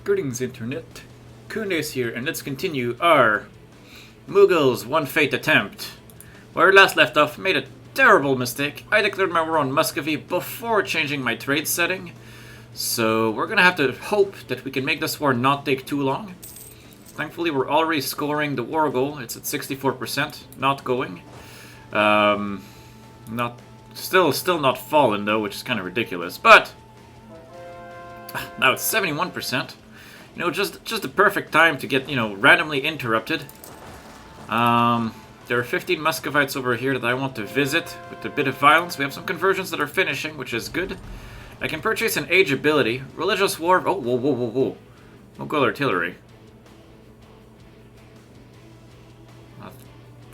Greetings, Internet. Khundes here, and let's continue our Mughal's One Fate attempt. Where we last left off, made a terrible mistake. I declared my war on Muscovy before changing my trade setting. So we're gonna have to hope that we can make this war not take too long. Thankfully, we're already scoring the war goal. It's at 64%, not going. Still not fallen though, which is kind of ridiculous. But now it's 71%. You know, just the perfect time to get, randomly interrupted. There are 15 Muscovites over here that I want to visit with a bit of violence. We have some conversions that are finishing, which is good. I can purchase an age ability. Religious war. Oh, whoa. Mughal artillery. That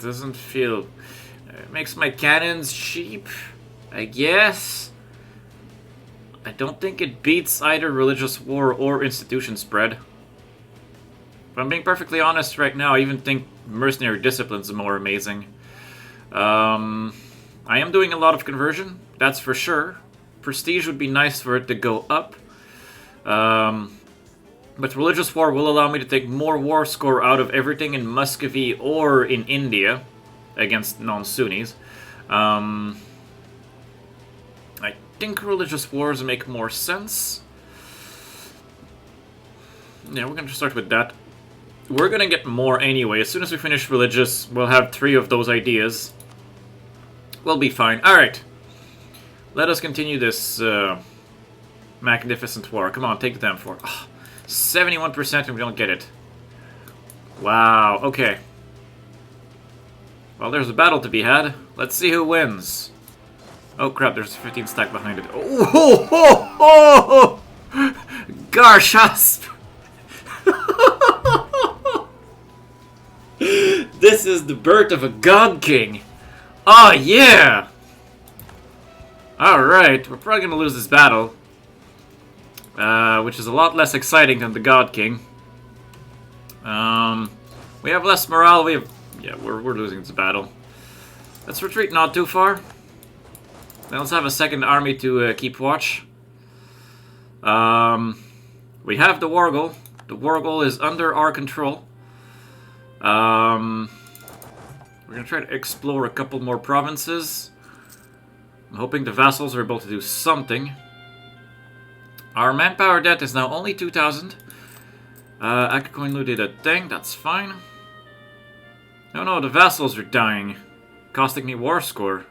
doesn't feel... It makes my cannons cheap, I guess. I don't think it beats either religious war or institution spread. If I'm being perfectly honest right now, I even think mercenary disciplines are more amazing. I am doing a lot of conversion, that's for sure. Prestige would be nice for it to go up. But religious war will allow me to take more war score out of everything in Muscovy or in India against non-Sunnis. I think religious wars make more sense. Yeah, we're gonna start with that. We're gonna get more anyway. As soon as we finish religious, we'll have 3 of those ideas. We'll be fine. Alright. Let us continue this magnificent war. Come on, take the damn fort. Oh, 71% and we don't get it. Wow, okay. Well, there's a battle to be had. Let's see who wins. Oh crap, there's a 15 stack behind it. Oh! Garshasp! This is the birth of a god king. Oh yeah! Alright, we're probably gonna lose this battle. Which is a lot less exciting than the god king. We have less morale, yeah, we're losing this battle. Let's retreat not too far. Then let's have a second army to keep watch. We have the war goal. The war goal is under our control. We're gonna try to explore a couple more provinces. I'm hoping the vassals are able to do something. Our manpower debt is now only 2,000. Akakoinlu did a thing, that's fine. No, the vassals are dying. Costing me war score.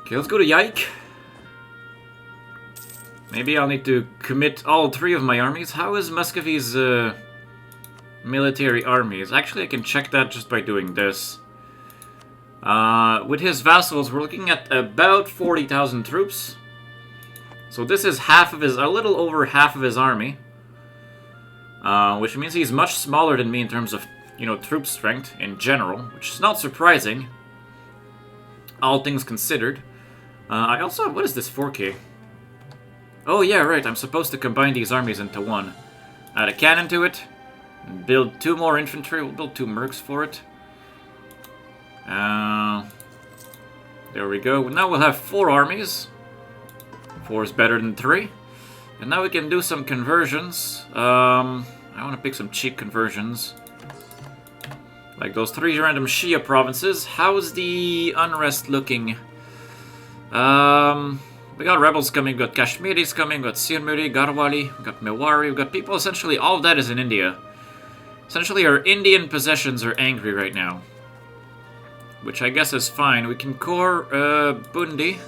Okay, let's go to Yike. Maybe I'll need to commit all 3 of my armies. How is Muscovy's military armies? Actually, I can check that just by doing this. With his vassals, we're looking at about 40,000 troops. So this is a little over half of his army. Which means he's much smaller than me in terms of, troop strength in general, which is not surprising. All things considered. I also have, what is this 4K? Oh yeah, right, I'm supposed to combine these armies into one. Add a cannon to it, and build 2 more infantry, we'll build 2 mercs for it. There we go, now we'll have 4 armies. 4 is better than 3. And now we can do some conversions. I want to pick some cheap conversions. Like those 3 random Shia provinces. How's the unrest looking? We got rebels coming, we got Kashmiris coming, we got Sirmuri, Garhwali, we got Mewari, we got people, essentially all of that is in India. Essentially our Indian possessions are angry right now. Which I guess is fine. We can core Bundi.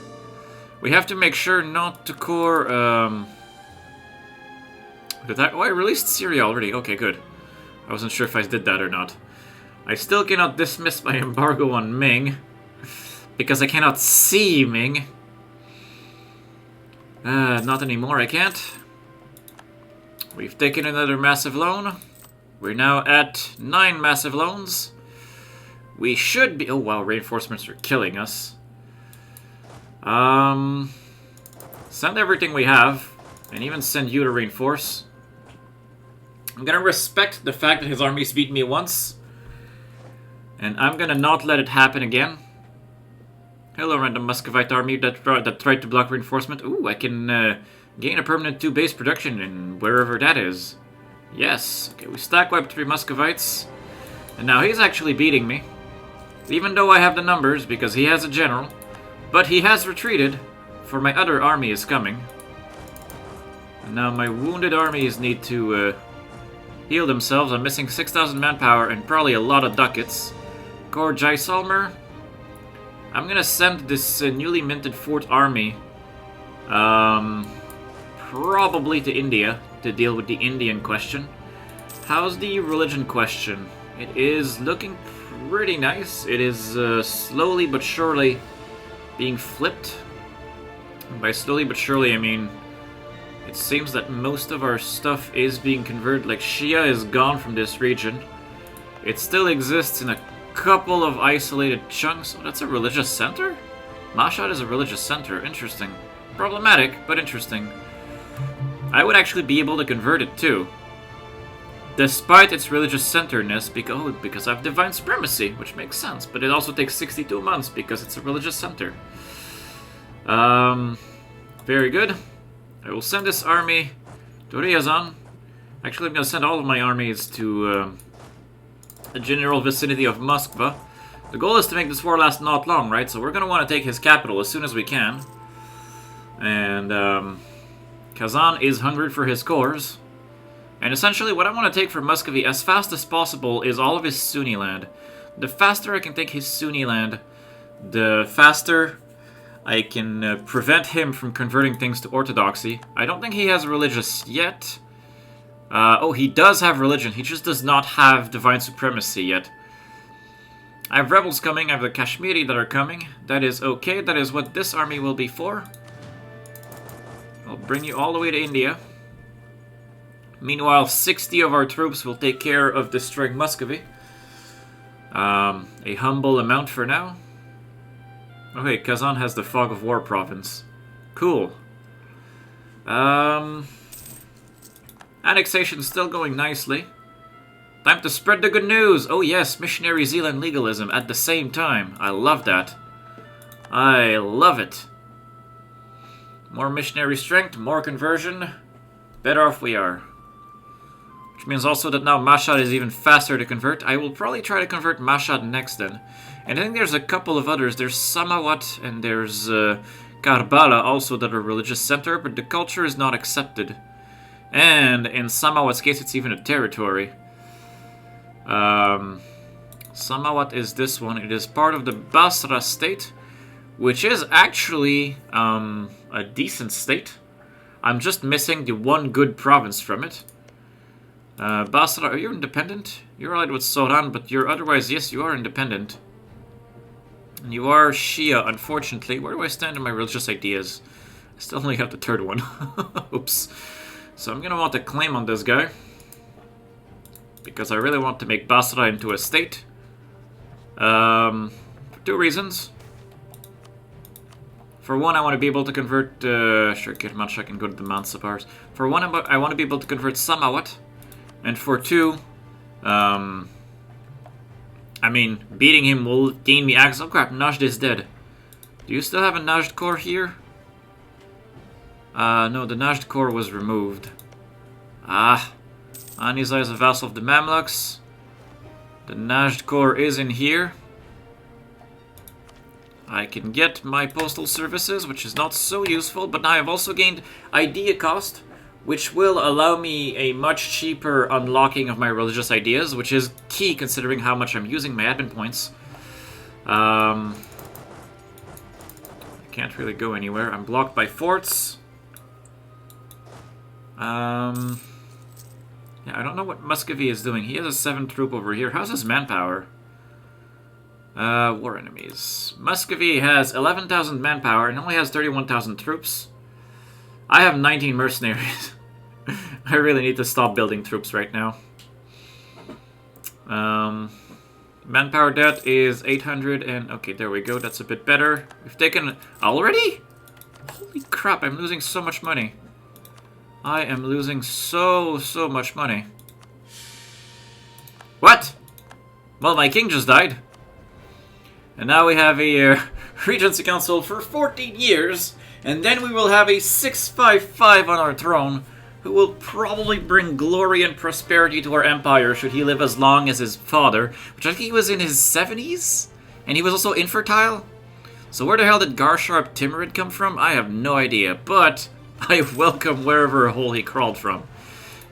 We have to make sure not to core... I released Syria already. Okay, good. I wasn't sure if I did that or not. I still cannot dismiss my embargo on Ming. Because I cannot see Ming. Not anymore, I can't. We've taken another massive loan. We're now at 9 massive loans. We should be... Oh wow, reinforcements are killing us. Send everything we have. And even send you to reinforce. I'm gonna respect the fact that his armies beat me once. And I'm gonna not let it happen again. Hello, random Muscovite army that tried to block reinforcement. Ooh, I can Gain a permanent 2 base production in wherever that is. Yes. Okay, we stack wiped 3 Muscovites. And now he's actually beating me. Even though I have the numbers, because he has a general. But he has retreated, for my other army is coming. And now my wounded armies need to heal themselves. I'm missing 6,000 manpower and probably a lot of ducats. Cor Jaisalmer. I'm gonna send this newly minted 4th army probably to India to deal with the Indian question. How's the religion question? It is looking pretty nice. It is slowly but surely being flipped. And by slowly but surely, I mean it seems that most of our stuff is being converted. Like Shia is gone from this region. It still exists in a couple of isolated chunks. Oh, that's a religious center? Mashhad is a religious center. Interesting. Problematic, but interesting. I would actually be able to convert it too. Despite its religious centeredness, because I have divine supremacy, which makes sense. But it also takes 62 months because it's a religious center. Very good. I will send this army to Ryazan. Actually, I'm going to send all of my armies to the general vicinity of Moskva. The goal is to make this war last not long, right? So we're going to want to take his capital as soon as we can. And Kazan is hungry for his cores. And essentially what I want to take from Muscovy as fast as possible is all of his Sunni land. The faster I can take his Sunni land, the faster I can prevent him from converting things to Orthodoxy. I don't think he has religious yet. Oh, he does have religion. He just does not have divine supremacy yet. I have rebels coming. I have the Kashmiri that are coming. That is okay. That is what this army will be for. I'll bring you all the way to India. Meanwhile, 60 of our troops will take care of destroying Muscovy. A humble amount for now. Okay, Kazan has the Fog of War province. Cool. Annexation's still going nicely. Time to spread the good news! Oh yes, missionary zeal and legalism at the same time. I love that. I love it. More missionary strength, more conversion. Better off we are. Which means also that now Mashhad is even faster to convert. I will probably try to convert Mashhad next then. And I think there's a couple of others. There's Samawat and there's Karbala also that are a religious center, but the culture is not accepted. And in Samawat's case, it's even a territory. Samawat is this one. It is part of the Basra state, which is actually a decent state. I'm just missing the one good province from it. Basra, are you independent? You're allied with Soran, but you're otherwise, yes, you are independent. And you are Shia, unfortunately. Where do I stand in my religious ideas? I still only have the third one. Oops. So I'm gonna want to claim on this guy. Because I really want to make Basra into a state. For 2 reasons. For one, I want to be able to convert... sure, Kirmansh, I can go to the Mansabars. For one, I want to be able to convert Samawat. And for 2, I mean, beating him will gain me access. Oh crap, Najd is dead. Do you still have a Najd core here? No, the Najd core was removed. Ah, Anizai is a vassal of the Mamluks. The Najd core is in here. I can get my postal services, which is not so useful, but now I've also gained idea cost, which will allow me a much cheaper unlocking of my religious ideas, which is key considering how much I'm using my admin points. I can't really go anywhere. I'm blocked by forts. Yeah, I don't know what Muscovy is doing. He has a 7 troop over here. How's his manpower? War enemies. Muscovy has 11,000 manpower and only has 31,000 troops. I have 19 mercenaries. I really need to stop building troops right now. Manpower debt is 800 and... Okay, there we go. That's a bit better. We've taken... Already? Holy crap, I'm losing so much money. I am losing so much money. What? Well, my king just died. And now we have a Regency Council for 14 years. And then we will have a 655 on our throne, who will probably bring glory and prosperity to our empire should he live as long as his father, which I think he was in his 70s? And he was also infertile? So where the hell did Garsharp Timurid come from? I have no idea, but I welcome wherever hole he crawled from.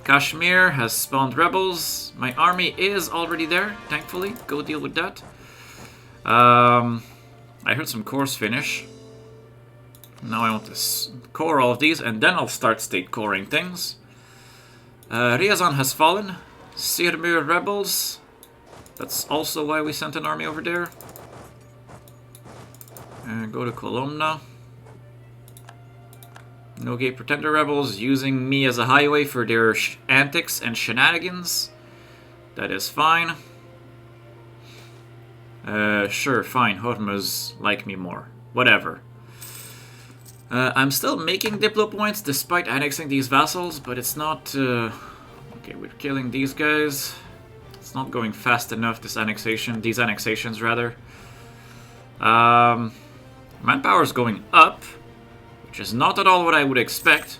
Kashmir has spawned rebels. My army is already there, thankfully. Go deal with that. I heard some cores finish. Now I want to core all of these, and then I'll start state coring things. Riazan has fallen. Sirmur rebels. That's also why we sent an army over there. Go to Kolomna. No Gate Pretender rebels using me as a highway for their antics and shenanigans. That is fine. Sure, fine. Hormuz like me more. Whatever. I'm still making Diplo points despite annexing these vassals, but it's not... Okay, we're killing these guys. It's not going fast enough, this annexation. These annexations, rather. Manpower is going up, which is not at all what I would expect.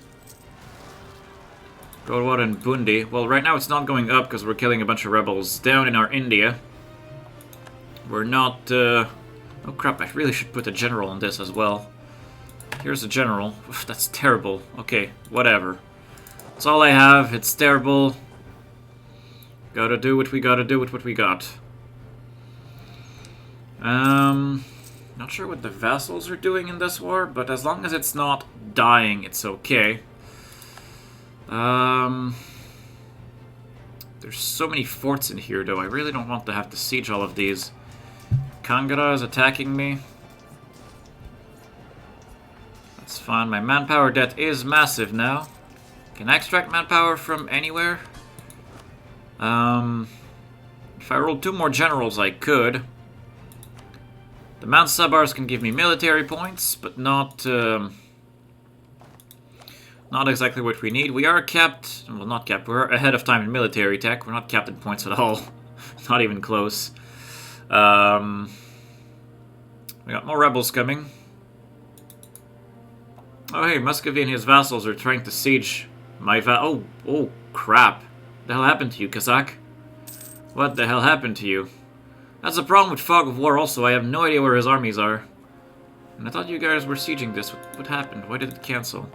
Gorwar and Bundi. Well, right now it's not going up because we're killing a bunch of rebels down in our India. We're not... Oh crap, I really should put a general on this as well. Here's a general. Oof, that's terrible. Okay, whatever. That's all I have. It's terrible. Gotta do what we gotta do with what we got. Not sure what the vassals are doing in this war, but as long as it's not dying, it's okay. There's so many forts in here, though. I really don't want to have to siege all of these. Kangara is attacking me. That's fine. My manpower debt is massive now. Can I extract manpower from anywhere? If I rolled 2 more generals, I could. The Mount Sabars can give me military points, but not exactly what we need. We are capped, well, not capped, we're ahead of time in military tech. We're not capped in points at all. Not even close. We got more rebels coming. Oh hey, Muscovy and his vassals are trying to siege my oh crap. What the hell happened to you, Cossack? What the hell happened to you? That's the problem with Fog of War also. I have no idea where his armies are. And I thought you guys were sieging this. What happened? Why did it cancel?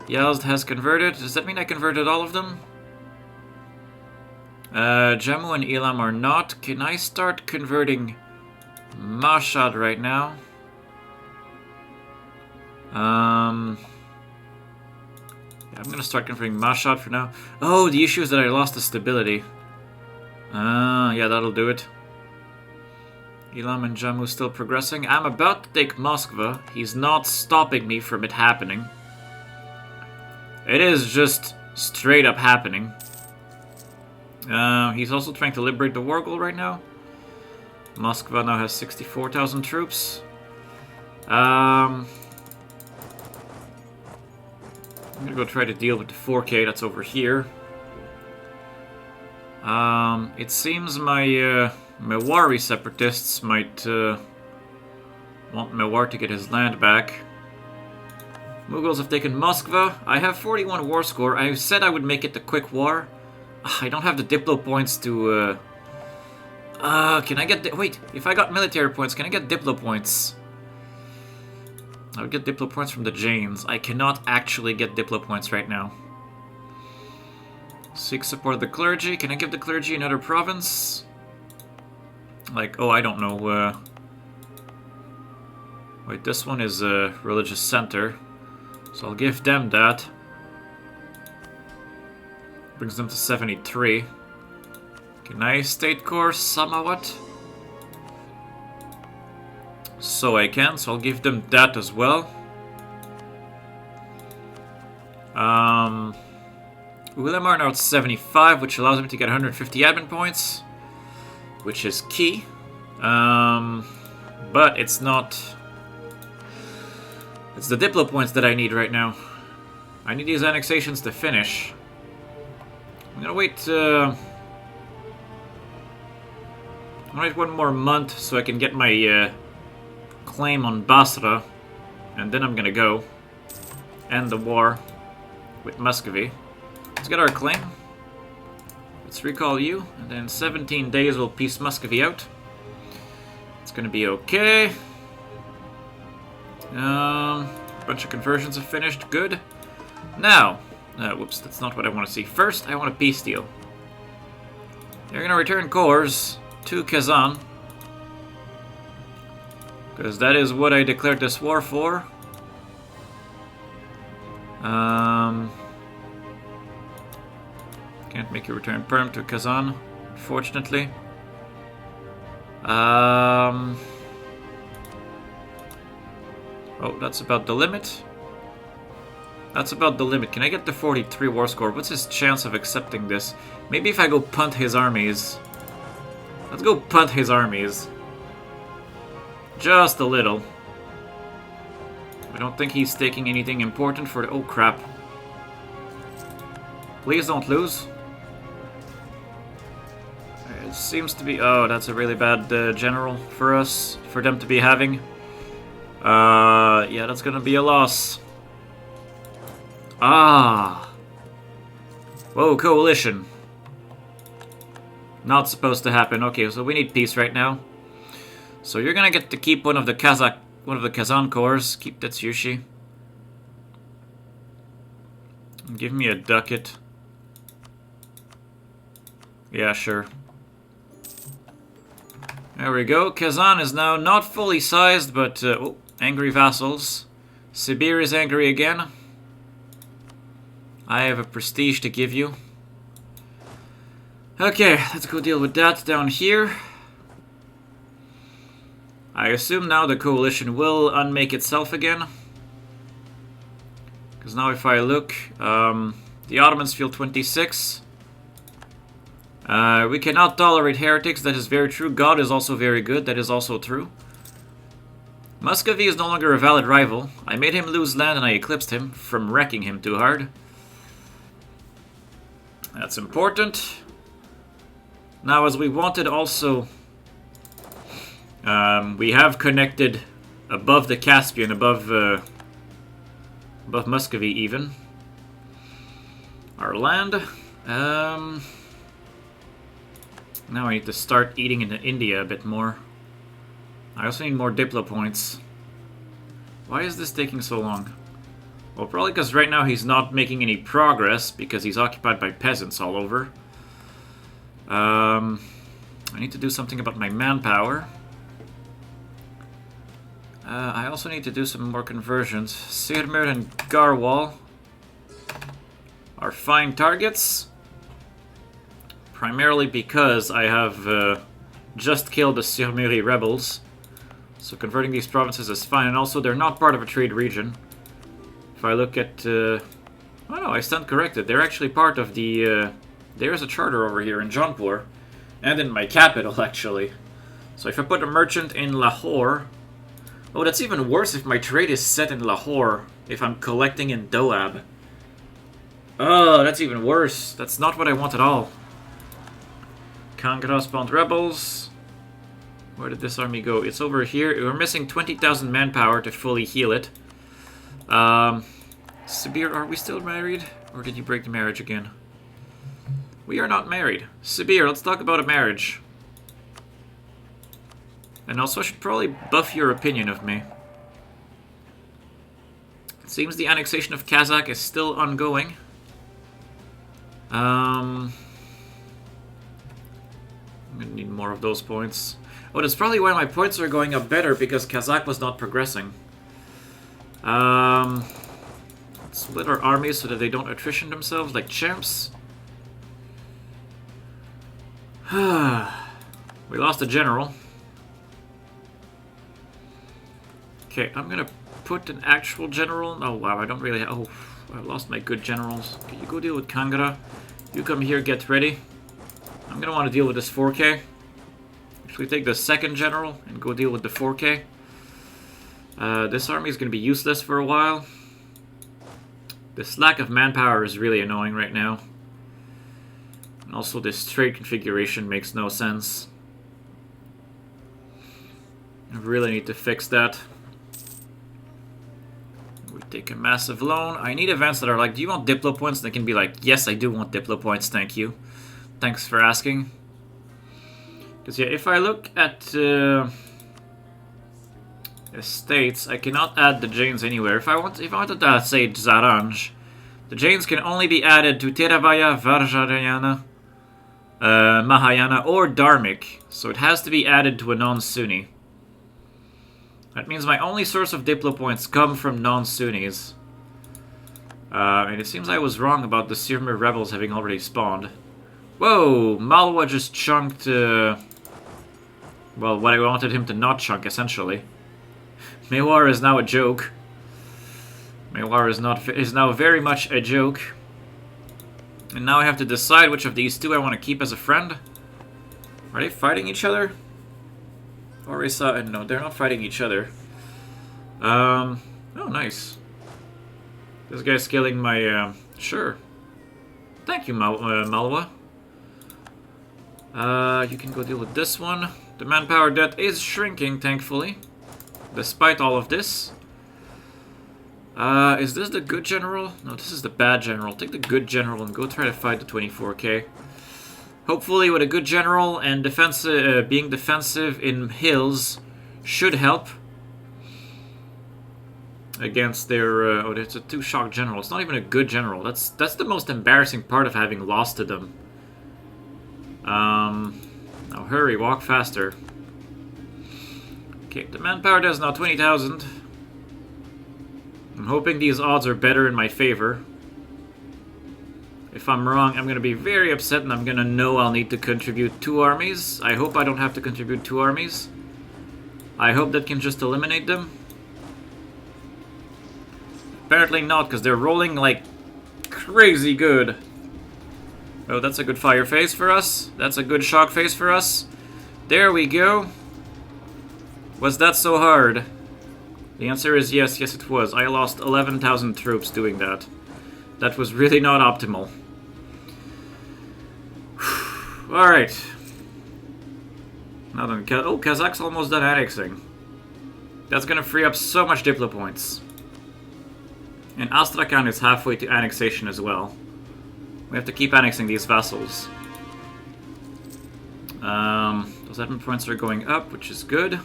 Yazd has converted. Does that mean I converted all of them? Jammu and Elam are not. Can I start converting Mashhad right now? Yeah, I'm gonna start converting Mashhad for now. Oh, the issue is that I lost the stability. Yeah, that'll do it. Elam and Jammu still progressing. I'm about to take Moskva. He's not stopping me from it happening. It is just straight up happening. He's also trying to liberate the Wargul right now. Moskva now has 64,000 troops. I'm gonna go try to deal with the 4K that's over here. It seems my Mewari separatists might want Mewar to get his land back. Mughals have taken Moskva. I have 41 war score. I said I would make it the quick war. I don't have the Diplo points to... can I get... Wait, if I got military points, can I get Diplo points? I would get Diplo points from the Jains. I cannot actually get Diplo points right now. Seek support of the clergy. Can I give the clergy another province? Like, oh, I don't know. Wait, this one is a religious center. So I'll give them that. Brings them to 73. Can I state course Samawat? So I can, so I'll give them that as well. Willemar now at 75, which allows me to get 150 admin points, which is key. But it's not... It's the Diplo points that I need right now. I need these annexations to finish. I'm gonna wait... I'm gonna wait one more month so I can get my claim on Basra, and then I'm gonna go. end the war with Muscovy. Let's get our claim. Let's recall you, and then in 17 days we'll piece Muscovy out. It's gonna be okay. Bunch of conversions have finished. Good. Now, whoops, that's not what I want to see. First, I want a peace deal. You're gonna return cores to Kazan, because that is what I declared this war for. Can't make you return perm to Kazan, unfortunately. Oh, that's about the limit. That's about the limit. Can I get the 43 war score? What's his chance of accepting this? Maybe if I go punt his armies. Let's go punt his armies. Just a little. I don't think he's taking anything important for the... Oh, crap. Please don't lose. It seems to be... Oh, that's a really bad general for us. For them to be having. Yeah, that's gonna be a loss. Ah. Whoa, coalition. Not supposed to happen. Okay, so we need peace right now. So you're gonna get to keep one of the Kazan cores. Keep Tetsuyoshi. Give me a ducat. Yeah, sure. There we go. Kazan is now not fully sized, but oh, angry vassals. Sibir is angry again. I have a prestige to give you. Okay, let's go deal with that down here. I assume now the coalition will unmake itself again. Because now if I look, the Ottomans feel 26. We cannot tolerate heretics, that is very true. God is also very good, that is also true. Muscovy is no longer a valid rival. I made him lose land and I eclipsed him from wrecking him too hard. That's important. Now, as we wanted also, we have connected above the Caspian, above Muscovy even. Our land. Now I need to start eating into India a bit more. I also need more Diplo points. Why is this taking so long? Well, probably because right now he's not making any progress because he's occupied by peasants all over. I need to do something about my manpower. I also need to do some more conversions. Sirmir and Garwal are fine targets. Primarily because I have just killed the Sirmiri rebels. So converting these provinces is fine. And also they're not part of a trade region. If I look at... oh no, I stand corrected. They're actually part of the... there's a charter over here in Jaunpur. And in my capital, actually. So if I put a merchant in Lahore... Oh, that's even worse if my trade is set in Lahore. If I'm collecting in Doab. Oh, that's even worse. That's not what I want at all. Congress-bound rebels. Where did this army go? It's over here. We're missing 20,000 manpower to fully heal it. Sibir, are we still married? Or did you break the marriage again? We are not married. Sibir, let's talk about a marriage. And also, I should probably buff your opinion of me. It seems the annexation of Kazakh is still ongoing. I'm gonna need more of those points. Oh, that's probably why my points are going up better, because Kazakh was not progressing. Let's split our armies so that they don't attrition themselves like champs. We lost a general. Okay, I'm gonna put an actual general. Oh wow, I don't really. Oh, I lost my good generals. Okay, you go deal with Kangra. You come here, get ready. I'm gonna want to deal with this 4K. Actually, take the second general and go deal with the 4K. This army is gonna be useless for a while. This lack of manpower is really annoying right now. And also, this trade configuration makes no sense. I really need to fix that. We take a massive loan. I need events that are like, do you want Diplo points? They can be like, yes, I do want Diplo points, thank you. Thanks for asking. Because yeah, if I look at estates, I cannot add the Jains anywhere. If I wanted to say Zaranj, the Jains can only be added to Theravada, Vajrayana, Mahayana, or Dharmic. So it has to be added to a non-Sunni. That means my only source of Diplo points come from non-Sunnis. And it seems I was wrong about the Sirmir rebels having already spawned. Whoa! Malwa just chunked, well, what I wanted him to not chunk, essentially. Mewar is now a joke. Mewar is now very much a joke. And now I have to decide which of these two I want to keep as a friend. Are they fighting each other? Orisa and no, they're not fighting each other. Oh, nice. This guy's killing my, sure. Thank you, Malwa. You can go deal with this one. The manpower debt is shrinking, thankfully. Despite all of this. Is this the good general? No, this is the bad general. Take the good general and go try to fight the 24k. Hopefully with a good general and being defensive in hills should help. Against their... oh, it's a 2-shock general. It's not even a good general. That's the most embarrassing part of having lost to them. Now hurry, walk faster. Okay, the manpower does now 20,000. I'm hoping these odds are better in my favor. If I'm wrong, I'm going to be very upset and I'm going to know I'll need to contribute 2 armies. I hope I don't have to contribute 2 armies. I hope that can just eliminate them. Apparently not, because they're rolling like crazy good. Oh, that's a good fire phase for us. That's a good shock phase for us. There we go. Was that so hard? The answer is yes, yes it was. I lost 11,000 troops doing that. That was really not optimal. Alright. Now then, oh, Kazakh's almost done annexing. That's gonna free up so much Diplo points. And Astrakhan is halfway to annexation as well. We have to keep annexing these vassals. Those admin points are going up, which is good.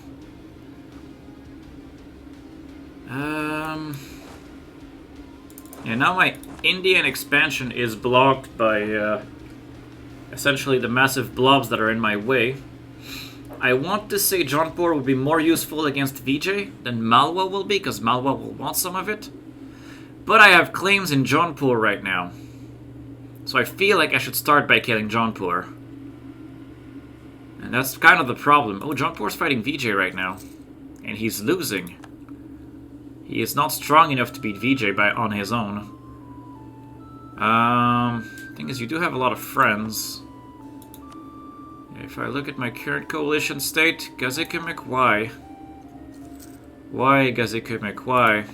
Yeah, now my Indian expansion is blocked by essentially the massive blobs that are in my way. I want to say Jaunpur will be more useful against Vijay than Malwa will be, because Malwa will want some of it. But I have claims in Jaunpur right now. So I feel like I should start by killing Jaunpur. And that's kind of the problem. Oh, Jaunpur's fighting Vijay right now. And he's losing. He is not strong enough to beat Vijay on his own. Thing is, you do have a lot of friends. If I look at my current coalition state, Gazikimek, why? Why, Gazikimek, why?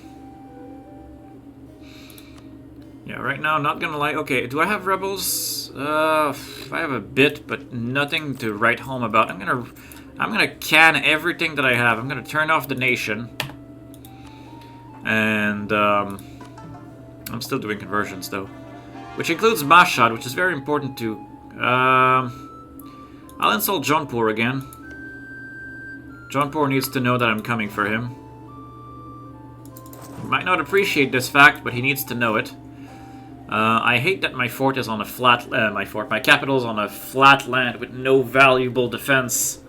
Yeah, right now, not gonna lie. Okay, do I have rebels? I have a bit, but nothing to write home about. I'm gonna can everything that I have. I'm gonna turn off the nation. And, I'm still doing conversions, though. Which includes Mashhad, which is very important too. I'll insult Jaunpur again. Jaunpur needs to know that I'm coming for him. He might not appreciate this fact, but he needs to know it. I hate that my fort is on a flat... my capital is on a flat land with no valuable defense.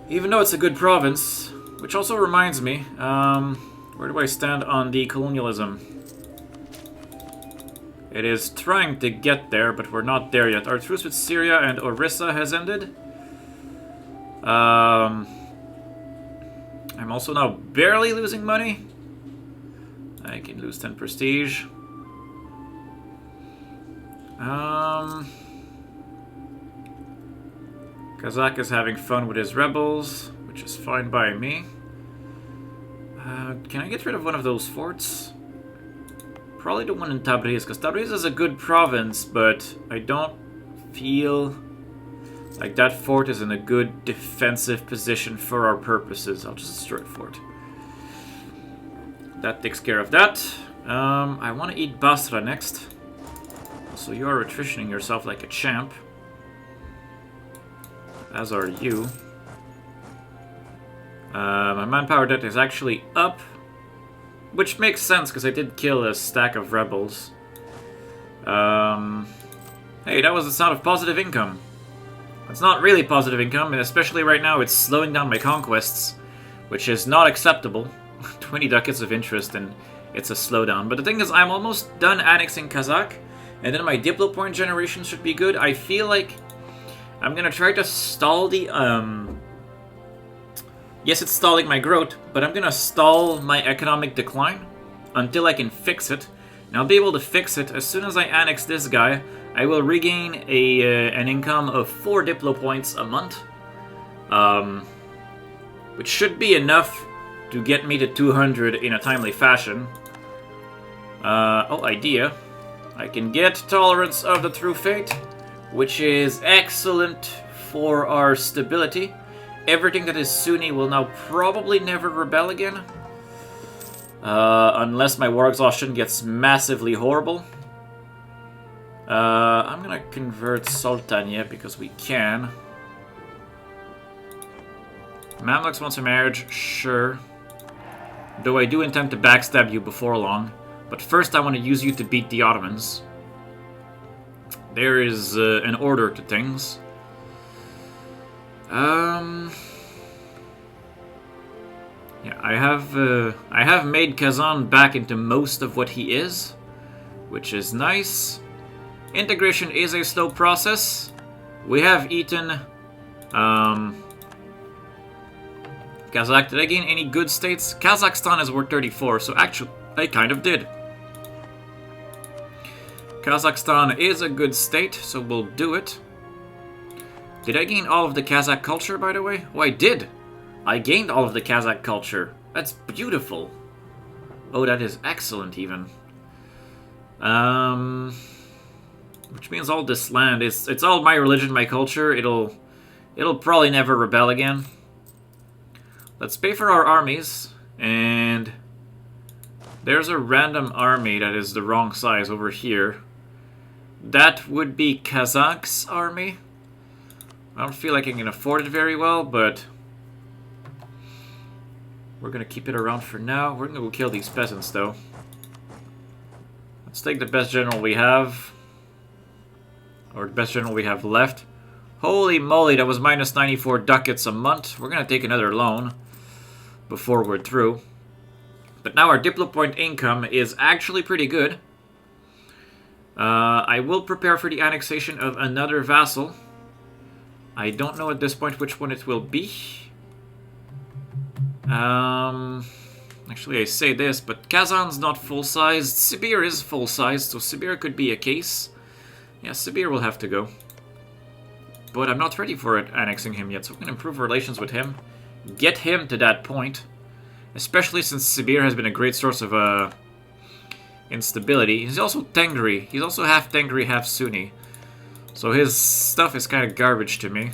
Even though it's a good province. Which also reminds me, where do I stand on the colonialism? It is trying to get there, but we're not there yet. Our truce with Syria and Orissa has ended. I'm also now barely losing money. I can lose 10 prestige. Kazakh is having fun with his rebels, which is fine by me. Can I get rid of one of those forts? Probably the one in Tabriz, because Tabriz is a good province, but I don't feel like that fort is in a good defensive position for our purposes. I'll just destroy the fort. That takes care of that. I want to eat Basra next. So you are attritioning yourself like a champ. As are you. My manpower debt is actually up. Which makes sense, because I did kill a stack of rebels. Hey, that was the sound of positive income. It's not really positive income, and especially right now it's slowing down my conquests. Which is not acceptable. 20 ducats of interest, and it's a slowdown. But the thing is, I'm almost done annexing Kazakh. And then my Diplo point generation should be good. I feel like I'm gonna try to stall the, yes, it's stalling my growth, but I'm gonna stall my economic decline until I can fix it. And I'll be able to fix it as soon as I annex this guy. I will regain an income of 4 Diplo points a month. Which should be enough to get me to 200 in a timely fashion. Idea. I can get Tolerance of the True Fate, which is excellent for our stability. Everything that is Sunni will now probably never rebel again. Unless my war exhaustion gets massively horrible. I'm gonna convert Sultania because we can. Mamluks wants a marriage, sure. Though I do intend to backstab you before long. But first I want to use you to beat the Ottomans. There is an order to things. Yeah, I have made Kazan back into most of what he is, which is nice. Integration is a slow process. We have eaten Kazakh. Did I gain any good states? Kazakhstan is worth 34, so actually I kind of did. Kazakhstan is a good state, so we'll do it. Did I gain all of the Kazakh culture, by the way? Oh, I did! I gained all of the Kazakh culture. That's beautiful. Oh, that is excellent, even. Which means all this land is... It's all my religion, my culture. It'll probably never rebel again. Let's pay for our armies, and... There's a random army that is the wrong size over here. That would be Kazakh's army. I don't feel like I can afford it very well, but... We're gonna keep it around for now. We're gonna go kill these peasants, though. Let's take the best general we have. Or the best general we have left. Holy moly, that was minus 94 ducats a month. We're gonna take another loan before we're through. But now our Diplo point income is actually pretty good. I will prepare for the annexation of another vassal. I don't know at this point which one it will be. Actually, I say this, but Kazan's not full-sized. Sibir is full-sized, so Sibir could be a case. Yeah, Sibir will have to go. But I'm not ready for it, annexing him yet, so we can improve relations with him. Get him to that point. Especially since Sibir has been a great source of instability. He's also Tengri. He's also half Tengri, half Sunni. So his stuff is kind of garbage to me.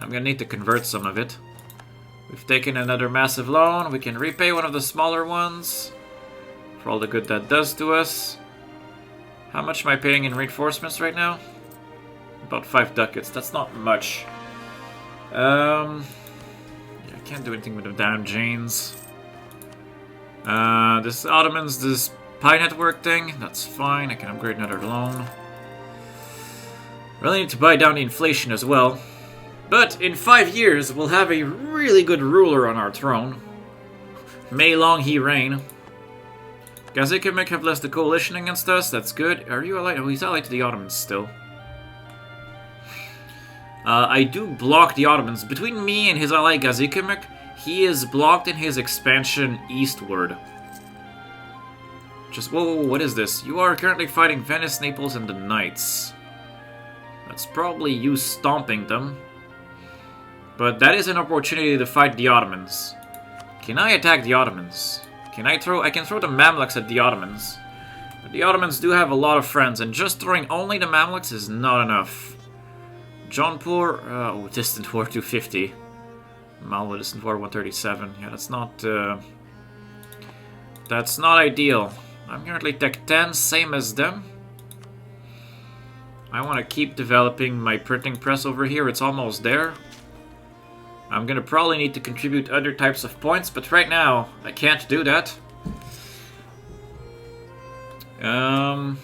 I'm gonna need to convert some of it. We've taken another massive loan. We can repay one of the smaller ones. For all the good that does to us. How much am I paying in reinforcements right now? About 5 ducats. That's not much. Yeah, I can't do anything with the damn Janes. This Ottomans, this Pi network thing, that's fine. I can upgrade another loan. Really need to buy down the inflation as well. But in 5 years, we'll have a really good ruler on our throne. May long he reign. Gazikimek have left the coalition against us. That's good. Are you allied? Oh, he's allied to the Ottomans still. I do block the Ottomans. Between me and his ally Gazikimek, he is blocked in his expansion eastward. Just, whoa, what is this? You are currently fighting Venice, Naples, and the Knights. That's probably you stomping them. But that is an opportunity to fight the Ottomans. Can I attack the Ottomans? I can throw the Mamluks at the Ottomans. But the Ottomans do have a lot of friends, and just throwing only the Mamluks is not enough. Jaunpur, distant war 250. Malwa, distant war 137. Yeah, that's not That's not ideal. I'm currently Tech 10, same as them. I want to keep developing my printing press over here. It's almost there. I'm going to probably need to contribute other types of points, but right now, I can't do that. Come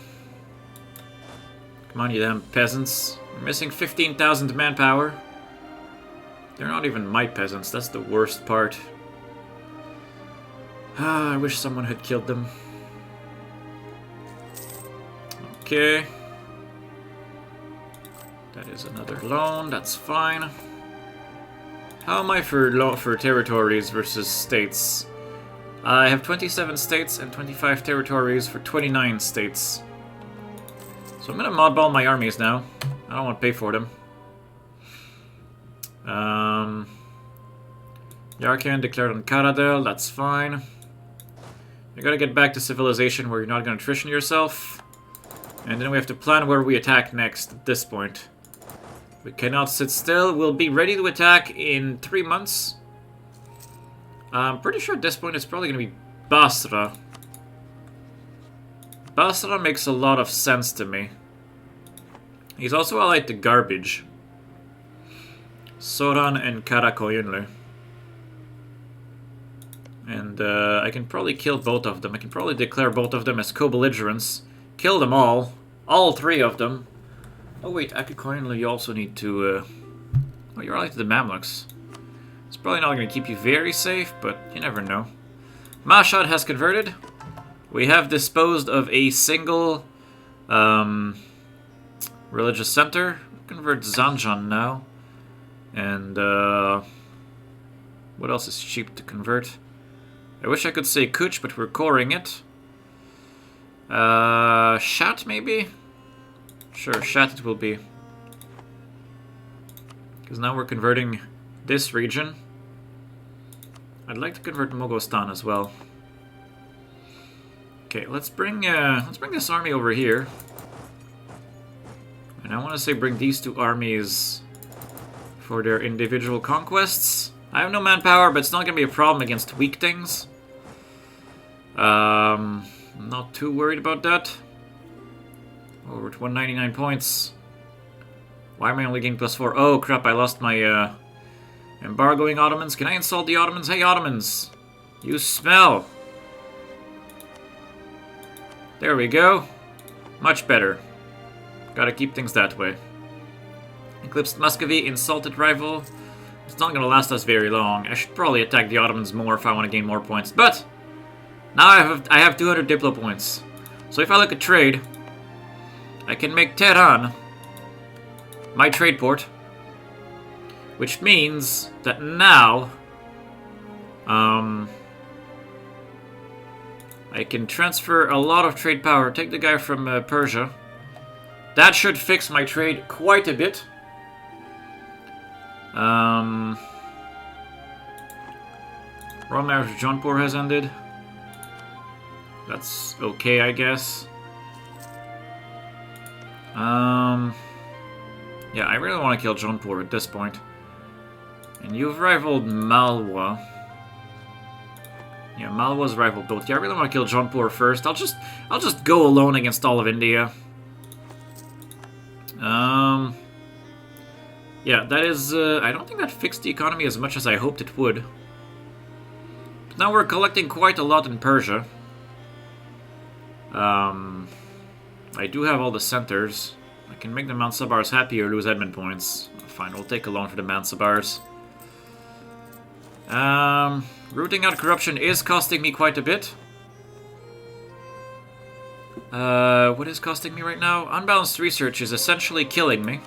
on, you damn peasants. We're missing 15,000 manpower. They're not even my peasants, that's the worst part. I wish someone had killed them. Okay. That is another loan, that's fine. How am I for territories versus states? I have 27 states and 25 territories for 29 states. So I'm gonna modball my armies now. I don't want to pay for them. Yarkan declared on Caradel, that's fine. You gotta get back to civilization where you're not gonna attrition yourself. And then we have to plan where we attack next at this point. We cannot sit still. We'll be ready to attack in 3 months. I'm pretty sure at this point it's probably gonna be Basra. Basra makes a lot of sense to me. He's also allied to Garbage. Soran and Karakoyunlu. And I can probably kill both of them. I can probably declare both of them as co-belligerents. Kill them all 3 of them. Oh wait, Akikoyunlu, you also need to... Oh, you're allied to the Mamluks. It's probably not going to keep you very safe, but you never know. Mashhad has converted. We have disposed of a single religious center. Convert Zanjan now. And what else is cheap to convert? I wish I could say Kuch, but we're coring it. Shat maybe? Sure, Shat it will be. Because now we're converting this region. I'd like to convert Mogostan as well. Okay, let's bring this army over here. And I want to say bring these 2 armies for their individual conquests. I have no manpower, but it's not going to be a problem against weak things. I'm not too worried about that. Oh, we're at 199 points. Why am I only getting +4? Oh crap, I lost my embargoing Ottomans. Can I insult the Ottomans? Hey Ottomans! You smell! There we go. Much better. Gotta keep things that way. Eclipsed Muscovy, insulted rival. It's not gonna last us very long. I should probably attack the Ottomans more if I want to gain more points. But now I have 200 Diplo points. So if I look at trade, I can make Tehran my trade port, which means that now I can transfer a lot of trade power. Take the guy from Persia. That should fix my trade quite a bit. Royal Marriage of Jaunpur has ended. That's okay, I guess. Yeah, I really want to kill Jaunpur at this point. And you've rivaled Malwa. Yeah, Malwa's rivaled both. Yeah, I really want to kill Jaunpur first. I'll just go alone against all of India. Yeah, that is, I don't think that fixed the economy as much as I hoped it would. But now we're collecting quite a lot in Persia. I do have all the centers. I can make the Mansabars happy or lose admin points. Fine, we'll take a loan for the Mansabars. Rooting out corruption is costing me quite a bit. What is costing me right now? Unbalanced research is essentially killing me.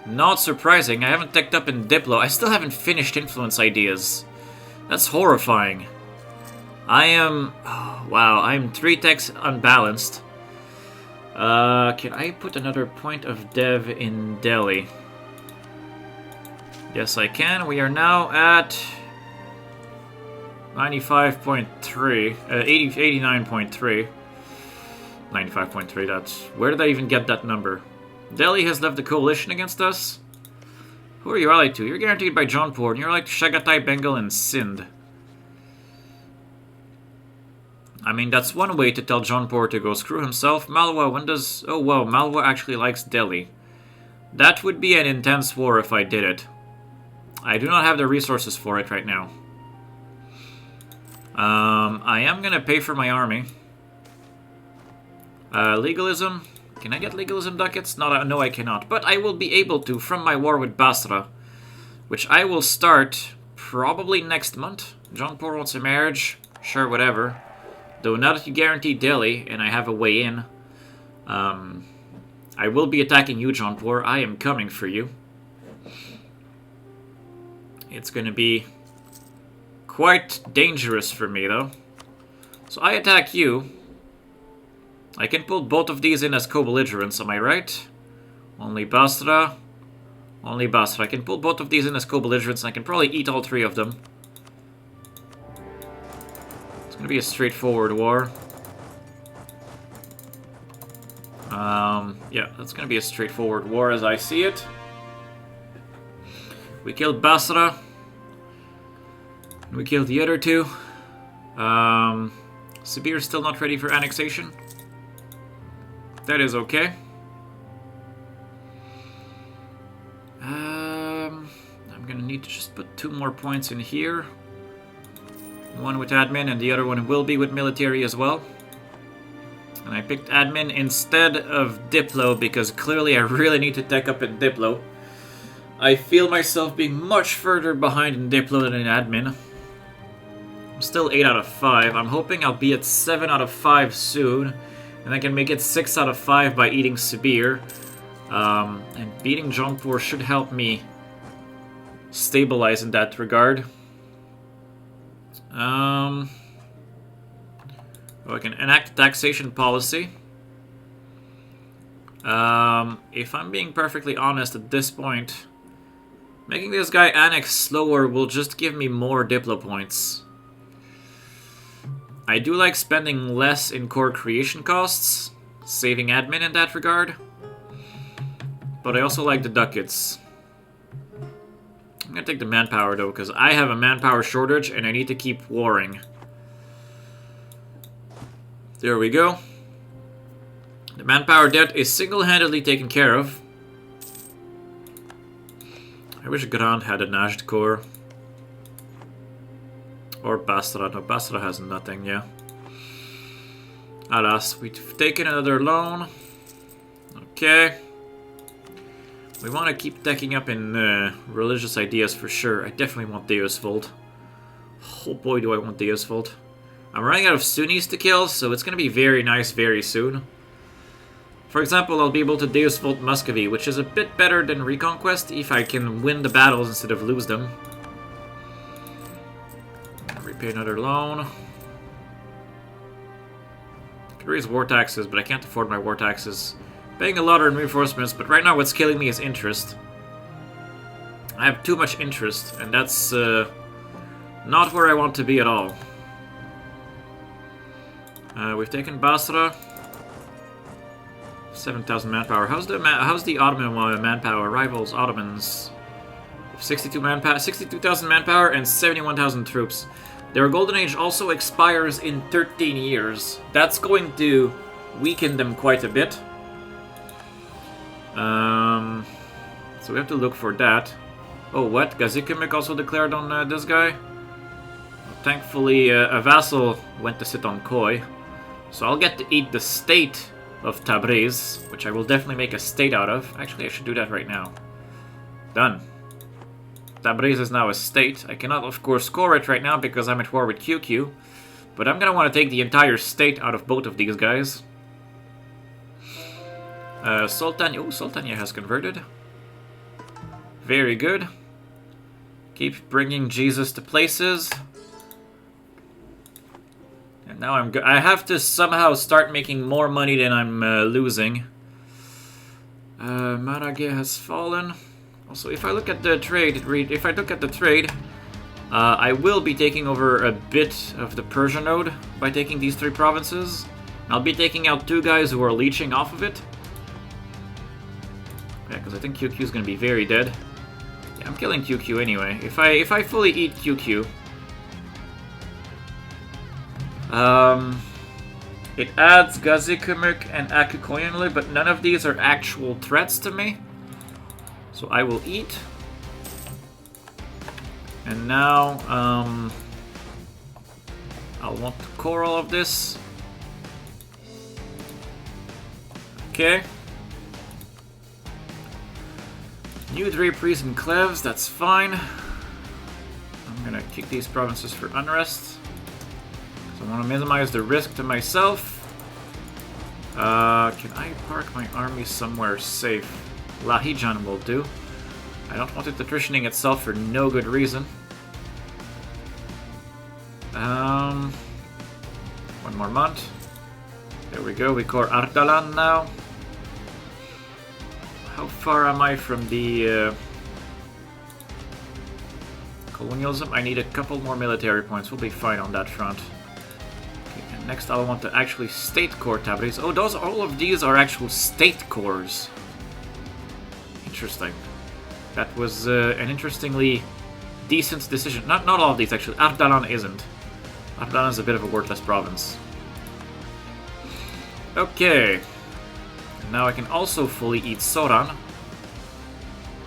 Not surprising, I haven't teched up in Diplo. I still haven't finished influence ideas. That's horrifying. I am... Oh, wow, I'm 3 techs unbalanced. Can I put another point of dev in Delhi? Yes, I can. We are now at 95.3, 89.3. 95.3, that's... Where did I even get that number? Delhi has left the coalition against us. Who are you allied to? You're guaranteed by Jaunpur, and you're allied to Chagatai, Bengal, and Sindh. I mean, that's one way to tell Jaunpur to go screw himself. Malwa, when does... Oh, wow, Malwa actually likes Delhi. That would be an intense war if I did it. I do not have the resources for it right now. I am gonna pay for my army. Legalism. Can I get legalism ducats? No, I cannot. But I will be able to from my war with Basra, which I will start probably next month. Jaunpur wants a marriage. Sure, whatever. Though now that you guarantee Delhi, and I have a way in, I will be attacking you, Jaunpur. I am coming for you. It's going to be quite dangerous for me, though. So I attack you. I can pull both of these in as co-belligerents, am I right? Only Basra. Only Basra. I can pull both of these in as co-belligerents, and I can probably eat all three of them. It's going to be a straightforward war. Yeah, that's going to be a straightforward war as I see it. We killed Basra. We killed the other two. Sibir's still not ready for annexation. That is okay. I'm gonna need to just put 2 more points in here. One with admin and the other one will be with military as well. And I picked admin instead of Diplo because clearly I really need to tech up in Diplo. I feel myself being much further behind in Diplo than in admin. I'm still 8 out of 5. I'm hoping I'll be at 7 out of 5 soon. And I can make it 6 out of 5 by eating Sibir. And beating Jaunpur should help me stabilize in that regard. I can enact taxation policy. If I'm being perfectly honest at this point, making this guy annex slower will just give me more Diplo points. I do like spending less in core creation costs, saving admin in that regard. But I also like the ducats. I'm gonna take the manpower though, because I have a manpower shortage and I need to keep warring. There we go. The manpower debt is single-handedly taken care of. I wish Grand had a Najd core. Or Basra. No, Basra has nothing, yeah. Alas, we've taken another loan. Okay. We want to keep teching up in religious ideas for sure. I definitely want Deus Vult. Oh boy, do I want Deus Vult. I'm running out of Sunnis to kill, so it's going to be very nice very soon. For example, I'll be able to Deus Vult Muscovy, which is a bit better than Reconquest if I can win the battles instead of lose them. Repay another loan. I could raise war taxes, but I can't afford my war taxes. Paying a lot on reinforcements, but right now what's killing me is interest. I have too much interest, and that's not where I want to be at all. We've taken Basra. 7,000 manpower. How's the Ottoman manpower? Rivals Ottomans. 62 manpower, 62,000 manpower, and 71,000 troops. Their golden age also expires in 13 years. That's going to weaken them quite a bit. So we have to look for that. Oh, what? Gazikimik also declared on this guy? Thankfully, a vassal went to sit on Khoi. So I'll get to eat the state of Tabriz, which I will definitely make a state out of. Actually, I should do that right now. Done. Tabriz is now a state. I cannot, of course, score it right now because I'm at war with QQ. But I'm going to want to take the entire state out of both of these guys. Sultania. Oh, Sultania has converted. Very good. Keep bringing Jesus to places. And now I have to somehow start making more money than I'm losing. Maraghe has fallen. Also, if I look at the trade, I will be taking over a bit of the Persian node by taking these 3 provinces. I'll be taking out 2 guys who are leeching off of it. Yeah, because I think QQ is going to be very dead. Yeah, I'm killing QQ anyway. If I fully eat QQ, It adds Gazikumuk and Akukoyanlu, but none of these are actual threats to me. So I will eat. And now, I'll want to core all of this. Okay. New draperies and cleves, that's fine. I'm gonna kick these provinces for unrest. So I want to minimize the risk to myself. Can I park my army somewhere safe? Lahijan will do. I don't want it attritioning itself for no good reason. One more month. There we go, we core Ardalan now. How far am I from the colonialism? I need a couple more military points. We'll be fine on that front. Okay, and next I'll want to actually state core Tabriz. Oh, all of these are actual state cores. Interesting. That was an interestingly decent decision. Not all of these actually. Ardalan isn't. Ardalan is a bit of a worthless province. Okay. Now I can also fully eat Soran,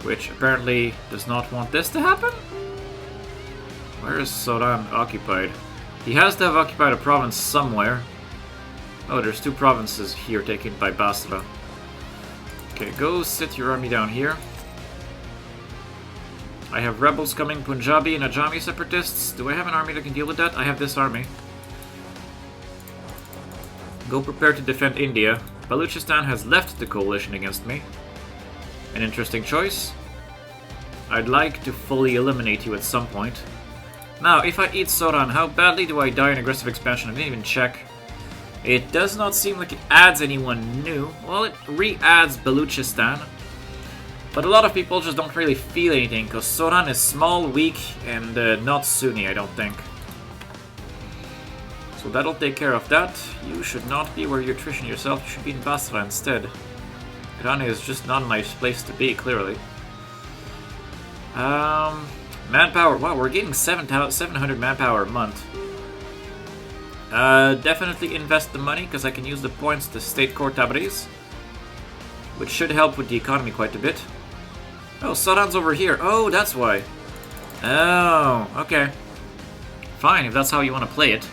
which apparently does not want this to happen? Where is Soran occupied? He has to have occupied a province somewhere. Oh, there's 2 provinces here taken by Basra. Okay, go sit your army down here. I have rebels coming, Punjabi and Ajami separatists. Do I have an army that can deal with that? I have this army. Go prepare to defend India. Baluchistan has left the coalition against me. An interesting choice. I'd like to fully eliminate you at some point. Now, if I eat Soran, how badly do I die in aggressive expansion? I didn't even check. It does not seem like it adds anyone new. Well, it re-adds Baluchistan. But a lot of people just don't really feel anything, because Soran is small, weak, and not Sunni, I don't think. So that'll take care of that. You should not be where you attrition yourself, you should be in Basra instead. Iran is just not a nice place to be, clearly. Manpower, wow, we're getting 700 manpower a month. Definitely invest the money, because I can use the points to state core Tabriz, which should help with the economy quite a bit. Oh, Soran's over here. Oh, that's why. Oh, okay. Fine, if that's how you want to play it.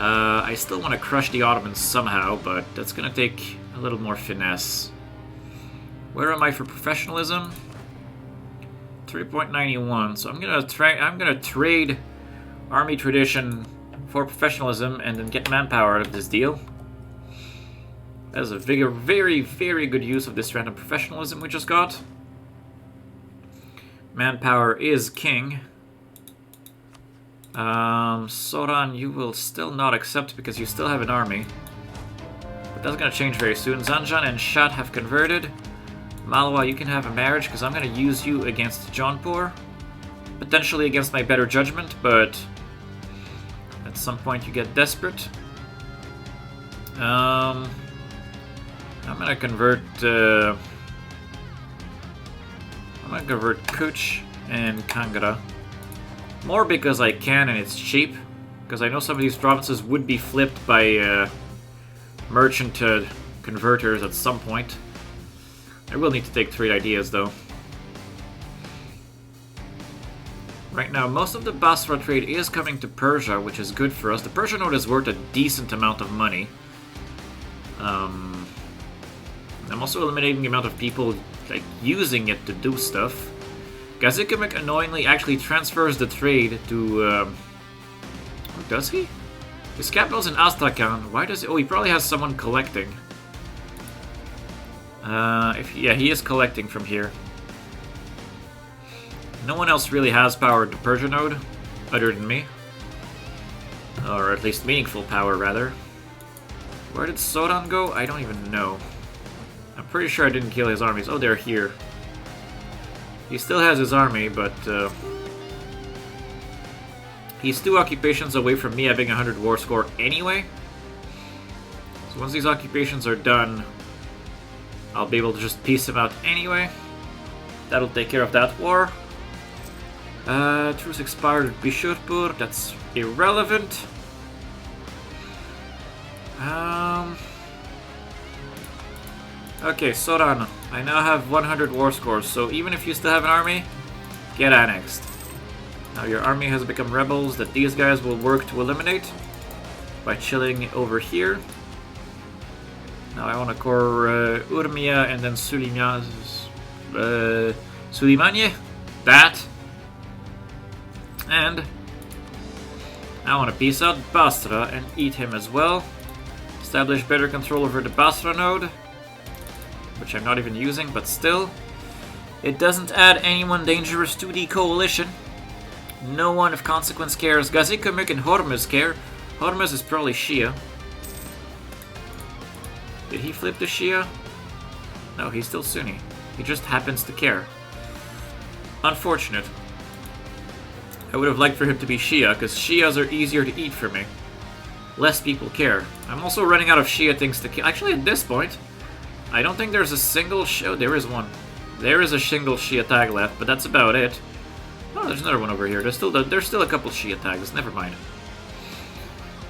I still want to crush the Ottomans somehow, but that's going to take a little more finesse. Where am I for professionalism? 3.91. So I'm gonna trade army tradition for professionalism and then get manpower out of this deal. That is a very, very good use of this random professionalism we just got. Manpower is king. Soran, you will still not accept because you still have an army. But that's gonna change very soon. Zanjan and Shat have converted. Malwa, you can have a marriage because I'm gonna use you against Jaunpur. Potentially against my better judgment, but at some point you get desperate. I'm gonna convert Kuch and Kangra. More because I can and it's cheap. Because I know some of these provinces would be flipped by merchant converters at some point. I will need to take trade ideas though. Right now, most of the Basra trade is coming to Persia, which is good for us. The Persia node is worth a decent amount of money. I'm also eliminating the amount of people like using it to do stuff. Gazikumuk annoyingly actually transfers the trade to... oh, does he? His capital's in Astrakhan. Why does he... Oh, he probably has someone collecting. Yeah, he is collecting from here. No one else really has power at the Persia node, other than me. Or at least meaningful power, rather. Where did Sodan go? I don't even know. I'm pretty sure I didn't kill his armies. Oh, they're here. He still has his army, but he's 2 occupations away from me having 100 war score anyway. So once these occupations are done, I'll be able to just piece him out anyway. That'll take care of that war. Truce expired at Bishurpur. That's irrelevant. Okay, Soran. I now have 100 war scores, so even if you still have an army, get annexed. Now your army has become rebels that these guys will work to eliminate by chilling over here. Now I want to core Urmia and then Sulimanye. That. And I want to peace out Basra and eat him as well. Establish better control over the Basra node, which I'm not even using, but still. It doesn't add anyone dangerous to the coalition. No one of consequence cares. Gazikumik and Hormuz care. Hormuz is probably Shia. Did he flip to Shia? No, he's still Sunni. He just happens to care. Unfortunate. I would have liked for him to be Shia, because Shias are easier to eat for me. Less people care. I'm also running out of Shia things to kill. Actually, at this point, I don't think there's a single Shia. Oh, there is one. There is a single Shia tag left, but that's about it. Oh, there's another one over here. There's still a couple Shia tags. Never mind.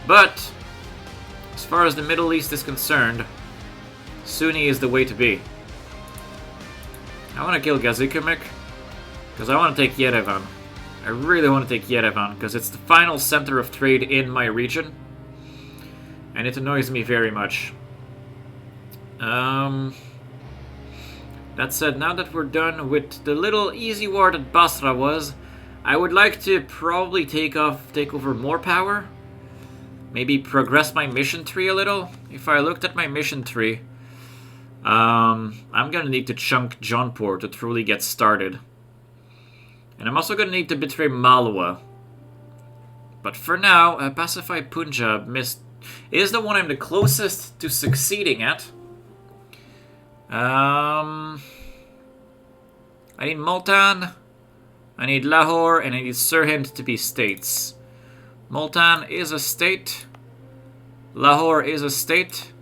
But as far as the Middle East is concerned, Sunni is the way to be. I want to kill Gazikumik because I want to take Yerevan. I really want to take Yerevan because it's the final center of trade in my region, and it annoys me very much. That said, now that we're done with the little easy war that Basra was, I would like to probably take over more power. Maybe progress my mission tree a little. If I looked at my mission tree, I'm gonna need to chunk Jaunpur to truly get started. And I'm also gonna need to betray Malwa. But for now, Pacify Punjab is the one I'm the closest to succeeding at. I need Multan, I need Lahore, and I need Sirhind to be states. Multan is a state. Lahore is a state.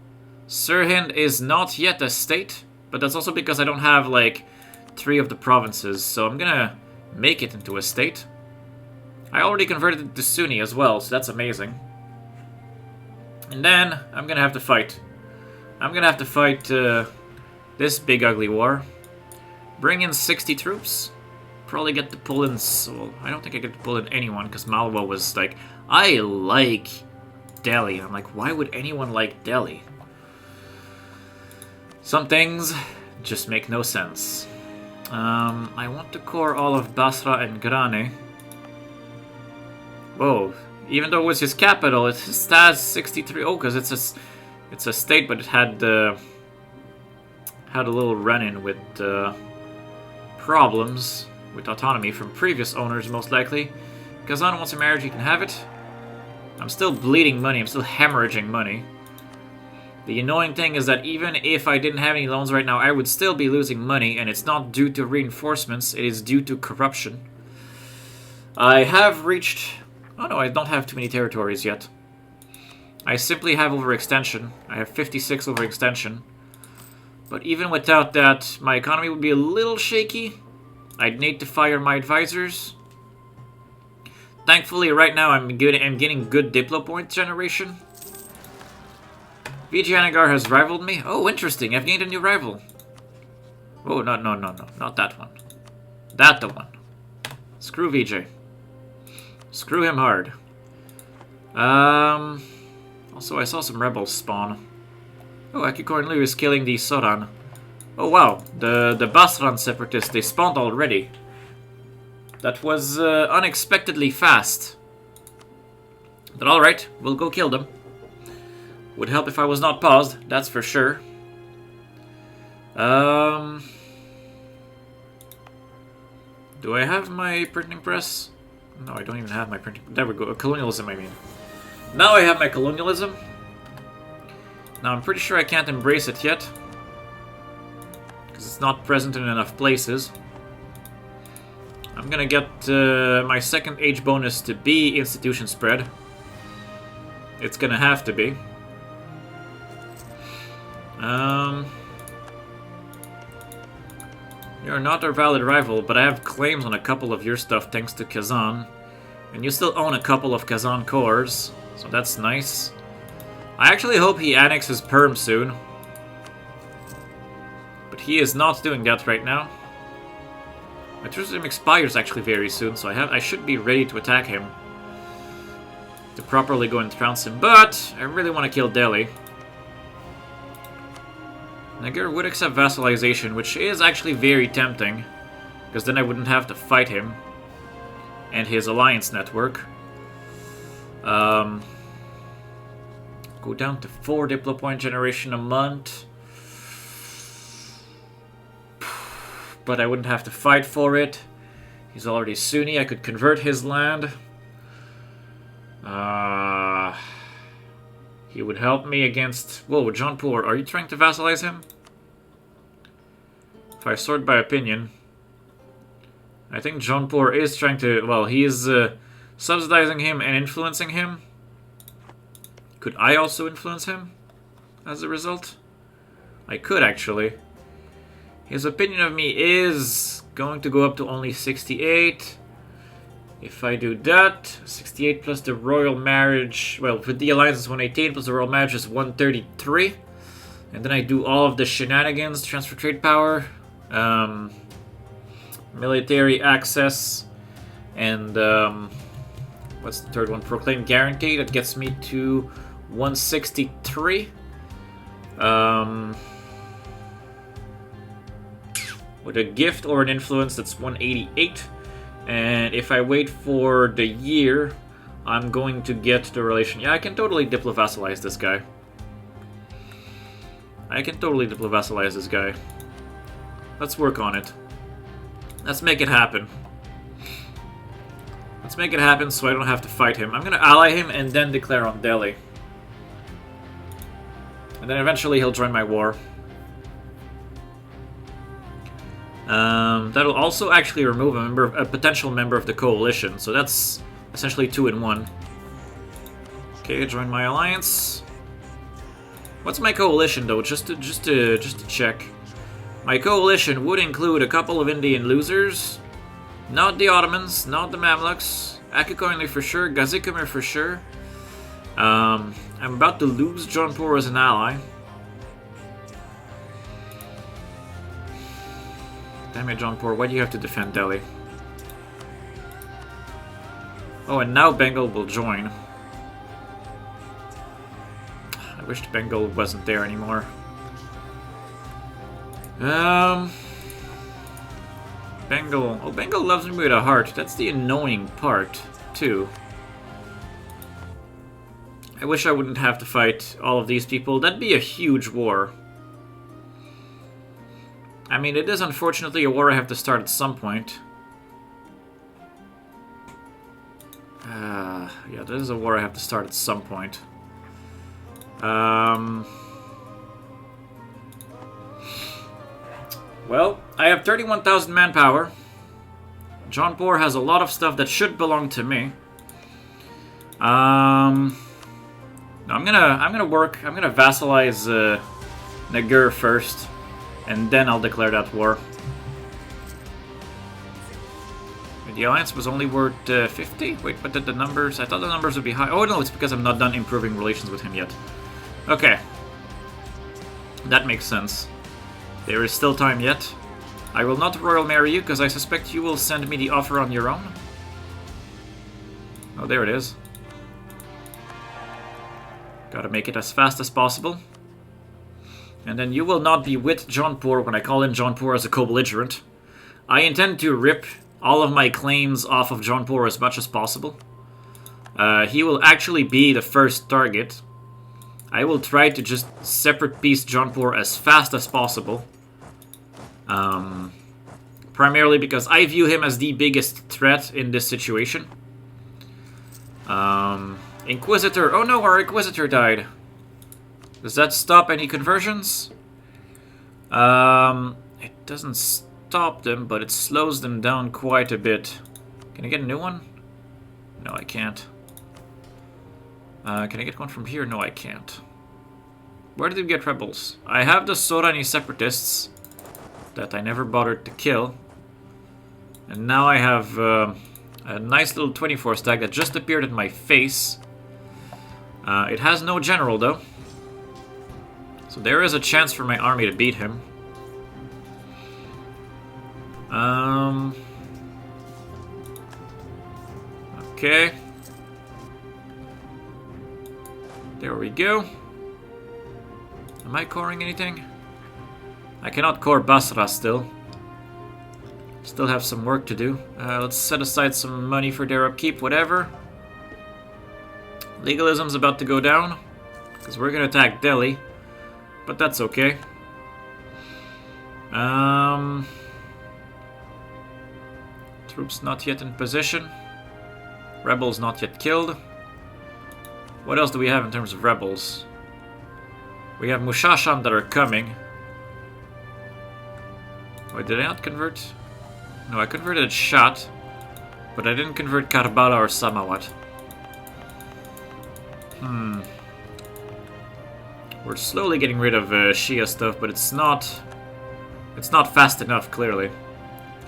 Sirhind is not yet a state, but that's also because I don't have, like, 3 of the provinces, so I'm gonna make it into a state. I already converted it to Sunni as well, so that's amazing. And then, I'm gonna have to fight. I'm gonna have to fight, this big ugly war. Bring in 60 troops. Probably get to pull in... So, I don't think I get to pull in anyone, because Malwa was like, I like Delhi. I'm like, why would anyone like Delhi? Some things just make no sense. I want to core all of Basra and Grane. Whoa. Even though it was his capital, it has 63... Oh, because it's a state, but it had a little run-in with problems with autonomy from previous owners, most likely. Kazan wants a marriage, he can have it. I'm still bleeding money, I'm still hemorrhaging money. The annoying thing is that even if I didn't have any loans right now, I would still be losing money, and it's not due to reinforcements, it is due to corruption. I have reached... Oh no, I don't have too many territories yet. I simply have overextension. I have 56 overextension. But even without that, my economy would be a little shaky. I'd need to fire my advisors. Thankfully, right now I'm getting good Diplo point generation. Vijayanagar has rivaled me. Oh, interesting. I've gained a new rival. Oh, no. Not that one. That the one. Screw Vijay. Screw him hard. Also, I saw some rebels spawn. Oh, Akikorn Liu is killing the Soran. Oh, wow. The Basran separatists, they spawned already. That was unexpectedly fast. But alright, we'll go kill them. Would help if I was not paused, that's for sure. Do I have my printing press? No, I don't even have my printing... There we go. Colonialism, I mean. Now I have my colonialism. Now I'm pretty sure I can't embrace it yet. Because it's not present in enough places. I'm gonna get my second age bonus to be institution spread. It's gonna have to be. You're not our valid rival, but I have claims on a couple of your stuff thanks to Kazan. And you still own a couple of Kazan cores, so that's nice. I actually hope he annexes Perm soon. But he is not doing that right now. My tourism expires actually very soon, so I should be ready to attack him. To properly go and trounce him, but I really want to kill Delhi. Nagar would accept vassalization, which is actually very tempting, because then I wouldn't have to fight him and his alliance network. Go down to 4 Diplo point generation a month. But I wouldn't have to fight for it. He's already Sunni. I could convert his land. He would help me against... Whoa, Jaunpur, are you trying to vassalize him? If I sort by opinion, I think Jaunpur is trying to... Well, he is subsidizing him and influencing him. Could I also influence him as a result? I could, actually. His opinion of me is going to go up to only 68. If I do that, 68 plus the royal marriage, well, with the alliance is 118 plus the royal marriage is 133. And then I do all of the shenanigans, transfer trade power, military access, and what's the third one? Proclaim guarantee, that gets me to 163. With a gift or an influence, that's 188. And if I wait for the year, I'm going to get the relation. Yeah, I can totally diplo-vassalize this guy. Let's work on it. Let's make it happen. Let's make it happen so I don't have to fight him. I'm going to ally him and then declare on Delhi. And then eventually he'll join my war. That'll also actually remove a potential member of the coalition, so that's essentially 2 in 1. Okay, join my alliance. What's my coalition though? Just to check. My coalition would include a couple of Indian losers, not the Ottomans, not the Mamluks, Akikoinli for sure, Gazikamir for sure. I'm about to lose Jaunpur as an ally. Damn it, Jaunpur, why do you have to defend Delhi? Oh, and now Bengal will join. I wished Bengal wasn't there anymore. Bengal. Oh, Bengal loves me with a heart. That's the annoying part, too. I wish I wouldn't have to fight all of these people. That'd be a huge war. I mean, it is unfortunately a war I have to start at some point. Yeah, this is a war I have to start at some point. Well, I have 31,000 manpower. Jaunpur has a lot of stuff that should belong to me. I'm gonna vassalize Nagur first, and then I'll declare that war. The alliance was only worth 50? Wait, but did the numbers? I thought the numbers would be high. Oh no, it's because I'm not done improving relations with him yet. Okay. That makes sense. There is still time yet. I will not royal marry you, because I suspect you will send me the offer on your own. Oh, there it is. Gotta make it as fast as possible. And then you will not be with Jaunpur when I call in Jaunpur as a co-belligerent. I intend to rip all of my claims off of Jaunpur as much as possible. He will actually be the first target. I will try to just separate piece Jaunpur as fast as possible. Primarily because I view him as the biggest threat in this situation. Inquisitor. Oh no, our Inquisitor died. Does that stop any conversions? It doesn't stop them, but it slows them down quite a bit. Can I get a new one? No, I can't. Can I get one from here? No, I can't. Where did we get rebels? I have the Sorani separatists that I never bothered to kill. And now I have a nice little 24 stack that just appeared in my face. It has no general, though. So there is a chance for my army to beat him. Okay. There we go. Am I coring anything? I cannot core Basra still. Still have some work to do. Let's set aside some money for their upkeep, whatever. Legalism's about to go down, because we're going to attack Delhi. But that's okay. Troops not yet in position. Rebels not yet killed. What else do we have in terms of rebels? We have Mushashan that are coming. Wait, did I not convert? No, I converted Shat, but I didn't convert Karbala or Samawat. We're slowly getting rid of Shia stuff, but it's not fast enough, clearly.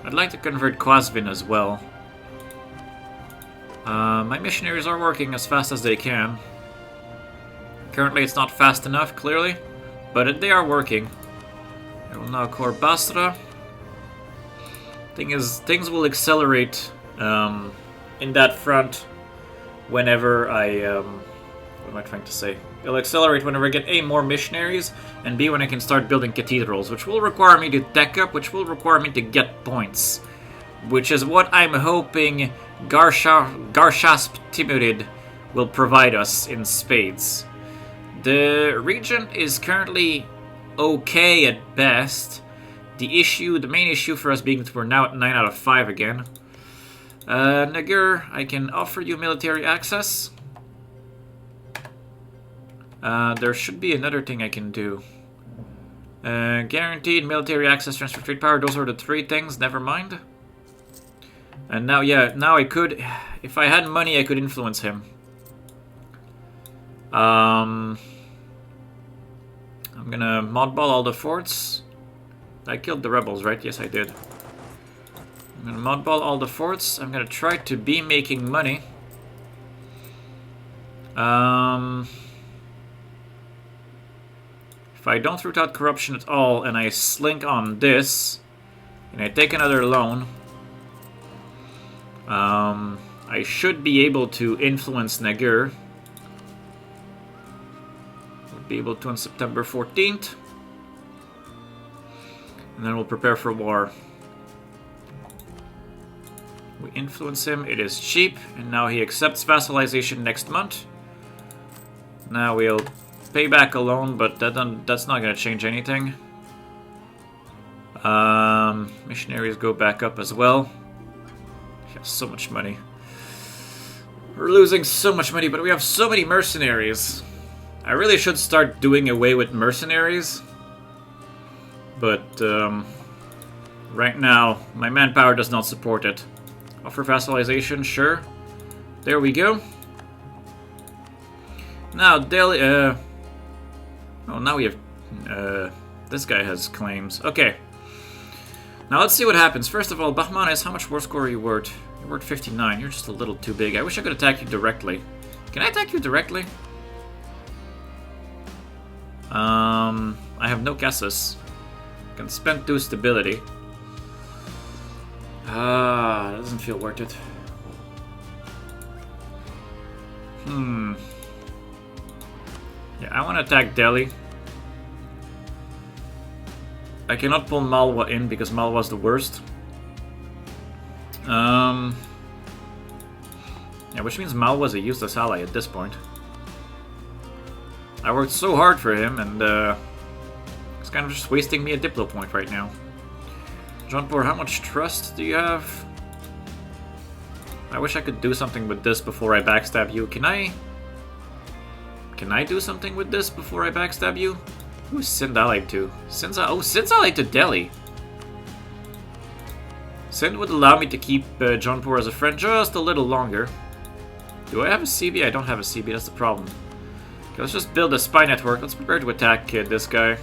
I'd like to convert Qazvin as well. My missionaries are working as fast as they can. Currently it's not fast enough, clearly, but they are working. I will now core Basra. Thing is, things will accelerate in that front whenever I... what am I trying to say? It'll accelerate whenever I get A, more missionaries, and B, when I can start building cathedrals, which will require me to tech up, which will require me to get points. Which is what I'm hoping Garshasp Timurid will provide us in spades. The region is currently okay at best. The main issue for us being that we're now at 9 out of 5 again. Nagur, I can offer you military access. There should be another thing I can do. Guaranteed military access, transfer trade power, those are the 3 things, never mind. And now, yeah, now I could, if I had money, I could influence him. I'm gonna modball all the forts. I killed the rebels, right? Yes, I did. I'm gonna modball all the forts. I'm gonna try to be making money. If I don't root out corruption at all, and I slink on this, and I take another loan, I should be able to influence Nagur. We'll be able to on September 14th. And then we'll prepare for war. We influence him, it is cheap, and now he accepts vassalization next month. Now we'll pay back a loan, but that's not going to change anything. Missionaries go back up as well. We have so much money. We're losing so much money, but we have so many mercenaries. I really should start doing away with mercenaries. But right now, my manpower does not support it. Offer vassalization, sure. There we go. Now, Delhi... oh, now we have... this guy has claims. Okay. Now, let's see what happens. First of all, Bahmanes, how much war score are you worth? You're worth 59. You're just a little too big. I wish I could attack you directly. Can I attack you directly? I have no Cassis. Can spend 2 stability. That doesn't feel worth it. Yeah, I want to attack Delhi. I cannot pull Malwa in because Malwa's the worst. Yeah, which means Malwa's a useless ally at this point. I worked so hard for him, and it's kind of just wasting me a Diplo point right now. Jaunpur, how much trust do you have? I wish I could do something with this before I backstab you. Can I do something with this before I backstab you? Who's Sind allied to? Sind's allied to Delhi. Sind would allow me to keep Jaunpur as a friend just a little longer. Do I have a CB? I don't have a CB, that's the problem. Okay, let's just build a spy network. Let's prepare to attack this guy.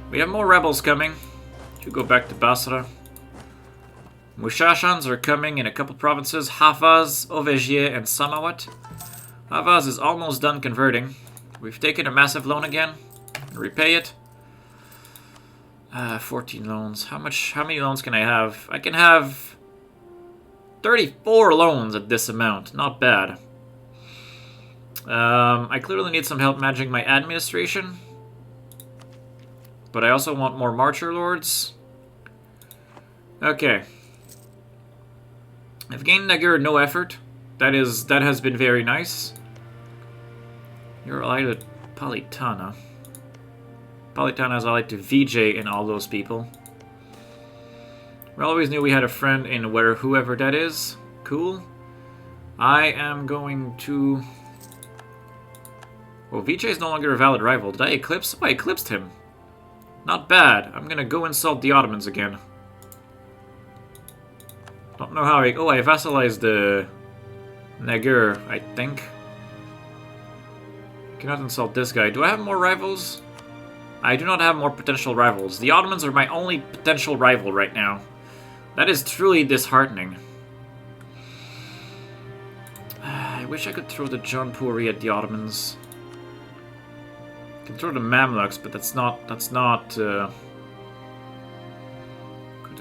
We have more rebels coming. Should go back to Basra. Mushashans are coming in a couple provinces. Hafaz, Ovejie, and Samawat. Havas is almost done converting. We've taken a massive loan again. Repay it. 14 loans. How many loans can I have? I can have 34 loans at this amount. Not bad. I clearly need some help managing my administration. But I also want more Marcher Lords. Okay. I've gained Nagur no effort. That has been very nice. You're allied with Palitana. Palitana is allied to VJ and all those people. We always knew we had a friend in whoever that is. Cool. I am going to... Well, VJ is no longer a valid rival. Did I eclipse? Oh, I eclipsed him. Not bad. I'm gonna go insult the Ottomans again. Don't know how I... Oh, I vassalized the... Nagur, I think. Cannot insult this guy. Do I have more rivals? I do not have more potential rivals. The Ottomans are my only potential rival right now. That is truly disheartening. I wish I could throw the Jaunpuri at the Ottomans. I can throw the Mamluks, but that's not... Could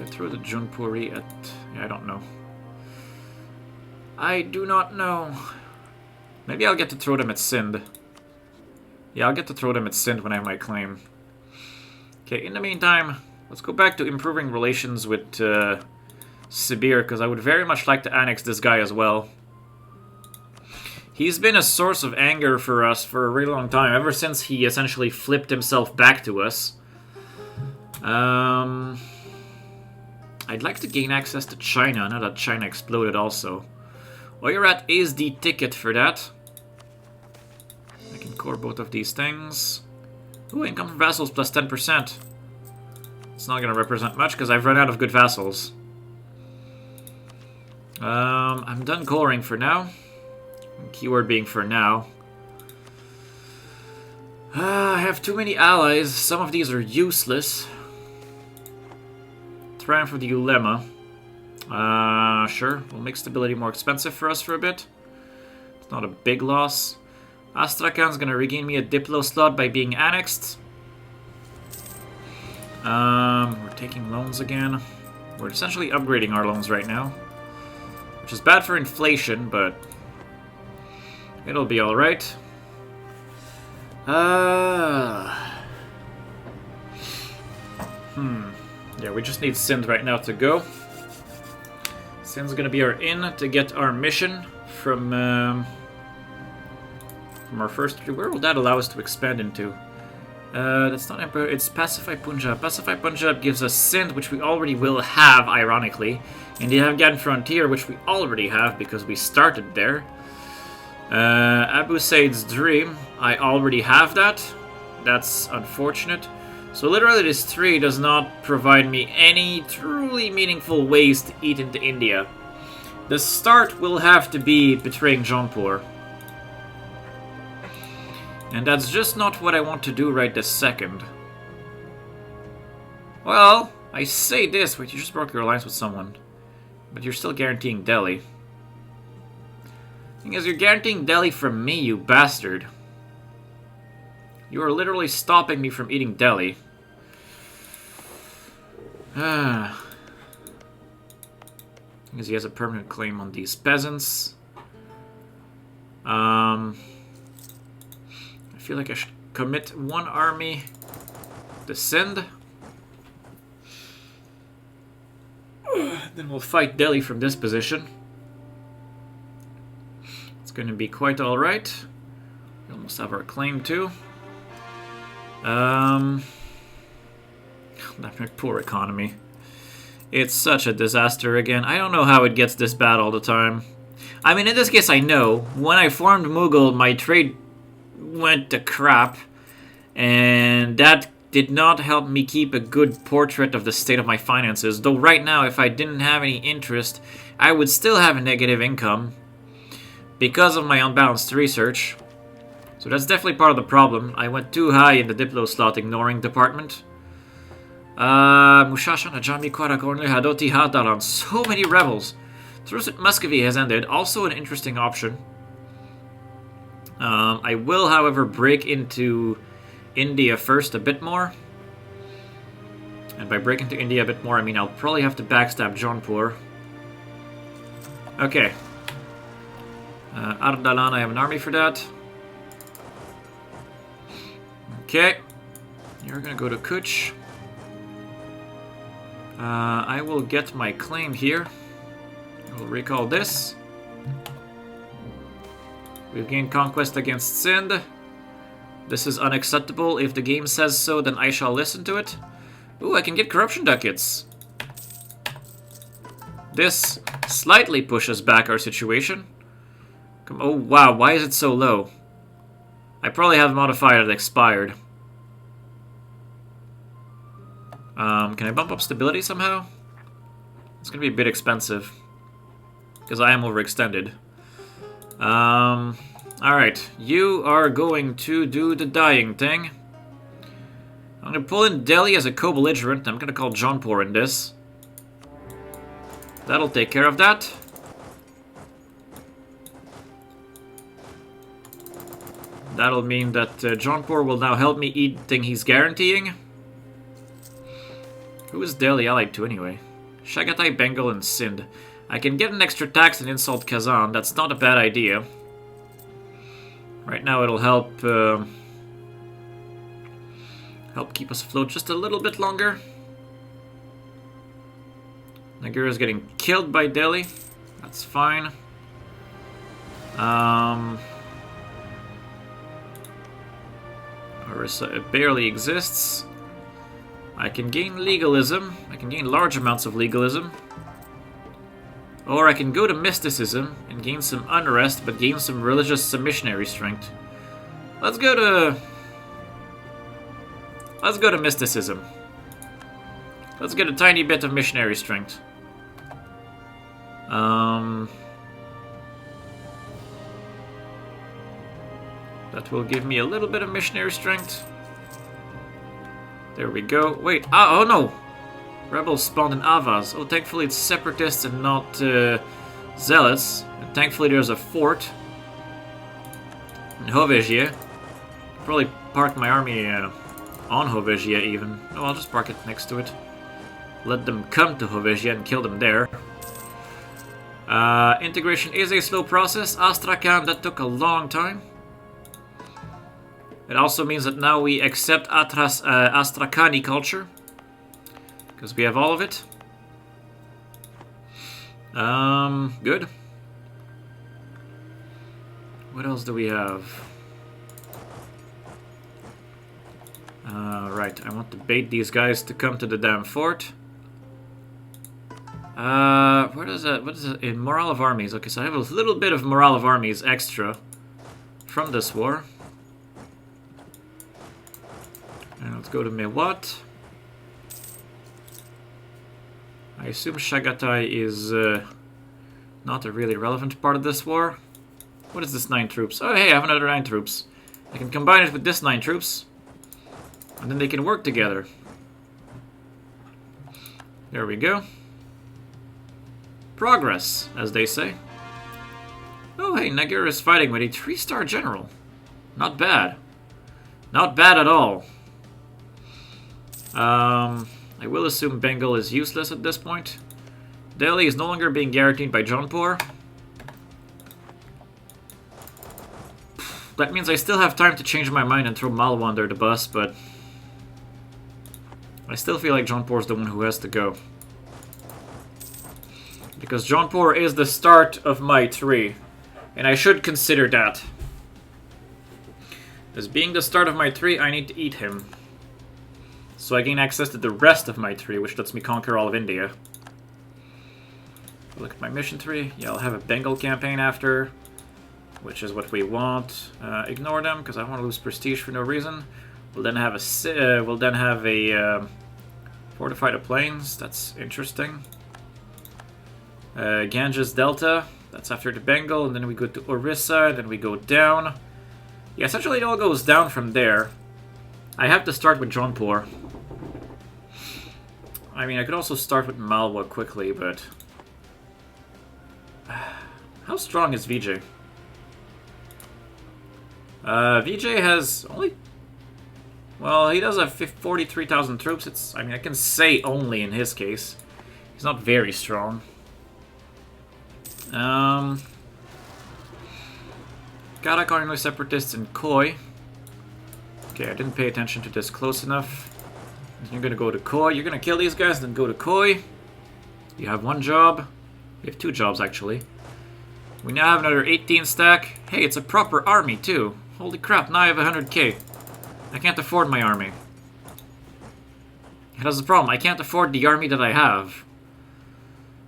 I throw the Jaunpuri at... Yeah, I don't know. I do not know. Maybe I'll get to throw them at Sind. Yeah, I'll get to throw them at Sind when I have my claim. Okay, in the meantime, let's go back to improving relations with Sibir, because I would very much like to annex this guy as well. He's been a source of anger for us for a really long time, ever since he essentially flipped himself back to us. I'd like to gain access to China, now that China exploded also. Oirat is the ticket for that. I can core both of these things. Ooh, income from vassals plus 10%. It's not going to represent much because I've run out of good vassals. I'm done coring for now. Keyword being for now. I have too many allies. Some of these are useless. Triumph of the Ulema. Sure. We'll make stability more expensive for us for a bit. It's not a big loss. Astrakhan's gonna regain me a Diplo slot by being annexed. We're taking loans again. We're essentially upgrading our loans right now. Which is bad for inflation, but... it'll be alright. Yeah, we just need Sind right now to go. Sind's gonna be our in to get our mission from our first... Where will that allow us to expand into? That's not Emperor, it's Pacify Punjab. Pacify Punjab gives us Sind, which we already will have, ironically. And the Afghan Frontier, which we already have because we started there. Abu Said's Dream, I already have that. That's unfortunate. So literally this tree does not provide me any truly meaningful ways to eat into India. The start will have to be betraying Jaunpur. And that's just not what I want to do right this second. Well, I say this, wait, you just broke your alliance with someone. But you're still guaranteeing Delhi. Thing is, you're guaranteeing Delhi from me, you bastard. You are literally stopping me from eating Delhi. Because he has a permanent claim on these peasants. I feel like I should commit one army to Sind. Then we'll fight Delhi from this position. It's going to be quite alright. We almost have our claim too. That poor economy. It's such a disaster again. I don't know how it gets this bad all the time. I mean, in this case, I know. When I formed Mughal, my trade went to crap. And that did not help me keep a good portrait of the state of my finances. Though right now, if I didn't have any interest, I would still have a negative income. Because of my unbalanced research. So that's definitely part of the problem. I went too high in the Diplo slot, ignoring department. Mushashan, Ajami, Kwarakornli, Hadoti, Hadaran. So many rebels. Truce at Muscovy has ended. Also an interesting option. I will, however, break into India first a bit more. And by break into India a bit more, I mean I'll probably have to backstab Jaunpur. Okay. Ardalan, I have an army for that. Okay. You're gonna go to Kutch. I will get my claim here. I will recall this. We've gained conquest against Sind. This is unacceptable. If the game says so, then I shall listen to it. Ooh, I can get corruption ducats. This slightly pushes back our situation. Oh, wow, why is it so low? I probably have modified it expired. Can I bump up stability somehow? It's gonna be a bit expensive. Because I am overextended. Alright. You are going to do the dying thing. I'm gonna pull in Delhi as a co-belligerent. I'm gonna call Jaunpur in this. That'll take care of that. That'll mean that Jaunpur will now help me eat thing he's guaranteeing. Who is Delhi allied to anyway? Chagatai, Bengal, and Sind. I can get an extra tax and insult Kazan. That's not a bad idea. Right now it'll help keep us afloat just a little bit longer. Nagura is getting killed by Delhi. That's fine. Orissa, it barely exists. I can gain legalism. I can gain large amounts of legalism. Or I can go to mysticism and gain some unrest, but gain some religious missionary strength. Let's go to mysticism. Let's get a tiny bit of missionary strength. That will give me a little bit of missionary strength. There we go. Wait, oh no! Rebels spawned in Avaz. Oh, thankfully it's separatists and not zealots. And thankfully there's a fort in Hovegia. Probably park my army on Hovegia even. Oh, I'll just park it next to it. Let them come to Hovegia and kill them there. Integration is a slow process. Astrakhan, that took a long time. It also means that now we accept Astrakhani culture. Because we have all of it. Good. What else do we have? Right, I want to bait these guys to come to the damn fort. What is it? In morale of armies. Okay, so I have a little bit of morale of armies extra from this war. And let's go to Mewat. I assume Chagatai is not a really relevant part of this war. What is this 9 troops? Oh, hey, I have another 9 troops. I can combine it with this 9 troops. And then they can work together. There we go. Progress, as they say. Oh, hey, Nagur is fighting with a 3-star general. Not bad. Not bad at all. I will assume Bengal is useless at this point. Delhi is no longer being guaranteed by Jaunpur. That means I still have time to change my mind and throw Malwa under the bus, but I still feel like Jaunpur is the one who has to go. Because Jaunpur is the start of my tree, and I should consider that. As being the start of my tree, I need to eat him. So I gain access to the rest of my tree, which lets me conquer all of India. Look at my mission tree. Yeah, I'll have a Bengal campaign after, which is what we want. Ignore them, because I don't want to lose prestige for no reason. We'll then have a fortify the plains. That's interesting. Ganges Delta. That's after the Bengal, and then we go to Orissa, and then we go down. Yeah, essentially it all goes down from there. I have to start with Jaunpur. I mean, I could also start with Malwa quickly, but... How strong is Vijay? VJ has only... Well, he does have 43,000 troops. I mean, I can say only in his case. He's not very strong. Karak are only separatists in Khoi. Okay, I didn't pay attention to this close enough. You're gonna go to Khoi. You're gonna kill these guys, then go to Khoi. You have one job. You have two jobs, actually. We now have another 18 stack. Hey, it's a proper army, too. Holy crap, now I have 100k. I can't afford my army. That's the problem. I can't afford the army that I have.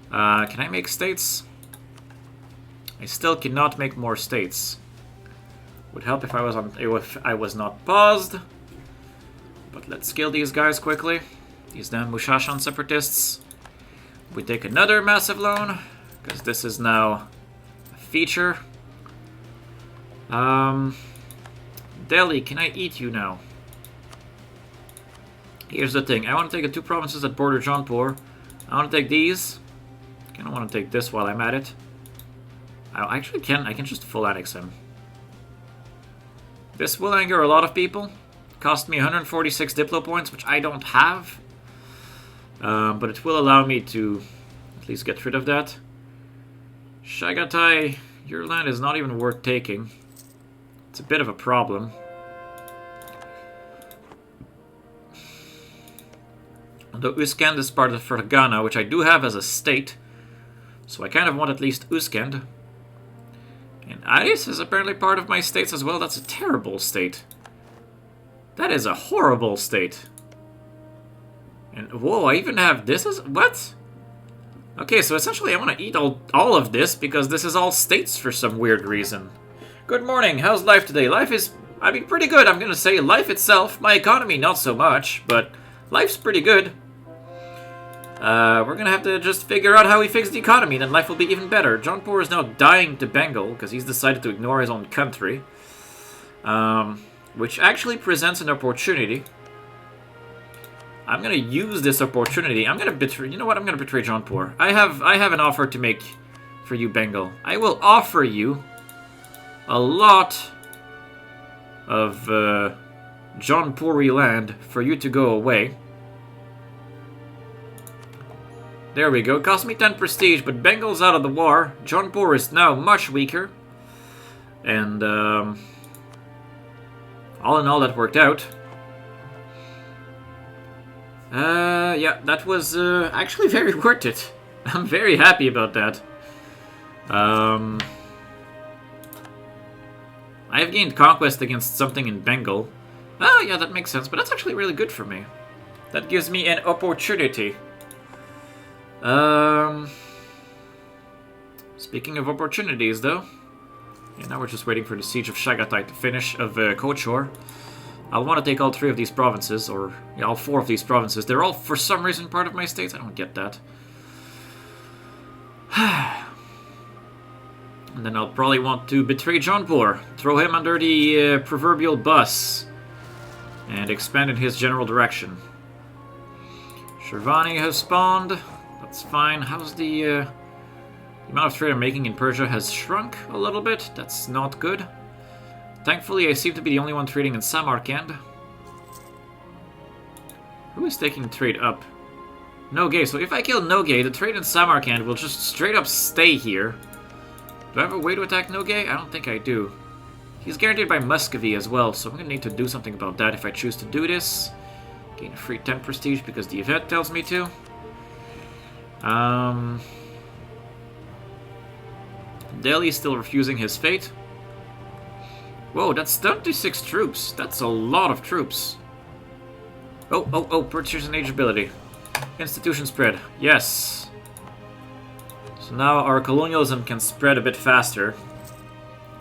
Can I make states? I still cannot make more states. Would help if I was not paused. But let's kill these guys quickly. These damn Mushashan separatists. We take another massive loan, because this is now a feature. Delhi, can I eat you now? Here's the thing. I want to take the two provinces that border Jaunpur. I want to take these. I don't want to take this while I'm at it. I actually can. I can just full annex him. This will anger a lot of people. Cost me 146 Diplo points, which I don't have. But it will allow me to at least get rid of that. Shagatai, your land is not even worth taking. It's a bit of a problem. Although Uskend is part of Fergana, which I do have as a state. So I kind of want at least Uskend. And Aris is apparently part of my states as well. That's a terrible state. That is a horrible state. And whoa, I even have this as... What? Okay, so essentially I want to eat all of this because this is all states for some weird reason. Good morning, how's life today? Life is, I mean, pretty good. I'm going to say life itself. My economy, not so much, but life's pretty good. We're going to have to just figure out how we fix the economy, then life will be even better. Jaunpur is now dying to Bengal because he's decided to ignore his own country. Which actually presents an opportunity. I'm gonna use this opportunity. I'm gonna betray. You know what? I'm gonna betray Jaunpur. I have an offer to make for you, Bengal. I will offer you a lot of Jaunpuri land for you to go away. There we go. It cost me 10 prestige, but Bengal's out of the war. Jaunpur is now much weaker, and all in all, that worked out. Yeah, that was actually very worth it. I'm very happy about that. I have gained conquest against something in Bengal. Oh, yeah, that makes sense, but that's actually really good for me. That gives me an opportunity. Speaking of opportunities, though. Yeah, now we're just waiting for the siege of Shagatai to finish, of Kochor. I'll want to take all three of these provinces, or yeah, all four of these provinces. They're all, for some reason, part of my states. I don't get that. And then I'll probably want to betray Jaunpur, throw him under the proverbial bus, and expand in his general direction. Shirvani has spawned. That's fine. How's the amount of trade I'm making in Persia has shrunk a little bit. That's not good. Thankfully, I seem to be the only one trading in Samarkand. Who is taking trade up? Nogay. So if I kill Nogay, the trade in Samarkand will just straight up stay here. Do I have a way to attack Nogay? I don't think I do. He's guaranteed by Muscovy as well, so I'm going to need to do something about that if I choose to do this. Gain a free 10 prestige because the event tells me to. Delhi is still refusing his fate. Whoa, that's 36 troops. That's a lot of troops. Oh, purchase and age ability. Institution spread. Yes. So now our colonialism can spread a bit faster.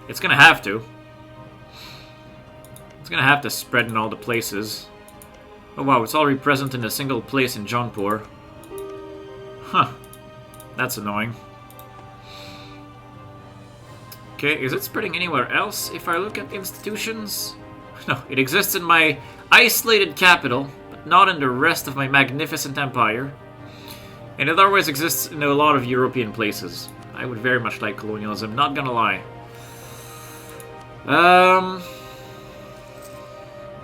It's gonna have to. It's gonna have to spread in all the places. Oh wow, it's already present in a single place in Jaunpur. Huh. That's annoying. Okay, is it spreading anywhere else if I look at institutions? No, it exists in my isolated capital, but not in the rest of my magnificent empire. And it otherwise exists in a lot of European places. I would very much like colonialism, not gonna lie.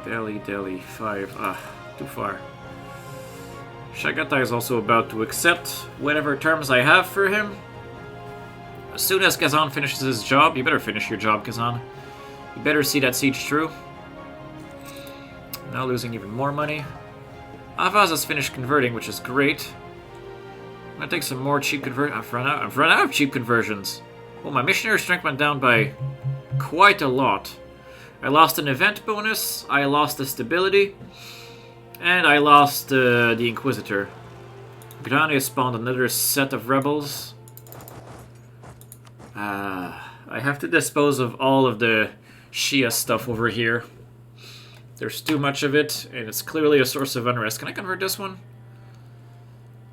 Delhi, 5. Ah, too far. Chagatai is also about to accept whatever terms I have for him. As soon as Kazan finishes his job, you better finish your job, Kazan. You better see that siege through. Now losing even more money. Avaz has finished converting, which is great. I'm gonna take some more cheap conversions. I've run out of cheap conversions. Well, my missionary strength went down by quite a lot. I lost an event bonus, I lost the stability, and I lost the Inquisitor. Britannia spawned another set of rebels. I have to dispose of all of the Shia stuff over here. There's too much of it, and it's clearly a source of unrest. Can I convert this one?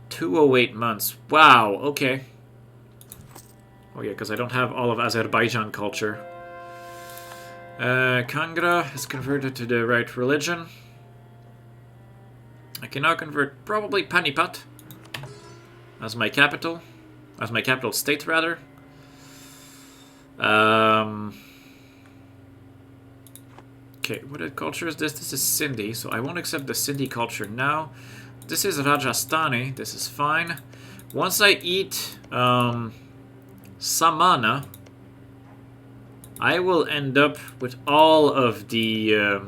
208 months. Wow, okay. Oh yeah, because I don't have all of Azerbaijan culture. Kangra is converted to the right religion. I can now convert probably Panipat as my capital. As my capital state, rather. Okay, what culture is this? This is Sindhi, so I won't accept the Sindhi culture now. This is Rajasthani, this is fine. Once I eat Samana, I will end up with all of the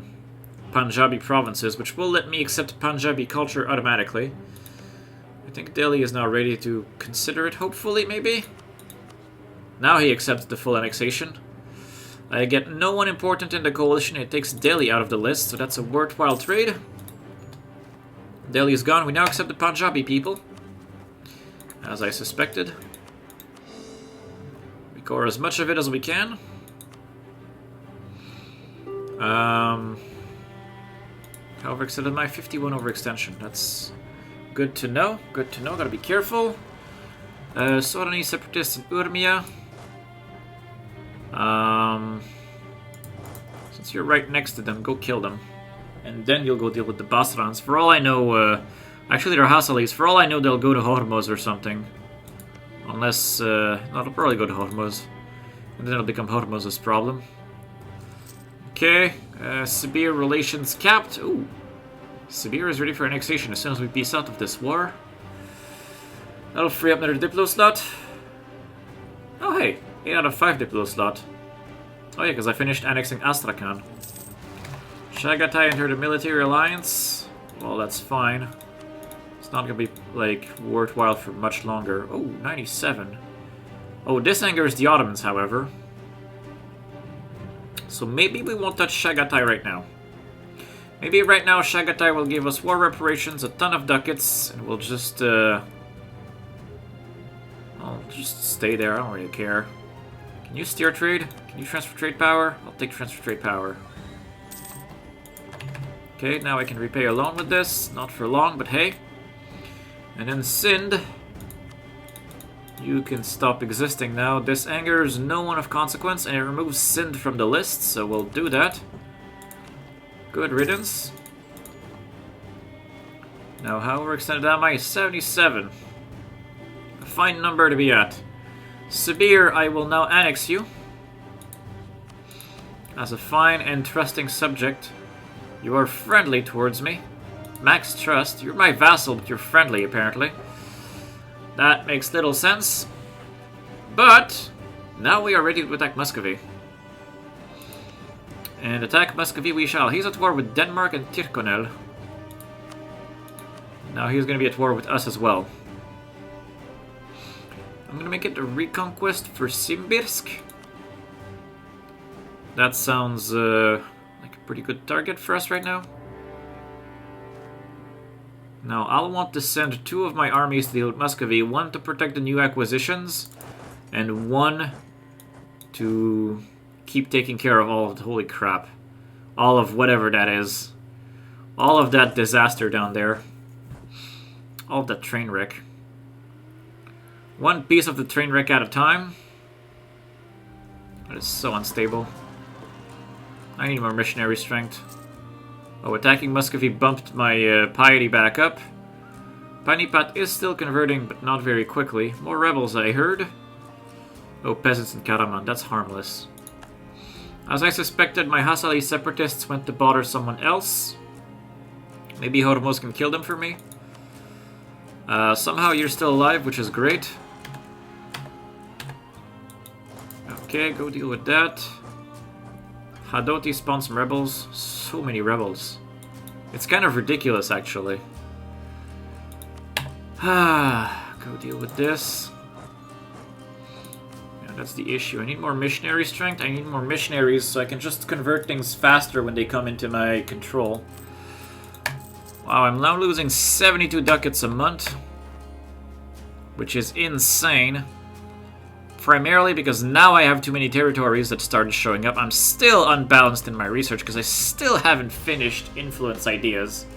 Punjabi provinces, which will let me accept Punjabi culture automatically. I think Delhi is now ready to consider it, hopefully, maybe? Now he accepts the full annexation. I get no one important in the coalition. It takes Delhi out of the list, so that's a worthwhile trade. Delhi is gone. We now accept the Punjabi people, as I suspected. We core as much of it as we can. How overextended am I? 51 overextension. That's good to know. Good to know. Gotta be careful. Sudanese separatists in Urmia. Since you're right next to them, go kill them. And then you'll go deal with the Basrans. For all I know, actually they're Hassalis. For all I know, they'll go to Hormuz or something. Unless, no, they'll probably go to Hormuz. And then it'll become Hormuz's problem. Okay, Sibir relations capped. Ooh. Sibir is ready for annexation as soon as we peace out of this war. That'll free up another Diplo slot. Oh hey, 8 out of 5 Diplo slot. Oh yeah, because I finished annexing Astrakhan. Chagatai entered a military alliance. Well, that's fine. It's not gonna be, like, worthwhile for much longer. Oh, 97. Oh, this angers the Ottomans, however. So maybe we won't touch Chagatai right now. Maybe right now Chagatai will give us war reparations, a ton of ducats, and we'll just, I'll just stay there, I don't really care. Can you steer trade? Can you transfer trade power? I'll take transfer trade power. Okay, now I can repay a loan with this. Not for long, but hey. And then Sind. You can stop existing now. This angers no one of consequence, and it removes Sind from the list, so we'll do that. Good riddance. Now, how overextended am I? 77. A fine number to be at. Sibir, I will now annex you. As a fine and trusting subject. You are friendly towards me. Max trust. You're my vassal, but you're friendly, apparently. That makes little sense. But now we are ready to attack Muscovy. And attack Muscovy we shall. He's at war with Denmark and Tirkonel. Now he's going to be at war with us as well. I'm going to make it a reconquest for Simbirsk. That sounds like a pretty good target for us right now. Now, I'll want to send 2 of my armies to deal with Muscovy. 1 to protect the new acquisitions, and 1 to keep taking care of all of the... Holy crap. All of whatever that is. All of that disaster down there. All of that train wreck. 1 piece of the train wreck at a time. That is so unstable. I need more missionary strength. Oh, attacking Muscovy bumped my piety back up. Panipat is still converting, but not very quickly. More rebels, I heard. Oh, peasants in Karaman. That's harmless. As I suspected, my Hasali separatists went to bother someone else. Maybe Hormuz can kill them for me. Somehow you're still alive, which is great. Okay, go deal with that. Hadoti spawned some rebels. So many rebels. It's kind of ridiculous, actually. Go deal with this. Yeah, that's the issue. I need more missionary strength. I need more missionaries so I can just convert things faster when they come into my control. Wow, I'm now losing 72 ducats a month. Which is insane. Primarily because now I have too many territories that started showing up. I'm still unbalanced in my research because I still haven't finished influence ideas.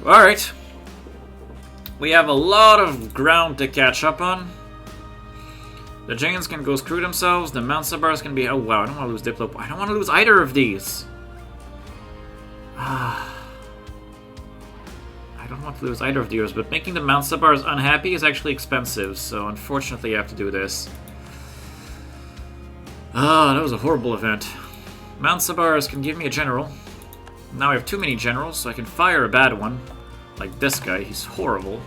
Alright. We have a lot of ground to catch up on. The Jains can go screw themselves. The Mount Sabars can be... Oh wow, I don't want to lose Diplo. I don't want to lose either of these. I don't want to lose either of these, but making the Mount Sabars unhappy is actually expensive, so unfortunately I have to do this. That was a horrible event. Mount Sabars can give me a general. Now I have too many generals, so I can fire a bad one. Like this guy, he's horrible.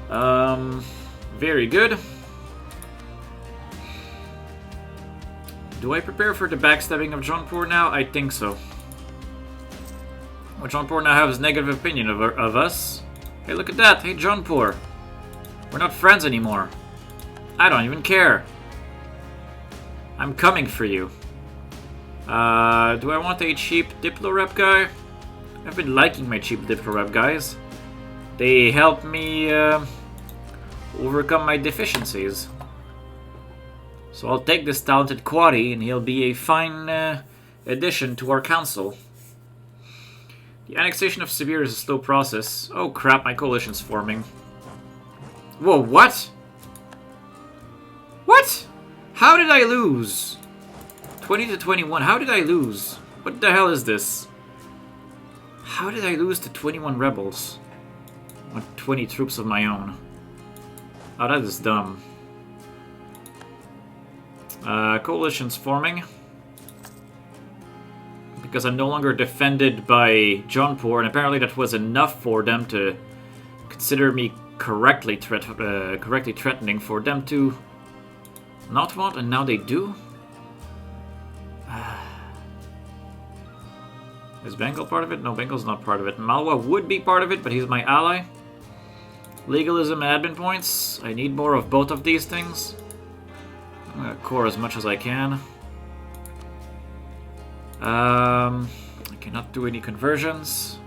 Very good. Do I prepare for the backstabbing of Jaunpur now? I think so. Well, Jaunpur now has a negative opinion of us. Hey, look at that. Hey, Jaunpur. We're not friends anymore. I don't even care. I'm coming for you. Do I want a cheap Diplo rep guy? I've been liking my cheap Diplo rep guys. They help me overcome my deficiencies. So I'll take this talented Quadi and he'll be a fine addition to our council. The annexation of Sibir is a slow process. Oh crap, my coalition's forming. Whoa, what? What? How did I lose? 20 to 21, how did I lose? What the hell is this? How did I lose to 21 rebels? With 20 troops of my own. Oh, that is dumb. Coalition's forming. Because I'm no longer defended by Jaunpur, and apparently that was enough for them to consider me correctly threatening for them to not want, and now they do? Is Bengal part of it? No, Bengal's not part of it. Malwa would be part of it, but he's my ally. Legalism and admin points. I need more of both of these things. I'm gonna core as much as I can. I cannot do any conversions.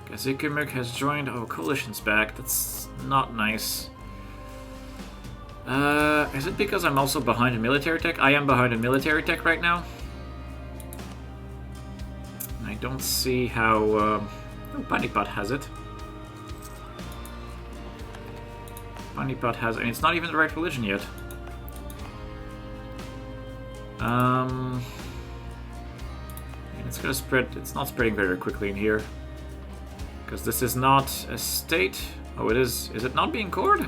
Gazikimik has joined. Oh, coalition's back. That's not nice. Is it because I'm also behind in military tech? I am behind in military tech right now. I don't see how... Oh, Panipat has it. Panipat has... I mean, it's not even the right religion yet. It's gonna spread... It's not spreading very quickly in here. Because this is not a state. Oh, it is. Is it not being cored?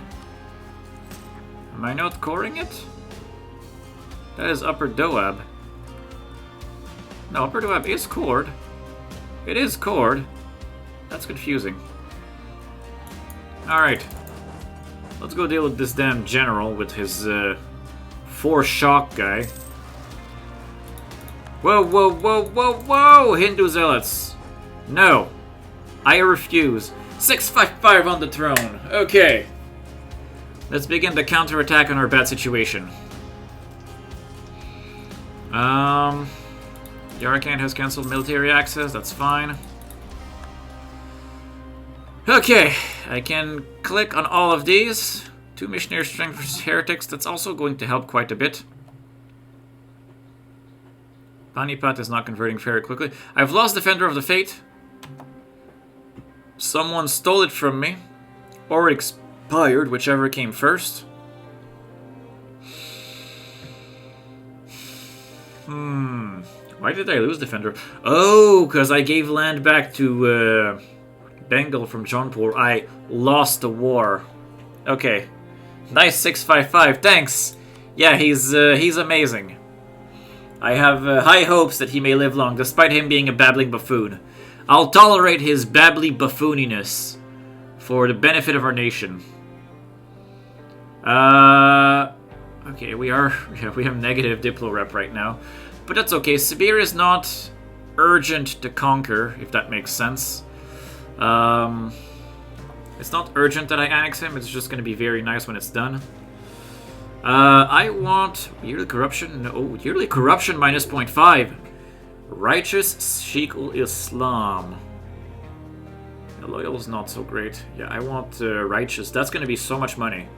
Am I not coring it? That is Upper Doab. No, Upper Doab is cored. It is cored. That's confusing. Alright. Let's go deal with this damn general with his 4 shock guy. Whoa, whoa, whoa, whoa, whoa! Hindu zealots! No. I refuse. 655 on the throne. Okay. Let's begin the counterattack on our bad situation. Yarkand has cancelled military access, that's fine. Okay, I can click on all of these. 2 missionary strength versus heretics, that's also going to help quite a bit. Panipat is not converting very quickly. I've lost Defender of the Faith. Someone stole it from me. Or it expired, whichever came first. Why did I lose Defender? Oh, because I gave land back to Bengal from Jaunpur. I lost the war. Okay. Nice 655. Thanks. Yeah, he's amazing. I have high hopes that he may live long, despite him being a babbling buffoon. I'll tolerate his babbly buffooniness for the benefit of our nation. Okay, we have negative Diplo rep right now. But that's okay. Sibir is not urgent to conquer, if that makes sense. It's not urgent that I annex him, it's just going to be very nice when it's done. I want yearly corruption. No, yearly corruption minus 0.5. Righteous Sheikh ul-Islam. Loyal is not so great. Yeah, I want righteous. That's going to be so much money.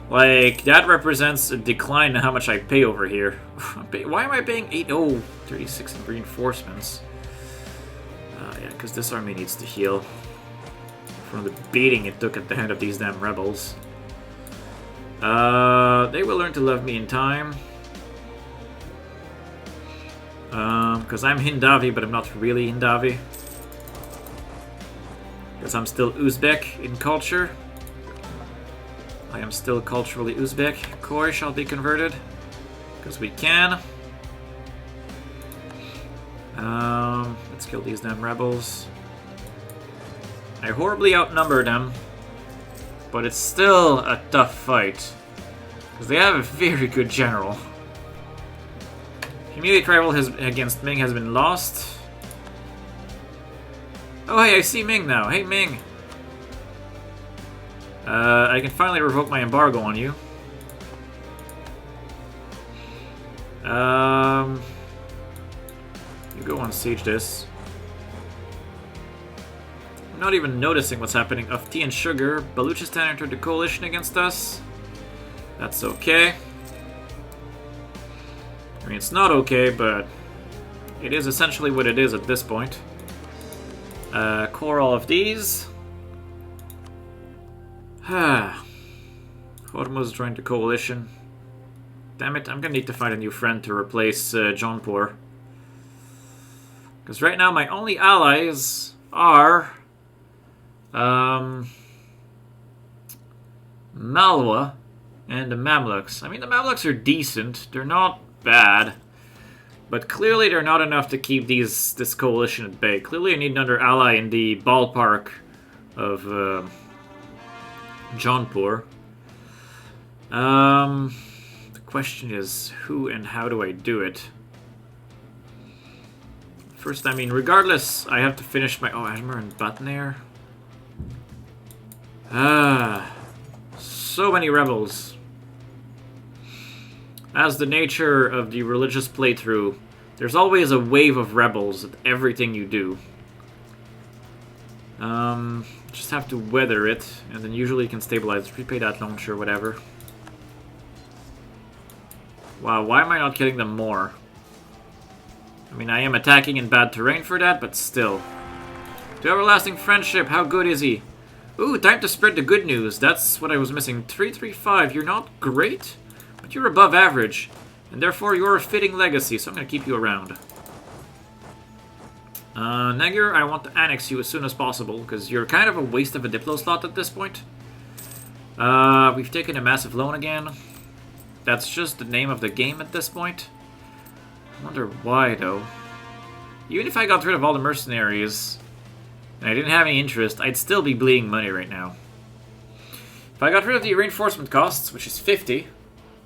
Like, that represents a decline in how much I pay over here. Why am I paying 36 in reinforcements? Yeah, because this army needs to heal from the beating it took at the hand of these damn rebels. They will learn to love me in time. Because I'm Hindavi, but I'm not really Hindavi. Because I'm still Uzbek in culture. I am still culturally Uzbek. Khoi shall be converted. Because we can. Let's kill these damn rebels. I horribly outnumber them. But it's still a tough fight. Because they have a very good general. Immediate rival against Ming has been lost. Oh hey, I see Ming now. Hey Ming. I can finally revoke my embargo on you. You go on siege this. I'm not even noticing what's happening. Of tea and sugar, Baluchistan entered the coalition against us. That's okay. I mean, it's not okay, but it is essentially what it is at this point. Core all of these. Hormuz joined the coalition. Damn it, I'm gonna need to find a new friend to replace Jaunpur. Because right now my only allies are Malwa and the Mamluks. I mean, the Mamluks are decent. They're not bad. But clearly they're not enough to keep this coalition at bay. Clearly I need another ally in the ballpark of Jaunpur. The question is, who and how do I do it? First, I mean, regardless, I have to finish my... Oh, Ajmer and Batnair. So many rebels. As the nature of the religious playthrough, there's always a wave of rebels at everything you do. Just have to weather it, and then usually you can stabilize, repay that launcher, whatever. Wow, why am I not killing them more? I mean, I am attacking in bad terrain for that, but still. To everlasting friendship, how good is he? Ooh, time to spread the good news. That's what I was missing. 335, you're not great, but you're above average. And therefore, you're a fitting legacy, so I'm going to keep you around. Negur, I want to annex you as soon as possible, because you're kind of a waste of a Diplo slot at this point. We've taken a massive loan again. That's just the name of the game at this point. I wonder why, though. Even if I got rid of all the mercenaries, and I didn't have any interest, I'd still be bleeding money right now. If I got rid of the reinforcement costs, which is 50,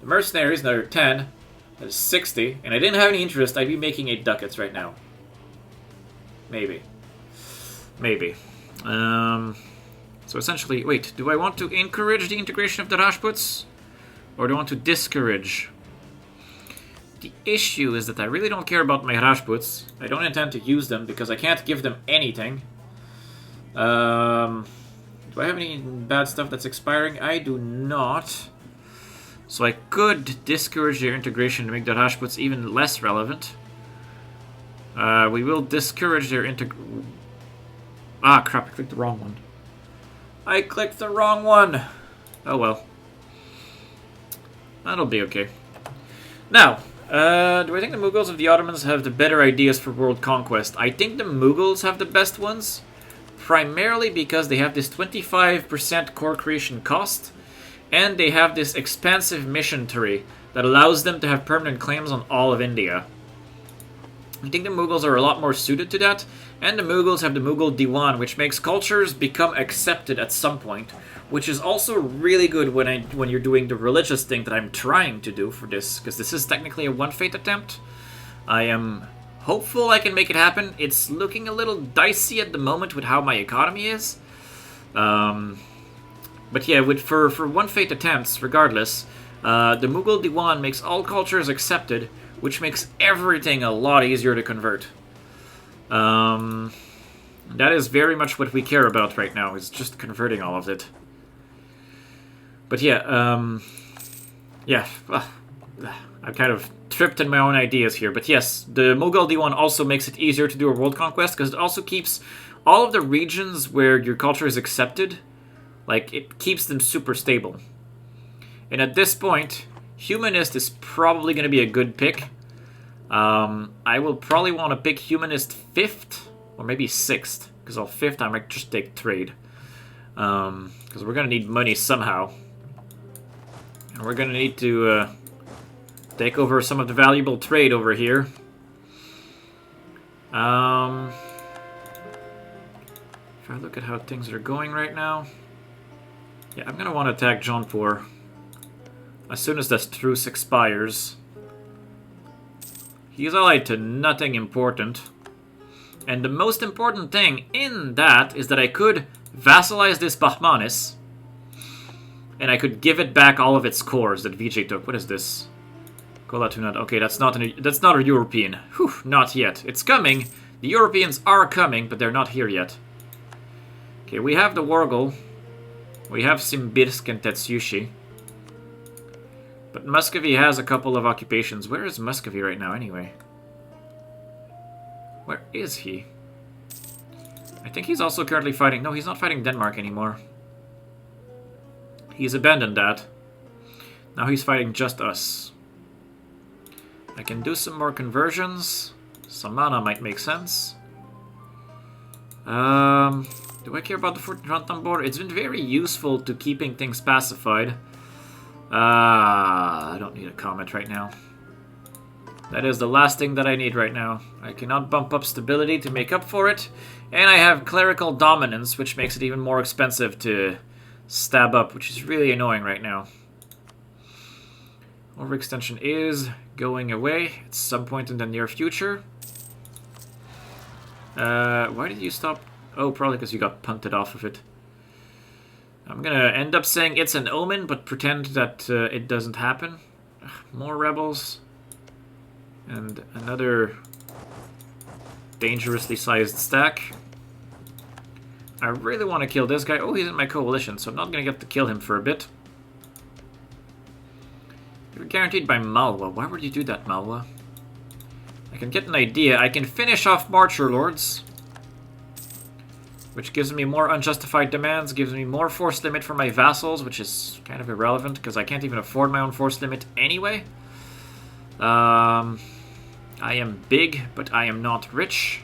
the mercenaries, another 10, that is 60, and I didn't have any interest, I'd be making 8 ducats right now. Maybe. Maybe. So essentially, wait, do I want to encourage the integration of the Rajputs? Or do I want to discourage? The issue is that I really don't care about my Rajputs. I don't intend to use them because I can't give them anything. Do I have any bad stuff that's expiring? I do not. So I could discourage their integration to make the Rajputs even less relevant. We will discourage their Ah, crap, I clicked the wrong one. I clicked the wrong one! Oh well. That'll be okay. Now, do I think the Mughals of the Ottomans have the better ideas for world conquest? I think the Mughals have the best ones, primarily because they have this 25% core creation cost, and they have this expansive mission tree that allows them to have permanent claims on all of India. I think the Mughals are a lot more suited to that, and the Mughals have the Mughal Diwan, which makes cultures become accepted at some point, which is also really good when you're doing the religious thing that I'm trying to do for this, because this is technically a one fate attempt. I am hopeful I can make it happen. It's looking a little dicey at the moment with how my economy is. But yeah, for one fate attempts, regardless, the Mughal Diwan makes all cultures accepted, which makes everything a lot easier to convert. That is very much what we care about right now, is just converting all of it. But yeah, I've kind of tripped in my own ideas here. But yes, the Mughal Diwan also makes it easier to do a world conquest, because it also keeps all of the regions where your culture is accepted, like, it keeps them super stable. And at this point, Humanist is probably going to be a good pick. I will probably want to pick Humanist 5th, or maybe 6th, because on 5th I might just take Trade. Because we're going to need money somehow. And we're going to need to take over some of the valuable trade over here. If I look at how things are going right now, yeah, I'm going to want to attack Jaunpur as soon as this truce expires. He's allied to nothing important. And the most important thing in that is that I could vassalize this Bahmanis, and I could give it back all of its cores that Vijay took. What is this? Kolatunat. Okay, that's not a European. Whew, not yet. It's coming. The Europeans are coming, but they're not here yet. Okay, we have the Wargle. We have Simbirsk and Tetsushi. But Muscovy has a couple of occupations. Where is Muscovy right now, anyway? Where is he? I think he's also currently fighting... No, he's not fighting Denmark anymore. He's abandoned that. Now he's fighting just us. I can do some more conversions. Samana might make sense. Do I care about the Fort Ranthambore? It's been very useful to keeping things pacified. I don't need a comment right now. That is the last thing that I need right now. I cannot bump up stability to make up for it. And I have clerical dominance, which makes it even more expensive to stab up, which is really annoying right now. Overextension is going away at some point in the near future. Why did you stop? Oh, probably because you got punted off of it. I'm gonna end up saying it's an omen, but pretend that it doesn't happen. Ugh, more rebels. And another dangerously sized stack. I really want to kill this guy. Oh, he's in my coalition, so I'm not gonna get to kill him for a bit. You're guaranteed by Malwa. Why would you do that, Malwa? I can get an idea. I can finish off Marcher Lords, which gives me more unjustified demands, gives me more force limit for my vassals, which is kind of irrelevant, because I can't even afford my own force limit anyway. I am big, but I am not rich.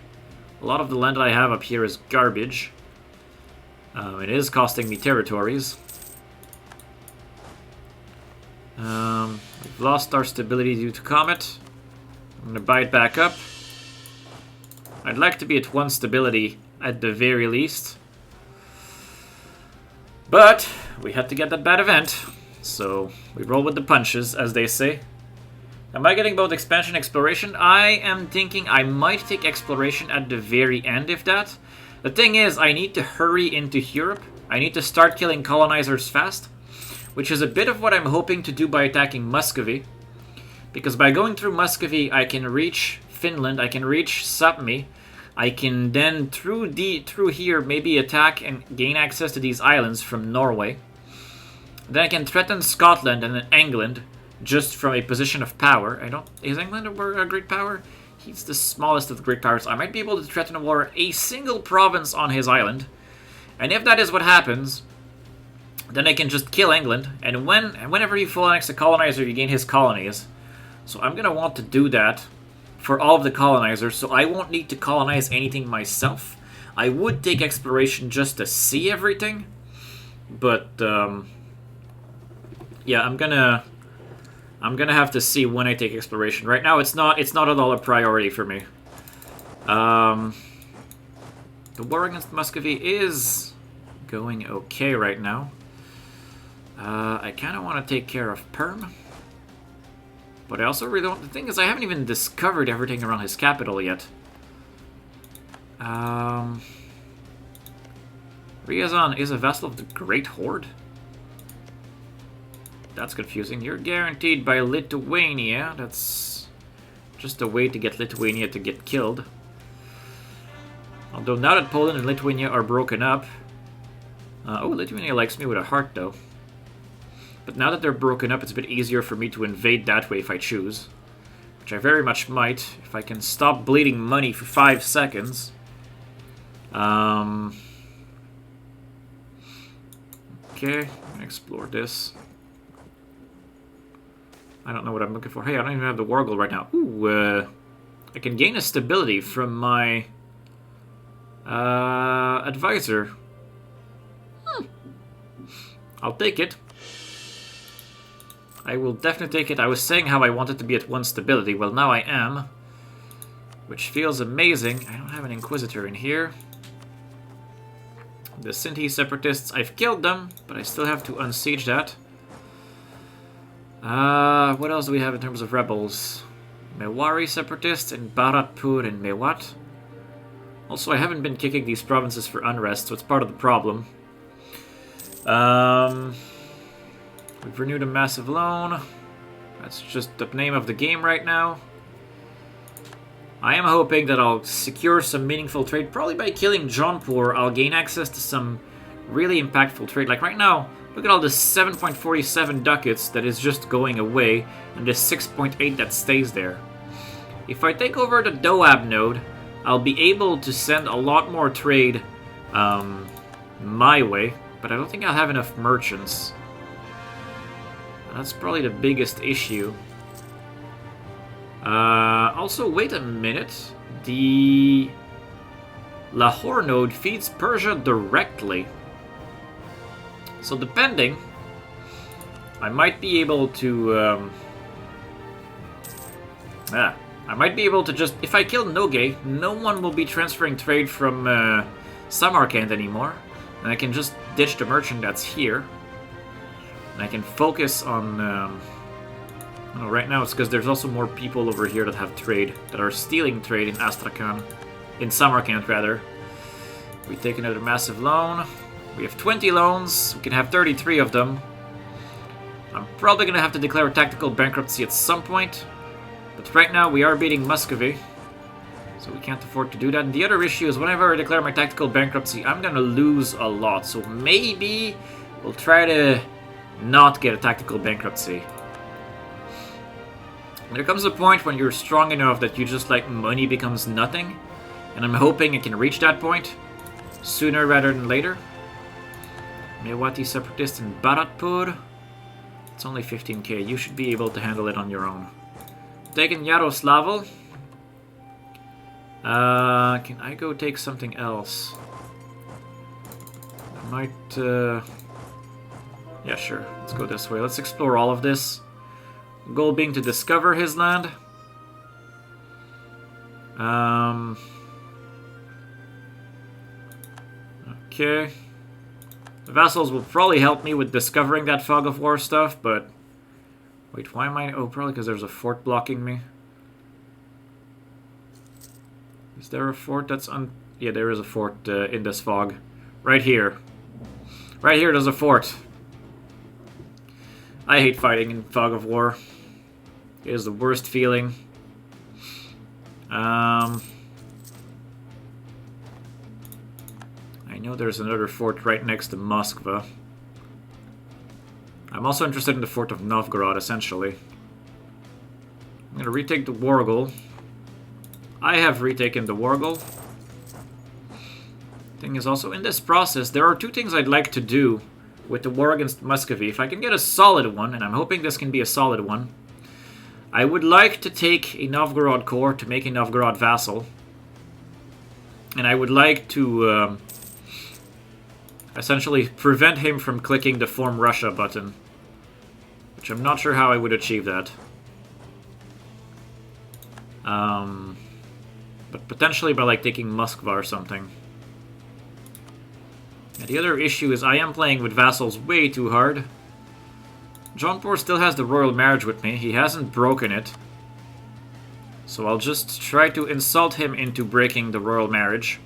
A lot of the land that I have up here is garbage. It is costing me territories. We've lost our stability due to Comet. I'm going to buy it back up. I'd like to be at 1 stability at the very least. But we had to get that bad event, so we roll with the punches, as they say. Am I getting both expansion and exploration? I am thinking I might take exploration at the very end, if that. The thing is, I need to hurry into Europe. I need to start killing colonizers fast, which is a bit of what I'm hoping to do by attacking Muscovy. Because by going through Muscovy, I can reach Finland, I can reach Sapmi. I can then, through here, maybe attack and gain access to these islands from Norway. Then I can threaten Scotland and then England, just from a position of power. Is England a great power? He's the smallest of the great powers. I might be able to threaten a war a single province on his island. And if that is what happens, then I can just kill England. And whenever you full annex a colonizer, you gain his colonies. So I'm going to want to do that for all of the colonizers, so I won't need to colonize anything myself. I would take exploration just to see everything, but Yeah, I'm gonna have to see when I take exploration. Right now, it's not at all a priority for me. The war against Muscovy is going okay right now. I kind of want to take care of Perm. But I also really don't... The thing is, I haven't even discovered everything around his capital yet. Ryazan is a vassal of the Great Horde? That's confusing. You're guaranteed by Lithuania. That's just a way to get Lithuania to get killed. Although now that Poland and Lithuania are broken up... oh, Lithuania likes me with a heart, though. But now that they're broken up, it's a bit easier for me to invade that way if I choose. Which I very much might, if I can stop bleeding money for 5 seconds. Okay, explore this. I don't know what I'm looking for. Hey, I don't even have the Wargle right now. Ooh, I can gain a stability from my advisor. I'll take it. I will definitely take it. I was saying how I wanted to be at 1 stability. Well, now I am. Which feels amazing. I don't have an Inquisitor in here. The Sinti Separatists, I've killed them, but I still have to unsiege that. What else do we have in terms of rebels? Mewari Separatists and Bharatpur and Mewat. Also, I haven't been kicking these provinces for unrest, so it's part of the problem. We've renewed a massive loan. That's just the name of the game right now. I am hoping that I'll secure some meaningful trade. Probably by killing Jaunpur, I'll gain access to some really impactful trade. Like right now, look at all the 7.47 ducats that is just going away, and the 6.8 that stays there. If I take over the Doab node, I'll be able to send a lot more trade my way, but I don't think I'll have enough merchants. That's probably the biggest issue. Also, wait a minute. The Lahore node feeds Persia directly. So depending, I might be able to... I might be able to just... If I kill Nogai, no one will be transferring trade from Samarkand anymore. And I can just ditch the merchant that's here. And I can focus on... oh, right now it's because there's also more people over here that have trade, that are stealing trade in Astrakhan. In Samarkand, rather. We take another massive loan. We have 20 loans. We can have 33 of them. I'm probably going to have to declare a tactical bankruptcy at some point. But right now we are beating Muscovy. So we can't afford to do that. And the other issue is whenever I declare my tactical bankruptcy, I'm going to lose a lot. So maybe we'll try to not get a tactical bankruptcy. There comes a point when you're strong enough that you just like money becomes nothing. And I'm hoping it can reach that point sooner rather than later. Mewati Separatist in Bharatpur. It's only 15k. You should be able to handle it on your own. Taking Yaroslavl. Can I go take something else? I might... yeah, sure. Let's go this way. Let's explore all of this. Goal being to discover his land. Okay. The vassals will probably help me with discovering that Fog of War stuff, but... Wait, why am I... Oh, probably because there's a fort blocking me. Is there a fort that's on... Yeah, there is a fort in this fog. Right here. Right here, there's a fort. I hate fighting in Fog of War. It is the worst feeling. I know there's another fort right next to Moskva. I'm also interested in the fort of Novgorod, essentially. I'm going to retake the Wargle. I have retaken the Wargle. Thing is also, in this process, there are two things I'd like to do with the war against Muscovy. If I can get a solid one, and I'm hoping this can be a solid one, I would like to take a Novgorod core to make a Novgorod vassal. And I would like to essentially prevent him from clicking the Form Russia button. Which I'm not sure how I would achieve that. But potentially by like taking Moskva or something. Yeah, the other issue is I am playing with vassals way too hard. Jaunpur still has the royal marriage with me. He hasn't broken it. So I'll just try to insult him into breaking the royal marriage.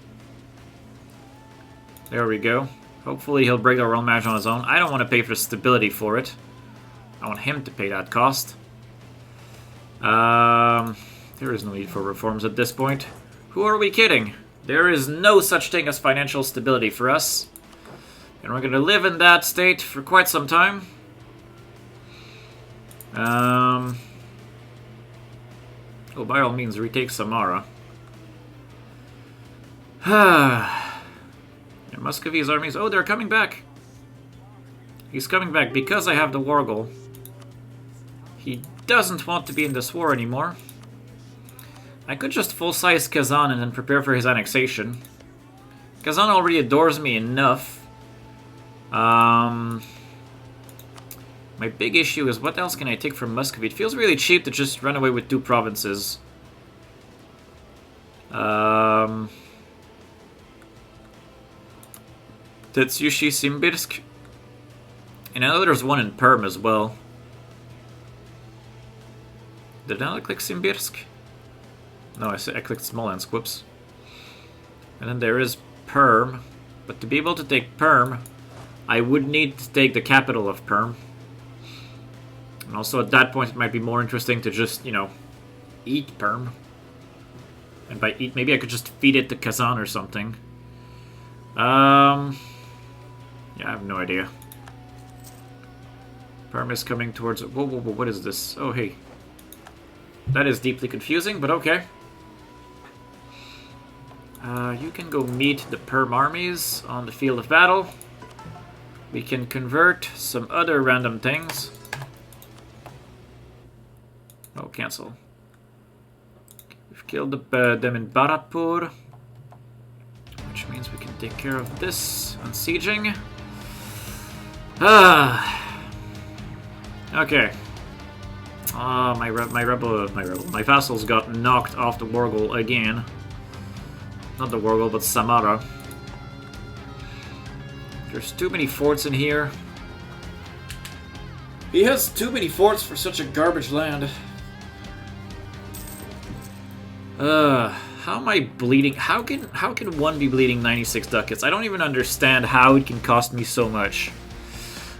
There we go. Hopefully he'll break the royal marriage on his own. I don't want to pay for stability for it. I want him to pay that cost. There is no need for reforms at this point. Who are we kidding? There is no such thing as financial stability for us. And we're going to live in that state for quite some time. Oh, by all means, retake Samara. Yeah, Muscovy's armies... Oh, they're coming back. He's coming back because I have the Wargle. He doesn't want to be in this war anymore. I could just full-size Kazan and then prepare for his annexation. Kazan already adores me enough. My big issue is what else can I take from Muscovy? It feels really cheap to just run away with 2 provinces. Tetsushi Simbirsk. And I know there's one in Perm as well. Did I not click Simbirsk? No, I clicked Smolensk, whoops. And then there is Perm. But to be able to take Perm, I would need to take the capital of Perm. And also at that point it might be more interesting to just, you know, eat Perm. And by eat, maybe I could just feed it to Kazan or something. Yeah, I have no idea. Perm is coming towards... Whoa, whoa, whoa, what is this? Oh, hey. That is deeply confusing, but okay. You can go meet the Perm armies on the field of battle. We can convert some other random things. Oh, cancel. We've killed them in Bharatpur, which means we can take care of this on sieging. Okay. My vassals got knocked off the Wargle again. Not the Wargle, but Samara. There's too many forts in here. He has too many forts for such a garbage land. How am I bleeding? How can one be bleeding 96 ducats? I don't even understand how it can cost me so much.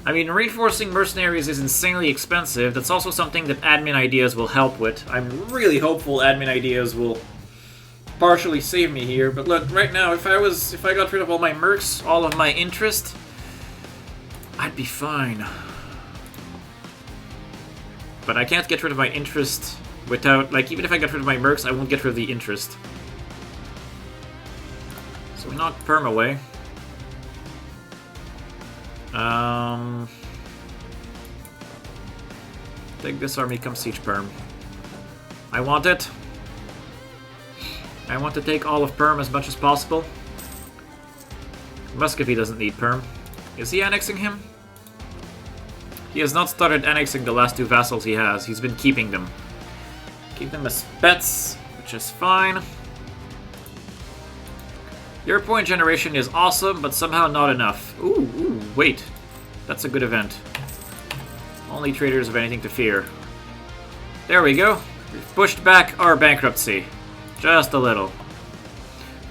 I mean, reinforcing mercenaries is insanely expensive. That's also something that admin ideas will help with. I'm really hopeful admin ideas will partially save me here. But look, right now, if I got rid of all my mercs, all of my interest, I'd be fine. But I can't get rid of my interest without, like, even if I get rid of my mercs, I won't get rid of the interest. So we knock Perm away. Take this army, come siege Perm. I want it. I want to take all of Perm as much as possible. Muscovy doesn't need Perm. Is he annexing him? He has not started annexing the last 2 vassals he has. He's been keeping them. Keep them as pets, which is fine. Your point generation is awesome, but somehow not enough. Ooh, wait. That's a good event. Only traders have anything to fear. There we go. We've pushed back our bankruptcy. Just a little.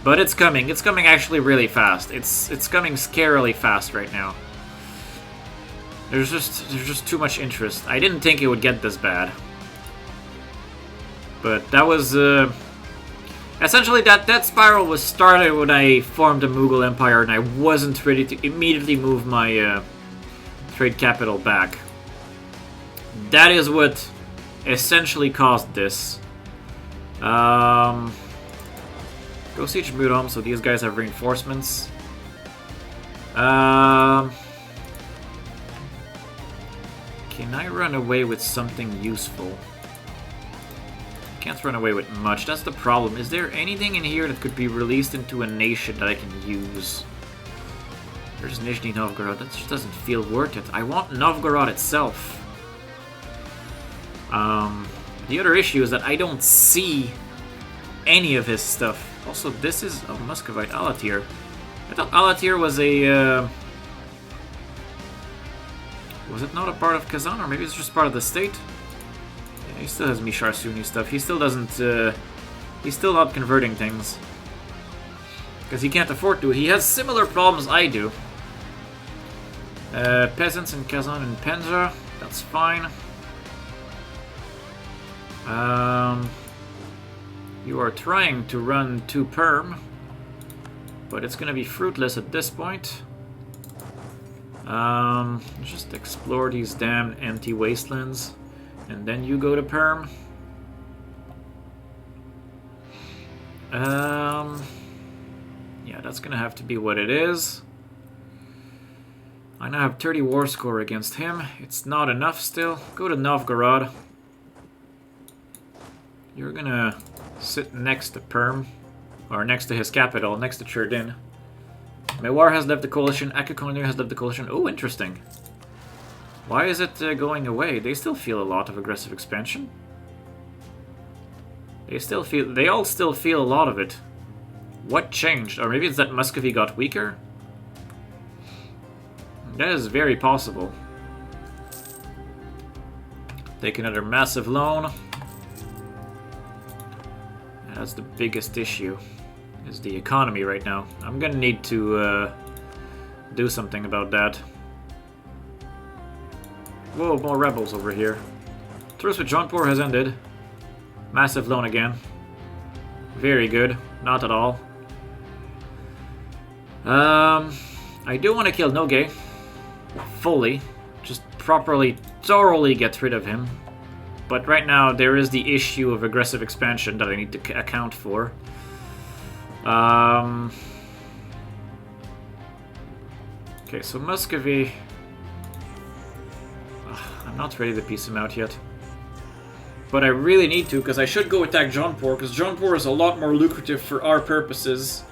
But it's coming. It's coming actually really fast. It's coming scarily fast right now. There's just too much interest. I didn't think it would get this bad. But that was... essentially, that spiral was started when I formed the Mughal Empire and I wasn't ready to immediately move my trade capital back. That is what essentially caused this. Go siege Murom, so these guys have reinforcements. Can I run away with something useful? Can't run away with much. That's the problem. Is there anything in here that could be released into a nation that I can use? There's Nizhny Novgorod. That just doesn't feel worth it. I want Novgorod itself. The other issue is that I don't see any of his stuff. Also, this is a Muscovite Alatir. I thought Alatir was a... was it not a part of Kazan, or maybe it's just part of the state? Yeah, he still has Mishar Sunni stuff. He still doesn't... he's still not converting things. Because he can't afford to. He has similar problems I do. Peasants in Kazan and Penza. That's fine. You are trying to run 2 perm, but it's gonna be fruitless at this point. Just explore these damn empty wastelands, and then you go to perm. Yeah, that's gonna have to be what it is. I now have 30 war score against him. It's not enough still. Go to Novgorod. You're gonna sit next to Perm, or next to his capital, next to Cherdin. Mewar has left the coalition, Akakonir has left the coalition. Oh, interesting. Why is it going away? They still feel a lot of aggressive expansion. They all still feel a lot of it. What changed? Or maybe it's that Muscovy got weaker? That is very possible. Take another massive loan. That's the biggest issue, is the economy right now. I'm gonna need to do something about that. Whoa, more rebels over here. Truce with Jaunpur has ended. Massive loan again. Very good. Not at all. I do want to kill Noge. Fully. Just properly, thoroughly get rid of him. But right now, there is the issue of aggressive expansion that I need to account for. Okay, so Muscovy... I'm not ready to piece him out yet. But I really need to, because I should go attack Jaunpur, because Jaunpur is a lot more lucrative for our purposes.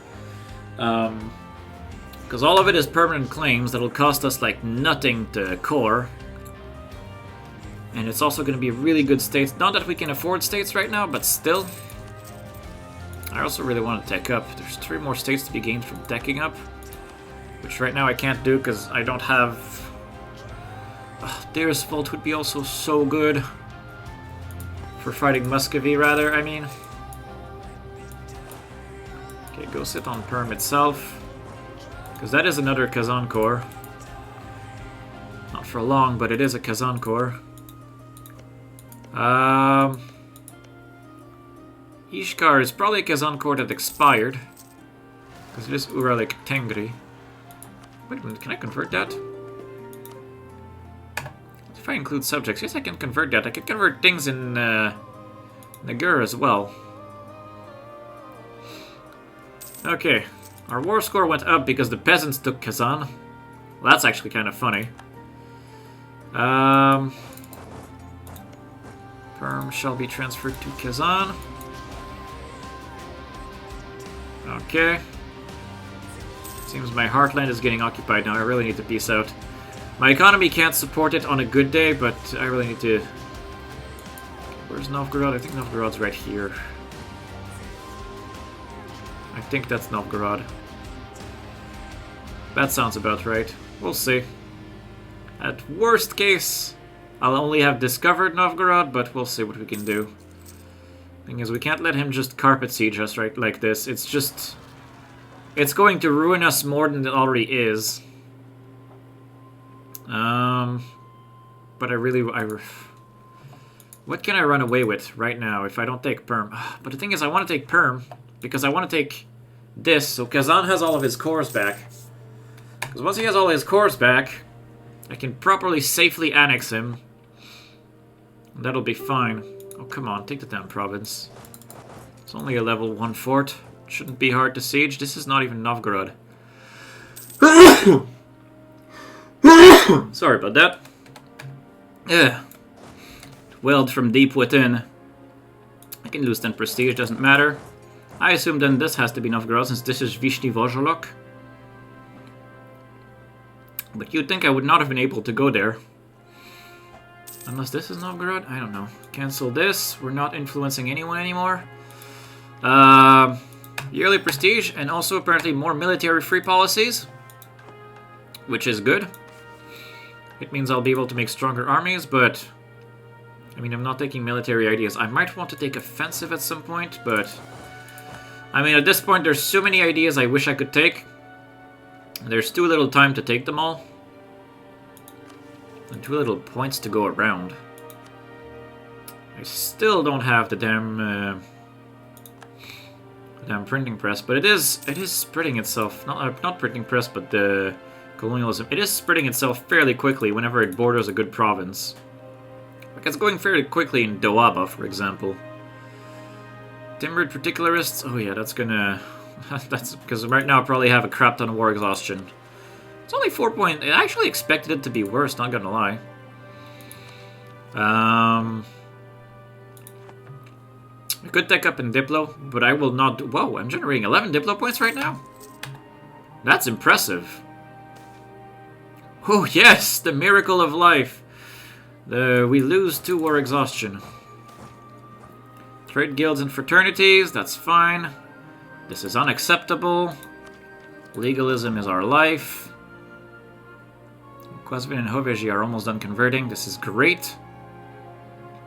Because all of it is permanent claims that'll cost us like nothing to core. And it's also going to be really good states. Not that we can afford states right now, but still. I also really want to tech up. There's 3 more states to be gained from teching up. Which right now I can't do because I don't have... Dear's Fault would be also so good. For fighting Muscovy, rather, I mean. Okay, go sit on Perm itself. Because that is another Kazan core. Not for long, but it is a Kazan core. Ishkar is probably a Kazan core that expired. Because it is Uralik Tengri. Wait a minute, can I convert that? If I include subjects, yes I can convert that. I can convert things in Nagur as well. Okay, our war score went up because the peasants took Kazan. Well, that's actually kind of funny. Perm shall be transferred to Kazan. Okay. Seems my heartland is getting occupied now. I really need to peace out. My economy can't support it on a good day, but I really need to... Where's Novgorod? I think Novgorod's right here. I think that's Novgorod. That sounds about right. We'll see. At worst case, I'll only have discovered Novgorod, but we'll see what we can do. Thing is, we can't let him just carpet siege us right like this. It's just... It's going to ruin us more than it already is. But I really... What can I run away with right now if I don't take Perm? But the thing is, I want to take Perm because I want to take this, so Kazan has all of his cores back. Because once he has all his cores back, I can properly, safely annex him. And that'll be fine. Oh, come on, take the damn province. It's only a level 1 fort. Shouldn't be hard to siege. This is not even Novgorod. Sorry about that. Yeah. Welled from deep within. I can lose 10 prestige, doesn't matter. I assume then this has to be Novgorod since this is Vishny Vozholok. But you'd think I would not have been able to go there. Unless this is Novgorod? I don't know. Cancel this. We're not influencing anyone anymore. Yearly prestige, and also apparently more military-free policies, which is good. It means I'll be able to make stronger armies, but... I mean, I'm not taking military ideas. I might want to take offensive at some point, but... I mean, at this point, there's so many ideas I wish I could take. There's too little time to take them all. And too little points to go around. I still don't have the damn printing press, but it is spreading itself. Not printing press, but the colonialism. It is spreading itself fairly quickly whenever it borders a good province. Like it's going fairly quickly in Doaba, for example. Timbered particularists. Oh yeah, that's gonna. That's because right now I probably have a crap ton of war exhaustion. It's only 4 point. I actually expected it to be worse, not gonna lie. I could tech up in Diplo, but I will not do... Whoa, I'm generating 11 Diplo points right now? That's impressive. Oh yes, the miracle of life. We lose 2 war exhaustion. Trade guilds and fraternities, that's fine. This is unacceptable. Legalism is our life. Quasvin and Hoveji are almost done converting. This is great.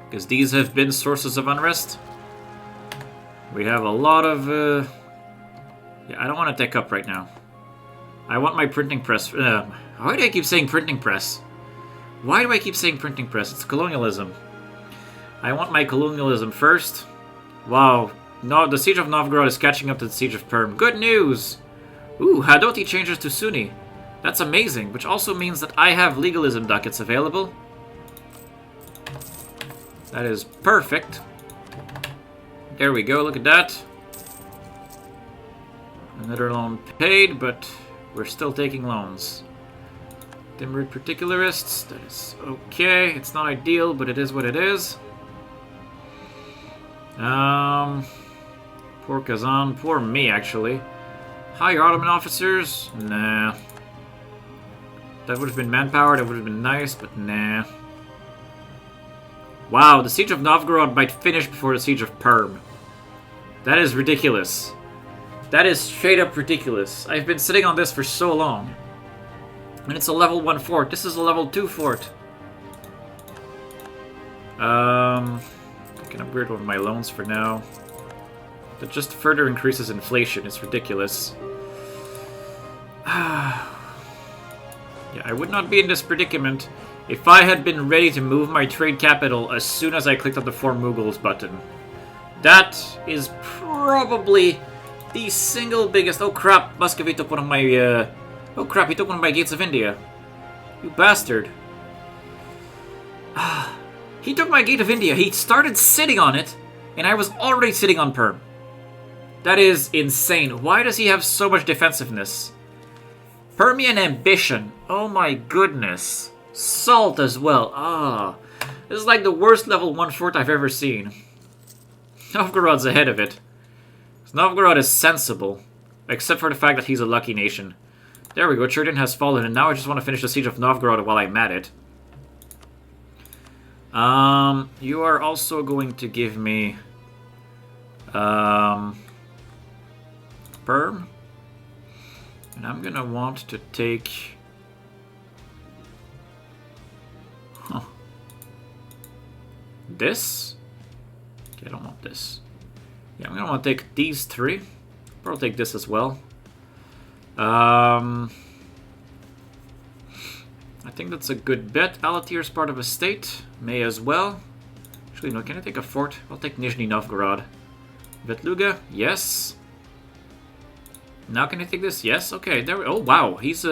Because these have been sources of unrest. We have a lot of... Yeah, I don't want to tech up right now. I want my printing press... why do I keep saying printing press? Why do I keep saying printing press? It's colonialism. I want my colonialism first. Wow. No, the Siege of Novgorod is catching up to the Siege of Perm. Good news! Ooh, Hadoti changes to Sunni. That's amazing, which also means that I have legalism ducats available. That is perfect. There we go, look at that. Another loan paid, but we're still taking loans. Timbered particularists, that is okay. It's not ideal, but it is what it is. Poor Kazan, poor me actually. Hire Ottoman officers? Nah. That would have been manpower, that would have been nice, but nah. Wow, the Siege of Novgorod might finish before the Siege of Perm. That is ridiculous. That is straight up ridiculous. I've been sitting on this for so long. And it's a level 1 fort. This is a level 2 fort. I can upgrade one of my loans for now. That just further increases inflation. It's ridiculous. Yeah, I would not be in this predicament if I had been ready to move my trade capital as soon as I clicked on the For Mughals button. That is probably the single biggest... Oh crap, Muscovy took one of my... Oh crap, he took one of my gates of India. You bastard. He took my gate of India. He started sitting on it, and I was already sitting on Perm. That is insane. Why does he have so much defensiveness? Permian ambition. Oh my goodness. Salt as well. Ah. This is like the worst level 1 fort I've ever seen. Novgorod's ahead of it. Novgorod is sensible. Except for the fact that he's a lucky nation. There we go. Cherdin has fallen, and now I just want to finish the Siege of Novgorod while I'm at it. You are also going to give me... Perm. And I'm gonna want to take... This? Okay, I don't want this. Yeah, I'm gonna want to take these 3. Probably take this as well. I think that's a good bet. Alatir is part of a state. May as well. Actually, no, can I take a fort? I'll take Nizhny Novgorod. Vetluga? Yes. Now can I take this? Yes. Okay. There. Oh wow. He's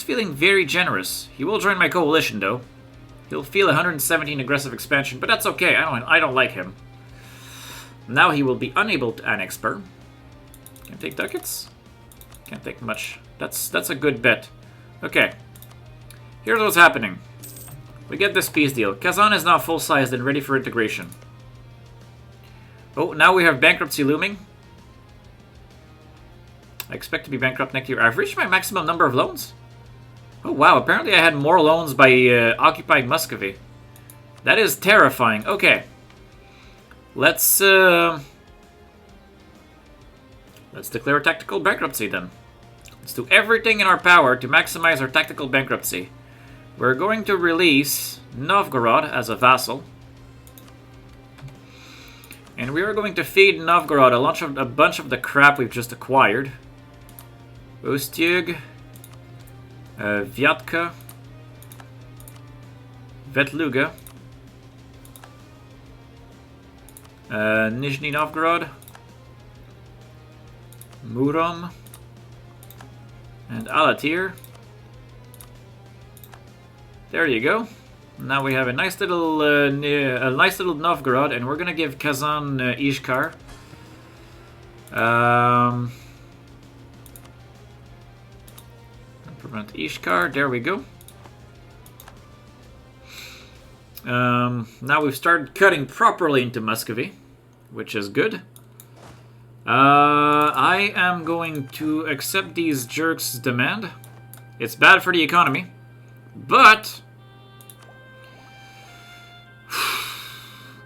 feeling very generous. He will join my coalition though. He'll feel 117 aggressive expansion, but that's okay. I don't like him. Now he will be unable to annex Perm. Can I take ducats? Can't take much. That's a good bet. Okay. Here's what's happening. We get this peace deal. Kazan is now full-sized and ready for integration. Oh, now we have bankruptcy looming. I expect to be bankrupt next year. I've reached my maximum number of loans. Oh wow, apparently I had more loans by occupying Muscovy. That is terrifying. Okay. Let's declare tactical bankruptcy then. Let's do everything in our power to maximize our tactical bankruptcy. We're going to release Novgorod as a vassal. And we are going to feed Novgorod a bunch of the crap we've just acquired. Ustyug, Vyatka, Vetluga, Nizhny Novgorod, Murom, and Alatyr. There you go. Now we have a nice little Novgorod, and we're gonna give Kazan Ishkar. Prevent Ishkar. There we go. Now we've started cutting properly into Muscovy, which is good. I am going to accept these jerks' demand. It's bad for the economy, but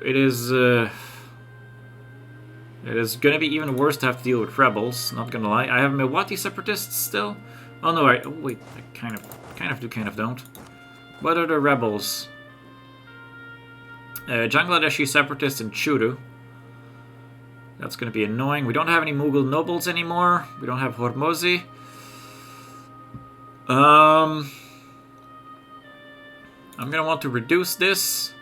it is going to be even worse to have to deal with rebels, not gonna lie. I have Mewati separatists still. Oh no, wait, I kind of do, kind of don't. What are the rebels? Bangladeshi separatists in Churu. That's going to be annoying. We don't have any Mughal nobles anymore. We don't have Hormozi. I'm going to want to reduce this.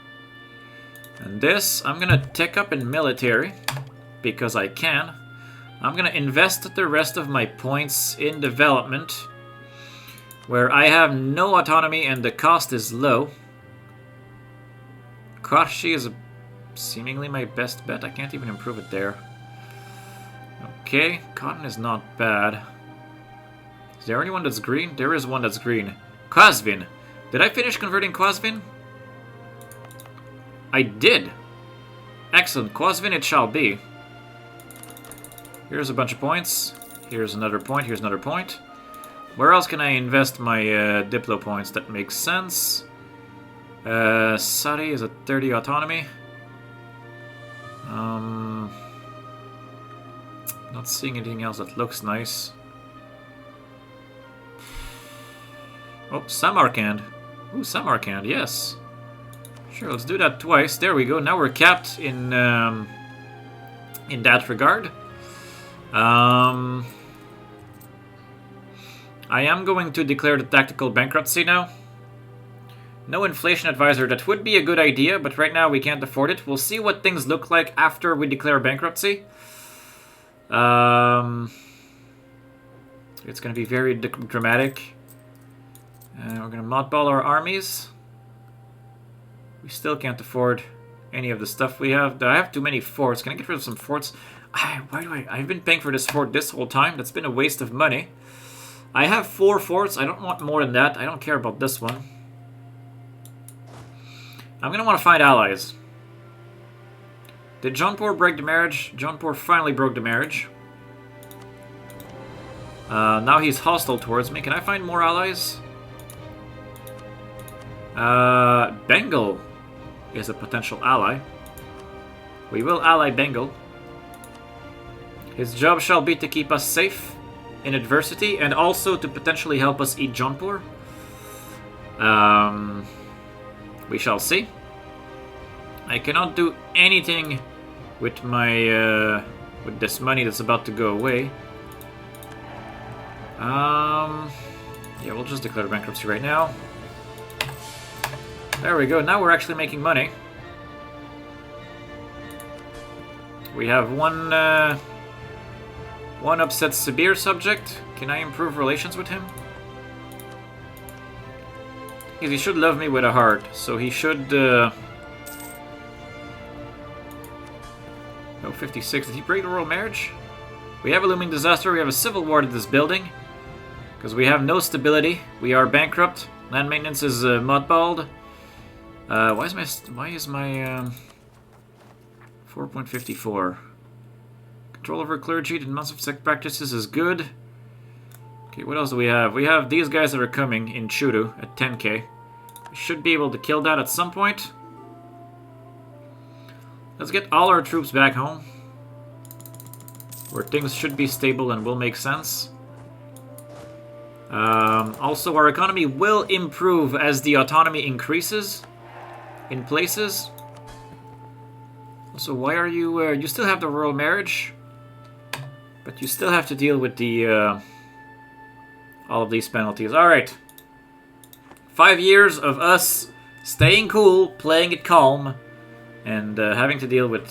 And this. I'm going to take up in military. Because I can. I'm going to invest the rest of my points in development. Where I have no autonomy and the cost is low. Karshi is seemingly my best bet. I can't even improve it there. Okay, cotton is not bad. Is there anyone that's green? There is one that's green. Qazvin. Did I finish converting Qazvin? I did. Excellent. Qazvin it shall be. Here's a bunch of points. Here's another point. Here's another point. Where else can I invest my Diplo points? That makes sense. Sari is at 30 autonomy. Not seeing anything else that looks nice. Oh, Samarkand. Ooh, Samarkand, yes. Sure, let's do that twice. There we go. Now we're capped in that regard. I am going to declare the tactical bankruptcy now. No inflation advisor. That would be a good idea, but right now we can't afford it. We'll see what things look like after we declare bankruptcy. It's going to be very dramatic. We're going to mothball our armies. We still can't afford any of the stuff we have. I have too many forts. Can I get rid of some forts? I've been paying for this fort this whole time. That's been a waste of money. I have 4 forts. I don't want more than that. I don't care about this one. I'm going to want to find allies. Did Jaunpur break the marriage? Jaunpur finally broke the marriage. Now he's hostile towards me. Can I find more allies? Bengal is a potential ally. We will ally Bengal. His job shall be to keep us safe in adversity and also to potentially help us eat Jaunpur. We shall see. I cannot do anything with my with this money that's about to go away. Yeah, we'll just declare bankruptcy right now. There we go. Now we're actually making money. We have one upset Sibir subject. Can I improve relations with him? Because he should love me with a heart, so he should... Oh, 56. Did he break the royal marriage? We have a looming disaster. We have a civil war to this building. Because we have no stability. We are bankrupt. Land maintenance is mothballed. Why is my 4.54? Control over clergy and months sect practices is good. Okay, what else do we have? We have these guys that are coming in Churu at 10k. We should be able to kill that at some point. Let's get all our troops back home, where things should be stable and will make sense. Also, our economy will improve as the autonomy increases in places. So why are you... you still have the royal marriage, but you still have to deal with the... all of these penalties. Alright. 5 years of us staying cool, playing it calm, and having to deal with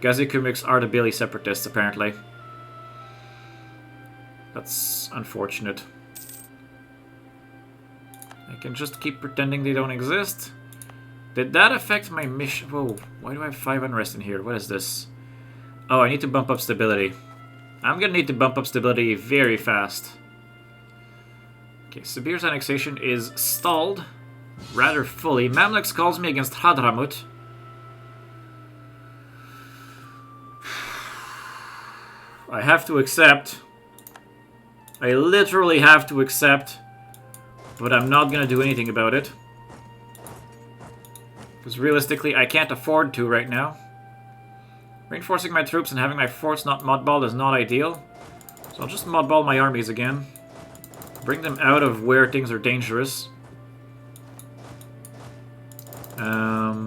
Gazikumik's Ardabili separatists, apparently. That's unfortunate. I can just keep pretending they don't exist. Did that affect my mission? Whoa, why do I have 5 unrest in here? What is this? Oh, I need to bump up stability. I'm gonna need to bump up stability very fast. Okay, Sibir's annexation is stalled rather fully. Mamluks calls me against Hadramut. I have to accept. I literally have to accept, but I'm not gonna do anything about it. Because realistically, I can't afford to right now. Reinforcing my troops and having my forts not mothballed is not ideal. So I'll just mothball my armies again. Bring them out of where things are dangerous. Yeah,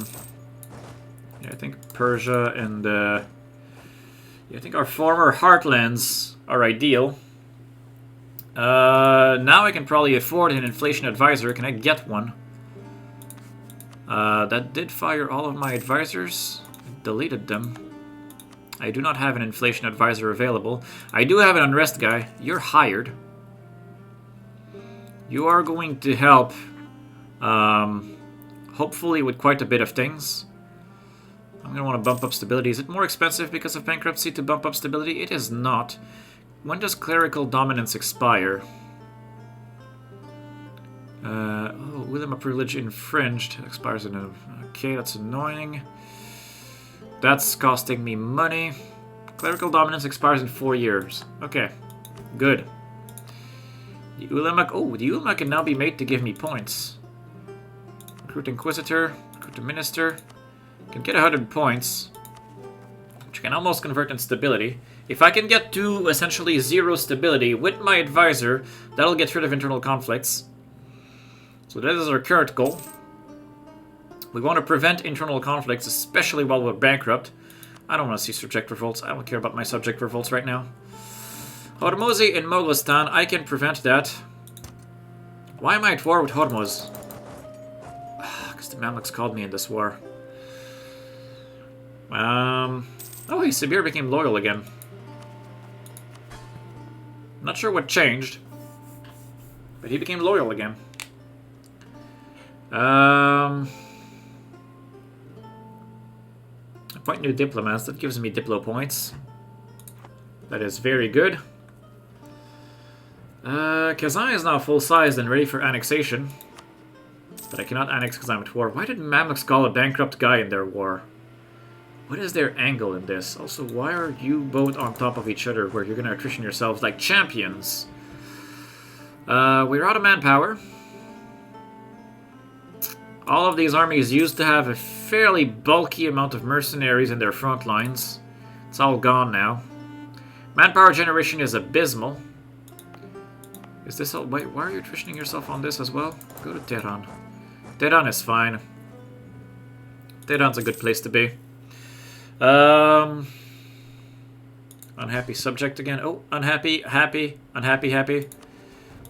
I think Persia and... yeah, I think our former heartlands are ideal. Now I can probably afford an inflation advisor. Can I get one? That did fire all of my advisors. I deleted them. I do not have an inflation advisor available. I do have an unrest guy. You're hired. You are going to help, hopefully with quite a bit of things. I'm going to want to bump up stability. Is it more expensive because of bankruptcy to bump up stability? It is not. When does clerical dominance expire? Oh, Ulema privilege infringed. Expires in a... Okay, that's annoying. That's costing me money. Clerical dominance expires in 4 years. Okay, good. The Ulema... Oh, the Ulema can now be made to give me points. Recruit Inquisitor. Recruit a Minister. Can get 100 points. Which can almost convert in stability. If I can get to essentially 0 stability with my advisor, that'll get rid of internal conflicts. So that is our current goal. We want to prevent internal conflicts, especially while we're bankrupt. I don't want to see subject revolts. I don't care about my subject revolts right now. Hormozi in Moghlistan, I can prevent that. Why am I at war with Hormuz? Because the Mamluks called me in this war. Oh, hey, Sibir became loyal again. Not sure what changed, but he became loyal again. Appoint new diplomats. That gives me diplo points. That is very good. Kazan is now full-sized and ready for annexation. But I cannot annex because I'm at war. Why did Mamluks call a bankrupt guy in their war? What is their angle in this? Also, why are you both on top of each other where you're going to attrition yourselves like champions? We're out of manpower. All of these armies used to have a fairly bulky amount of mercenaries in their front lines. It's all gone now. Manpower generation is abysmal. Is this all... Wait, why are you attritioning yourself on this as well? Go to Tehran. Tehran is fine. Tehran's a good place to be. Unhappy subject again. Oh, unhappy, happy, unhappy, happy.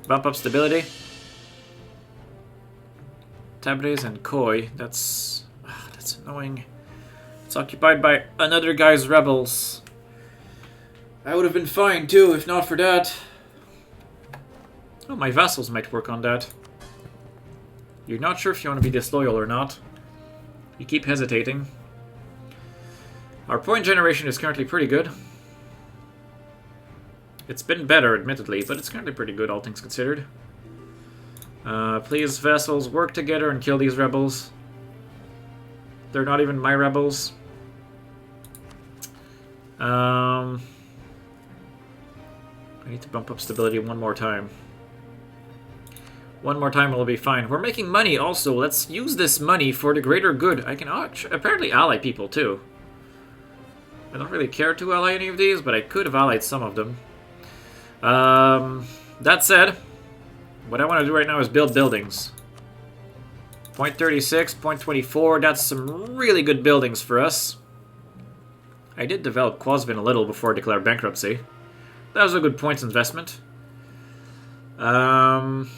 Bump up stability. Tabriz and Khoi. That's annoying. It's occupied by another guy's rebels. I would have been fine too if not for that. Oh, my vassals might work on that. You're not sure if you want to be disloyal or not. You keep hesitating. Our point generation is currently pretty good. It's been better, admittedly, but it's currently pretty good, all things considered. Please, vassals, work together and kill these rebels. They're not even my rebels. I need to bump up stability one more time. One more time, it'll be fine. We're making money also. Let's use this money for the greater good. I can apparently ally people too. I don't really care to ally any of these, but I could have allied some of them. That said, what I want to do right now is build buildings. Point 36, point 24, that's some really good buildings for us. I did develop Quasvin a little before I declared bankruptcy. That was a good points investment. Okay,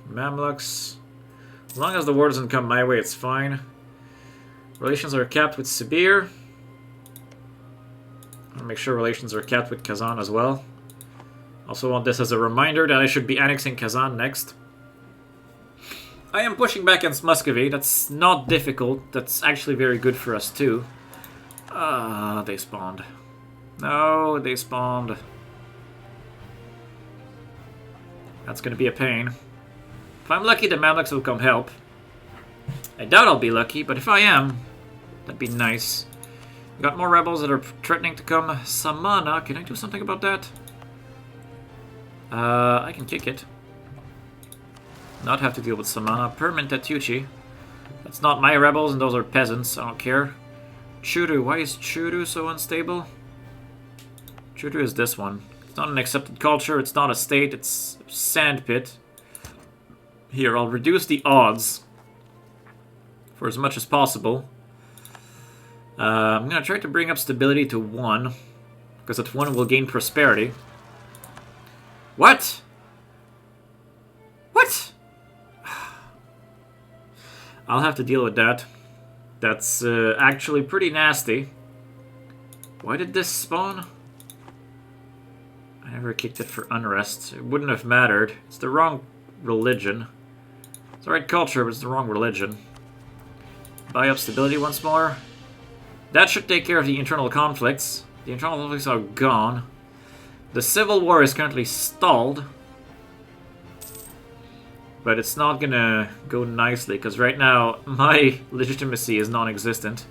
Mamluks. As long as the war doesn't come my way, it's fine. Relations are capped with Sibir. I'll make sure relations are capped with Kazan as well. Also want this as a reminder that I should be annexing Kazan next. I am pushing back against Muscovy. That's not difficult. That's actually very good for us too. They spawned. No, they spawned. That's gonna be a pain. If I'm lucky, the Mamluks will come help. I doubt I'll be lucky, but if I am, that'd be nice. We got more rebels that are threatening to come. Samana, can I do something about that? I can kick it. Not have to deal with Samana. Permanent Tucci. That's not my rebels, and those are peasants. I don't care. Churu. Why is Churu so unstable? Churu is this one. It's not an accepted culture. It's not a state. It's a sandpit. Here, I'll reduce the odds for as much as possible. I'm going to try to bring up stability to 1. Because at 1 we'll gain prosperity. What? What? I'll have to deal with that. That's actually pretty nasty. Why did this spawn? I never kicked it for unrest. It wouldn't have mattered. It's the wrong religion. It's the right culture, but it's the wrong religion. Buy up stability once more. That should take care of the internal conflicts. The internal conflicts are gone. The civil war is currently stalled. But it's not gonna go nicely, because right now my legitimacy is non-existent.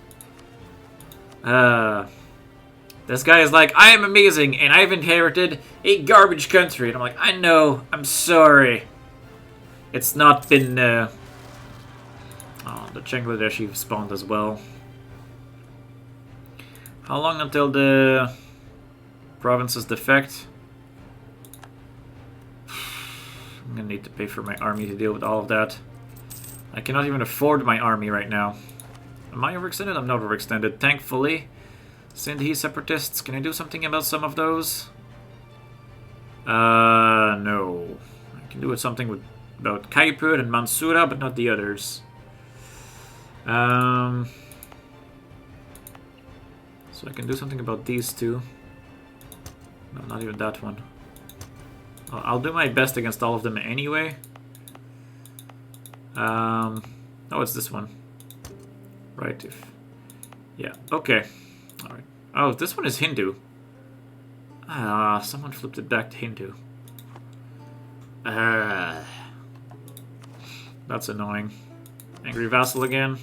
This guy is like, I am amazing, and I've inherited a garbage country. And I'm like, I know, I'm sorry. It's not been... Oh, the Bangladeshi spawned as well. How long until the provinces defect? I'm gonna need to pay for my army to deal with all of that. I cannot even afford my army right now. Am I overextended? I'm not overextended, thankfully. Sindhi separatists, can I do something about some of those? No. I can do something about Kaipur and Mansura, but not the others. So I can do something about these two. No, not even that one. I'll do my best against all of them anyway. Oh, it's this one. Right, yeah, okay. Alright. Oh, this one is Hindu. Someone flipped it back to Hindu. That's annoying. Angry vassal again.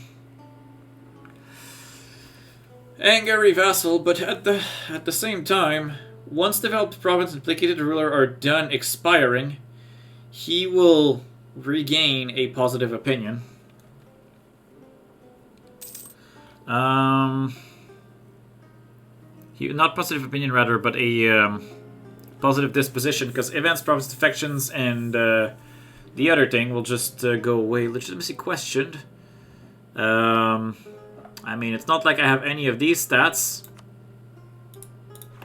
Angry vassal, but at the same time, once developed province and placated ruler are done expiring, he will regain a positive opinion. Not positive opinion, rather, but a positive disposition, because events, province defections, and the other thing will just go away. Legitimacy questioned. I mean, it's not like I have any of these stats.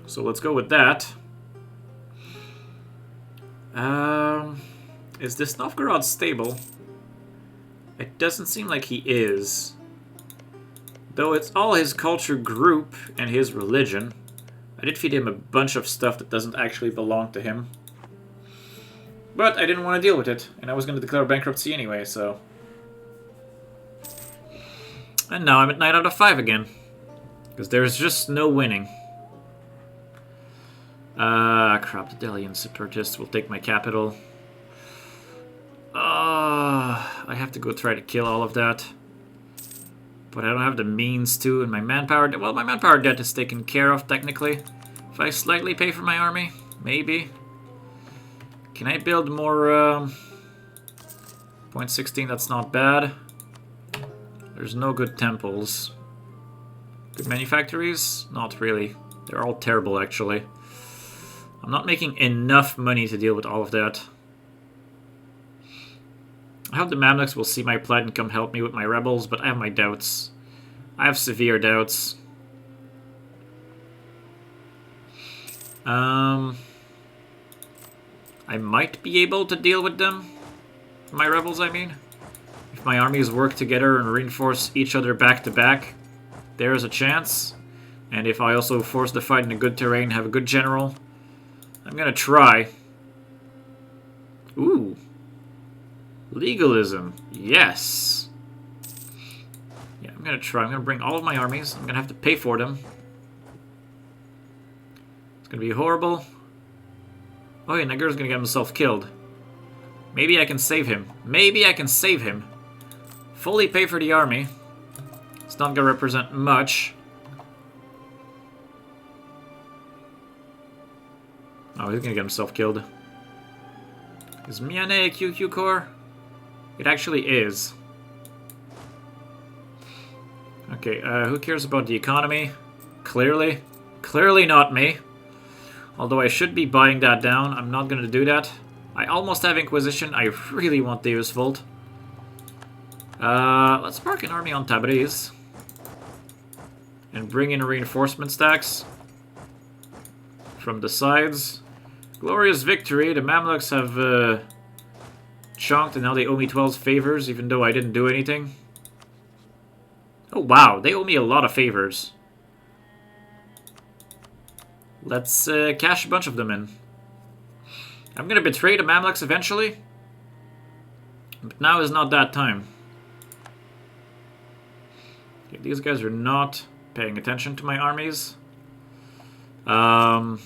So let's go with that. Is this Novgorod stable? It doesn't seem like he is. Though it's all his culture group and his religion. I did feed him a bunch of stuff that doesn't actually belong to him. But I didn't want to deal with it, and I was going to declare bankruptcy anyway, so... And now I'm at 9 out of 5 again. Because there's just no winning. Crap, the Delian separatists will take my capital. I have to go try to kill all of that. But I don't have the means to, and my manpower... Well, my manpower debt is taken care of, technically. If I slightly pay for my army, maybe. Can I build more... 0.16, that's not bad. There's no good temples. Good manufactories? Not really. They're all terrible, actually. I'm not making enough money to deal with all of that. I hope the Mamluks will see my plight and come help me with my rebels, but I have my doubts. I have severe doubts. I might be able to deal with them. My rebels, I mean. If my armies work together and reinforce each other back to back, there is a chance. And if I also force the fight in a good terrain, have a good general, I'm gonna try. Ooh. Legalism. Yes. Yeah, I'm gonna try. I'm gonna bring all of my armies. I'm gonna have to pay for them. It's gonna be horrible. Oh yeah, Nagur's gonna get himself killed. Maybe I can save him. Maybe I can save him. Fully pay for the army. It's not gonna represent much. Oh, he's gonna get himself killed. Is Miane a QQ core? It actually is. Okay, who cares about the economy? Clearly. Clearly not me. Although I should be buying that down. I'm not gonna do that. I almost have Inquisition. I really want Deus Vult. Let's park an army on Tabriz. And bring in reinforcement stacks. From the sides. Glorious victory. The Mamluks have chunked and now they owe me 12 favors even though I didn't do anything. Oh wow, they owe me a lot of favors. Let's cash a bunch of them in. I'm gonna betray the Mamluks eventually. But now is not that time. Okay, these guys are not paying attention to my armies. I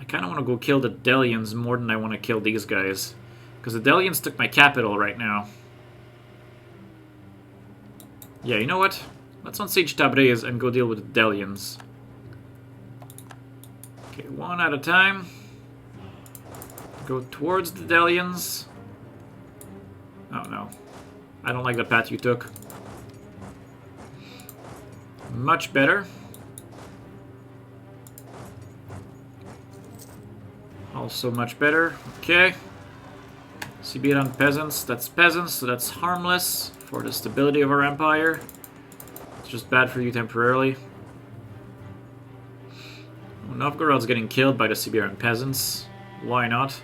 kind of want to go kill the Delians more than I want to kill these guys. Because the Delians took my capital right now. Yeah, you know what? Let's unsiege Tabriz and go deal with the Delians. Okay, one at a time. Go towards the Delians. Oh no. I don't like the path you took. Much better. Also much better. Okay. Siberian peasants. That's peasants, so that's harmless for the stability of our empire. It's just bad for you temporarily. Novgorod's getting killed by the Siberian peasants. Why not?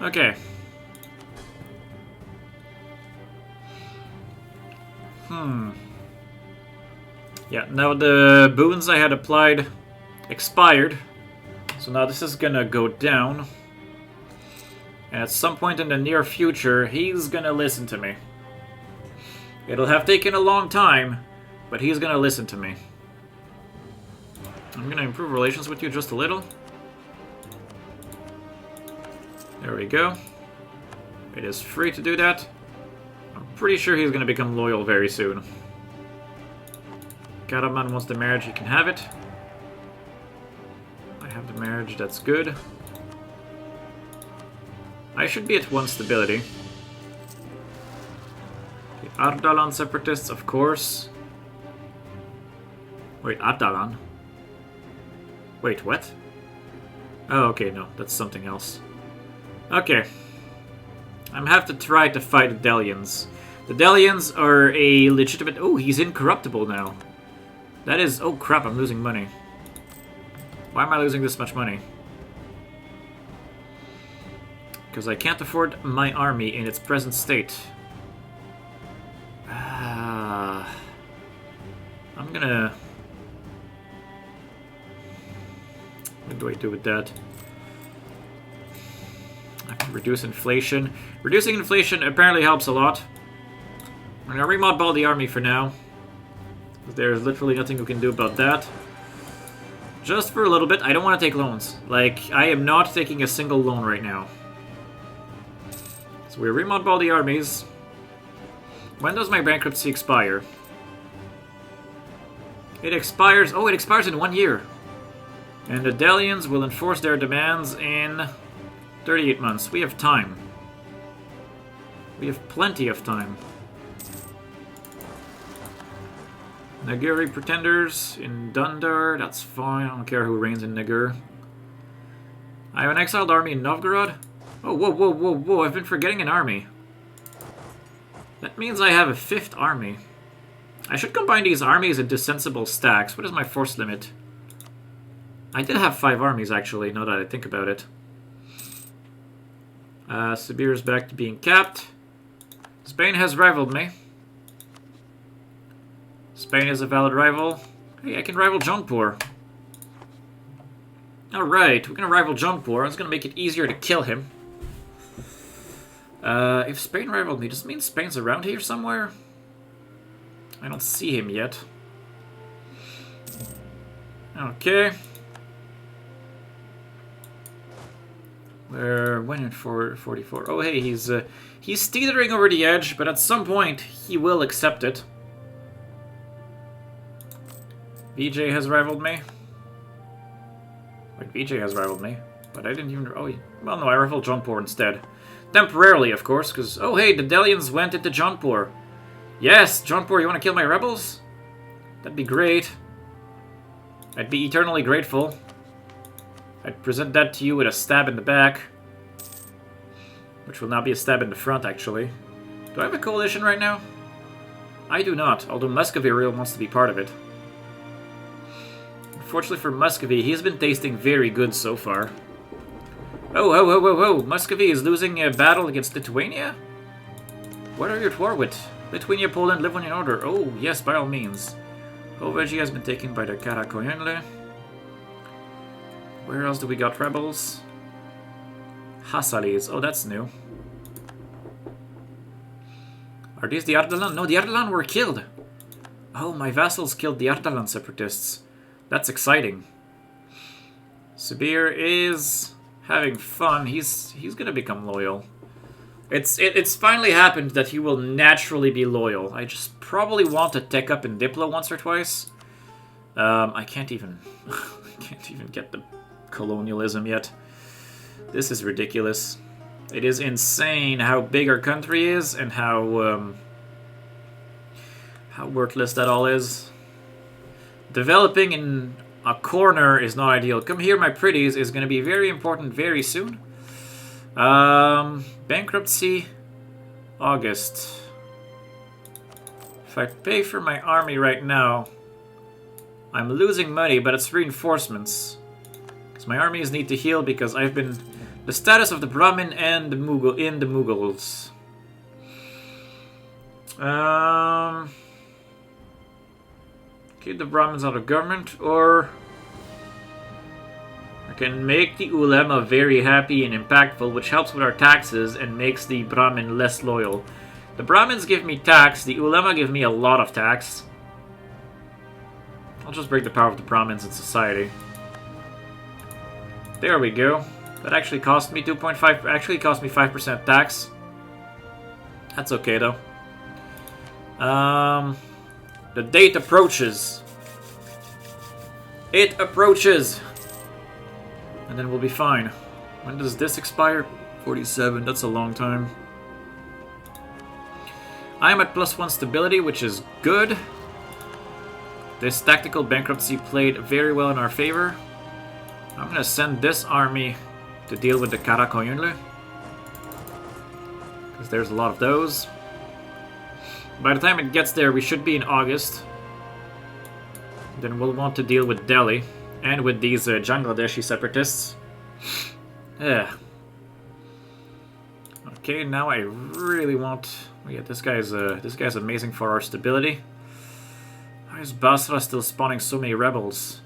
Okay. Yeah, now the boons I had applied expired. So now this is gonna go down. And at some point in the near future, he's gonna listen to me. It'll have taken a long time, but he's gonna listen to me. I'm gonna improve relations with you just a little. There we go. It is free to do that. I'm pretty sure he's gonna become loyal very soon. Karaman wants the marriage, he can have it. I have the marriage, that's good. I should be at 1 stability. The Ardalan separatists, of course. Wait, Ardalan? Wait, what? Oh, okay, no, that's something else. Okay. I'm have to try to fight the Delians. The Delians are a legitimate... Oh, he's incorruptible now. That is... Oh crap, I'm losing money. Why am I losing this much money? Because I can't afford my army in its present state. I'm gonna... What do I do with that? I can reduce inflation. Reducing inflation apparently helps a lot. I'm gonna remodball the army for now. There's literally nothing we can do about that. Just for a little bit. I don't want to take loans. Like, I am not taking a single loan right now. So we remodball the armies. When does my bankruptcy expire? It expires... Oh, it expires in 1 year. And the Delians will enforce their demands in 38 months. We have time. We have plenty of time. Naguri pretenders in Dundar, that's fine. I don't care who reigns in Nagur. I have an exiled army in Novgorod. Oh, whoa, whoa, whoa, whoa, I've been forgetting an army. That means I have a 5th army. I should combine these armies into sensible stacks. What is my force limit? I did have 5 armies, actually, now that I think about it. Sibir's back to being capped. Spain has rivaled me. Spain is a valid rival. Hey, I can rival Jaunpur. Alright, we're gonna rival Jaunpur. It's gonna make it easier to kill him. If Spain rivaled me, does it mean Spain's around here somewhere? I don't see him yet. Okay. When in 44? Oh, hey, he's teetering over the edge, but at some point he will accept it. VJ has rivaled me. Wait, VJ has rivaled me, but I didn't even. Oh, well, no, I rivaled Jaunpur instead. Temporarily, of course, because oh, hey, the Delians went into Jaunpur. Yes, Jaunpur, you want to kill my rebels? That'd be great. I'd be eternally grateful. I'd present that to you with a stab in the back. Which will now be a stab in the front, actually. Do I have a coalition right now? I do not, although Muscovy really wants to be part of it. Unfortunately for Muscovy, he's been tasting very good so far. Oh, ho, ho, ho, ho! Muscovy is losing a battle against Lithuania? What are you at war with? Lithuania, Poland, live on in order. Oh, yes, by all means. Hoveji has been taken by the Karakoyunlu. Where else do we got rebels? Hasalis. Oh, that's new. Are these the Ardalan? No, the Ardalan were killed. Oh, my vassals killed the Ardalan separatists. That's exciting. Sibir is having fun. He's gonna become loyal. It's finally happened that he will naturally be loyal. I just probably want to tech up in Diplo once or twice. I can't even get the colonialism yet. This is ridiculous. It is insane how big our country is and how worthless that all is. Developing in a corner is not ideal. Come here, my pretties, is going to be very important very soon. Bankruptcy, August. If I pay for my army right now, I'm losing money, but it's reinforcements. Because my armies need to heal because I've been... The status of the Brahmin and the Mughal in the Mughals. Keep the Brahmins out of government, or I can make the ulema very happy and impactful, which helps with our taxes and makes the Brahmin less loyal. The Brahmins give me tax, the ulema give me a lot of tax. I'll just break the power of the Brahmins in society. There we go. That actually cost me 2.5, actually cost me 5% tax. That's okay though. The date approaches. It approaches. And then we'll be fine. When does this expire? 47, that's a long time. I am at +1 stability, which is good. This tactical bankruptcy played very well in our favor. I'm gonna send this army to deal with the Karakoyunlu, because there's a lot of those. By the time it gets there, we should be in August. Then we'll want to deal with Delhi and with these Bangladeshi separatists. Yeah. Okay, now I really want. Oh yeah, this guy's amazing for our stability. Why is Basra still spawning so many rebels?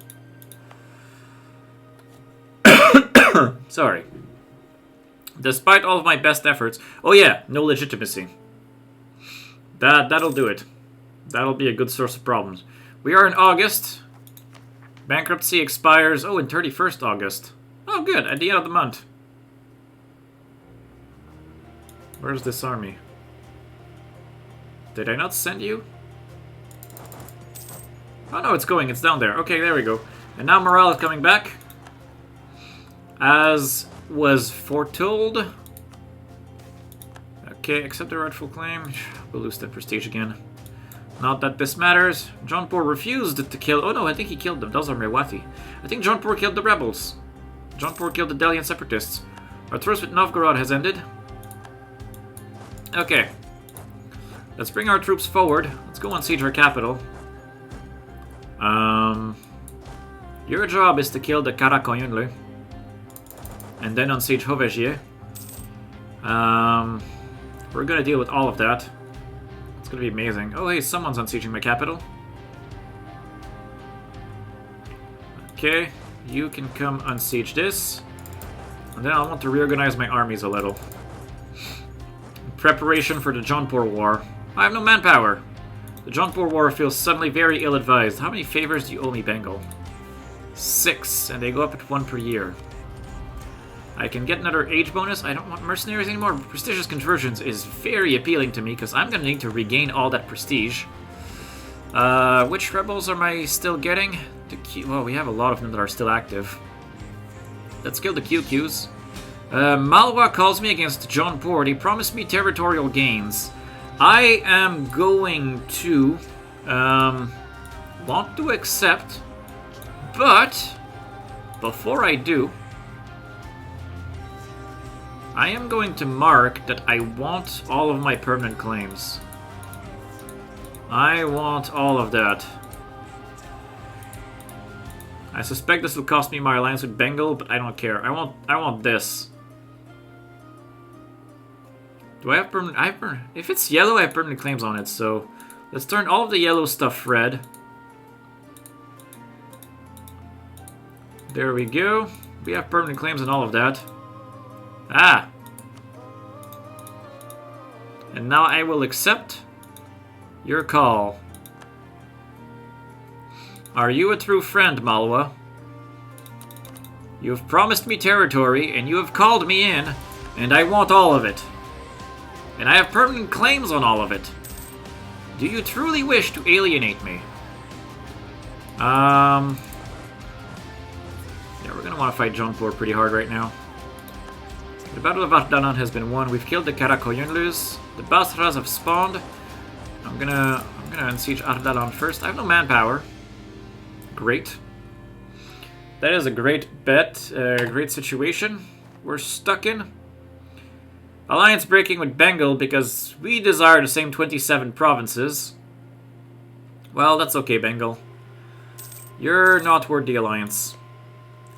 Sorry. Despite all of my best efforts... Oh yeah, no legitimacy. That'll do it. That'll be a good source of problems. We are in August. Bankruptcy expires... Oh, in 31st August. Oh, good. At the end of the month. Where's this army? Did I not send you? Oh no, it's going. It's down there. Okay, there we go. And now morale is coming back. As was foretold. Okay, accept the rightful claim. We'll lose that prestige again. Not that this matters. Jaunpur refused to kill... Oh no, I think he killed them. Those are Mewati. I think Jaunpur killed the rebels. Jaunpur killed the Delian separatists. Our truce with Novgorod has ended. Okay. Let's bring our troops forward. Let's go and siege our capital. Your job is to kill the Karakoyunlu. And then unsiege Hovejier. We're gonna deal with all of that. It's gonna be amazing. Oh hey, someone's unsieging my capital. Okay, you can come unsiege this. And then I want to reorganize my armies a little. In preparation for the Jaunpur War. I have no manpower. The Jaunpur War feels suddenly very ill-advised. How many favors do you owe me, Bengal? 6, and they go up at 1 per year. I can get another age bonus. I don't want mercenaries anymore. Prestigious conversions is very appealing to me because I'm going to need to regain all that prestige. Which rebels am I still getting? Well, we have a lot of them that are still active. Let's kill the QQs. Malwa calls me against Jaunpur. He promised me territorial gains. I am going to want to accept, but before I do, I am going to mark that I want all of my permanent claims. I want all of that. I suspect this will cost me my alliance with Bengal, but I don't care. I want this. Do I have permanent? If it's yellow, I have permanent claims on it. So let's turn all of the yellow stuff red. There we go. We have permanent claims on all of that. Ah! And now I will accept your call. Are you a true friend, Malwa? You have promised me territory, and you have called me in, and I want all of it. And I have permanent claims on all of it. Do you truly wish to alienate me? Yeah, we're gonna want to fight Jaunpur pretty hard right now. The Battle of Ardalan has been won. We've killed the Karakoyunlus. The Basras have spawned. I'm gonna unsiege Ardalan first. I have no manpower. Great. That is a great bet. Great situation. We're stuck in. Alliance breaking with Bengal because we desire the same 27 provinces. Well, that's okay, Bengal. You're not worth the alliance.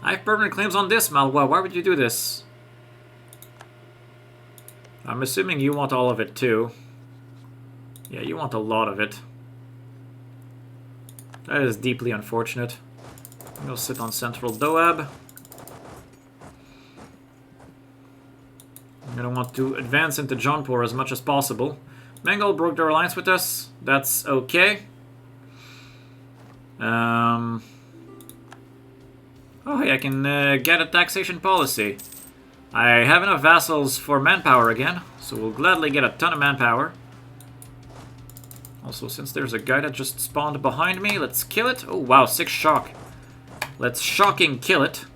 I have permanent claims on this, Malwa. Why would you do this? I'm assuming you want all of it, too. Yeah, you want a lot of it. That is deeply unfortunate. I'm going to sit on Central Doab. I'm going to want to advance into Jaunpur as much as possible. Bengal broke their alliance with us. That's okay. Oh, hey, I can get a taxation policy. I have enough vassals for manpower again, so we'll gladly get a ton of manpower. Also, since there's a guy that just spawned behind me, let's kill it. Oh, wow, 6 shock. Let's shocking kill it.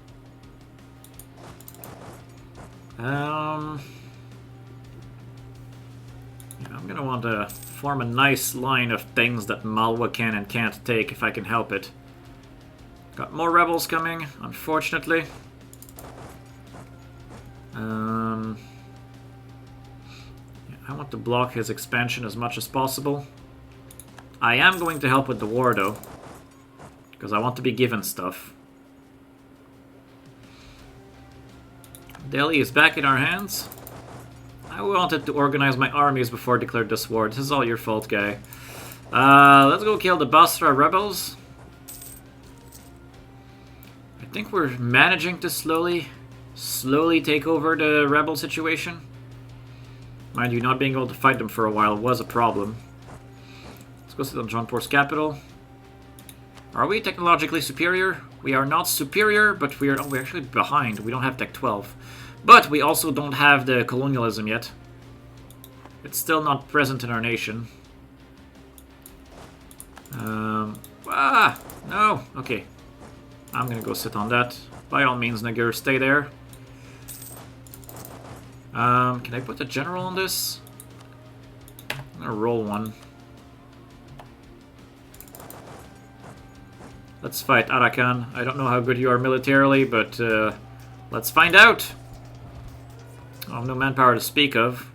Yeah, I'm gonna want to form a nice line of things that Malwa can and can't take if I can help it. Got more rebels coming, unfortunately. Yeah, I want to block his expansion as much as possible. I am going to help with the war, though, because I want to be given stuff. Delhi is back in our hands. I wanted to organize my armies before I declared this war. This is all your fault, guy. Let's go kill the Basra rebels. I think we're managing to slowly take over the rebel situation. Mind you, not being able to fight them for a while was a problem. Let's go sit on Jaunpur's capital. Are we technologically superior? We are not superior, but we're actually behind. We don't have Tech 12. But we also don't have the colonialism yet. It's still not present in our nation. No! Okay. I'm gonna go sit on that. By all means, Nagur, stay there. Can I put a general on this? I'm gonna roll one. Let's fight Arakan. I don't know how good you are militarily, but let's find out. I have no manpower to speak of.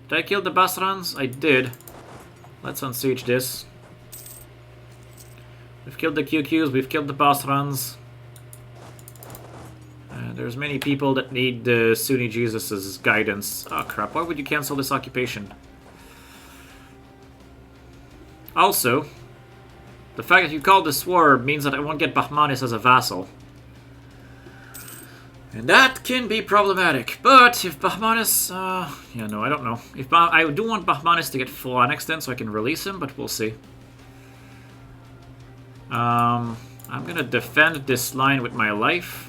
Did I kill the Basrans? I did. Let's unsiege this. We've killed the QQs, we've killed the Basrans. There's many people that need Sunni Jesus' guidance. Oh crap, why would you cancel this occupation? Also, the fact that you called this war means that I won't get Bahmanis as a vassal. And that can be problematic. But if Bahmanis... yeah, no, I don't know. I do want Bahmanis to get full annexed then so I can release him, but we'll see. I'm gonna defend this line with my life.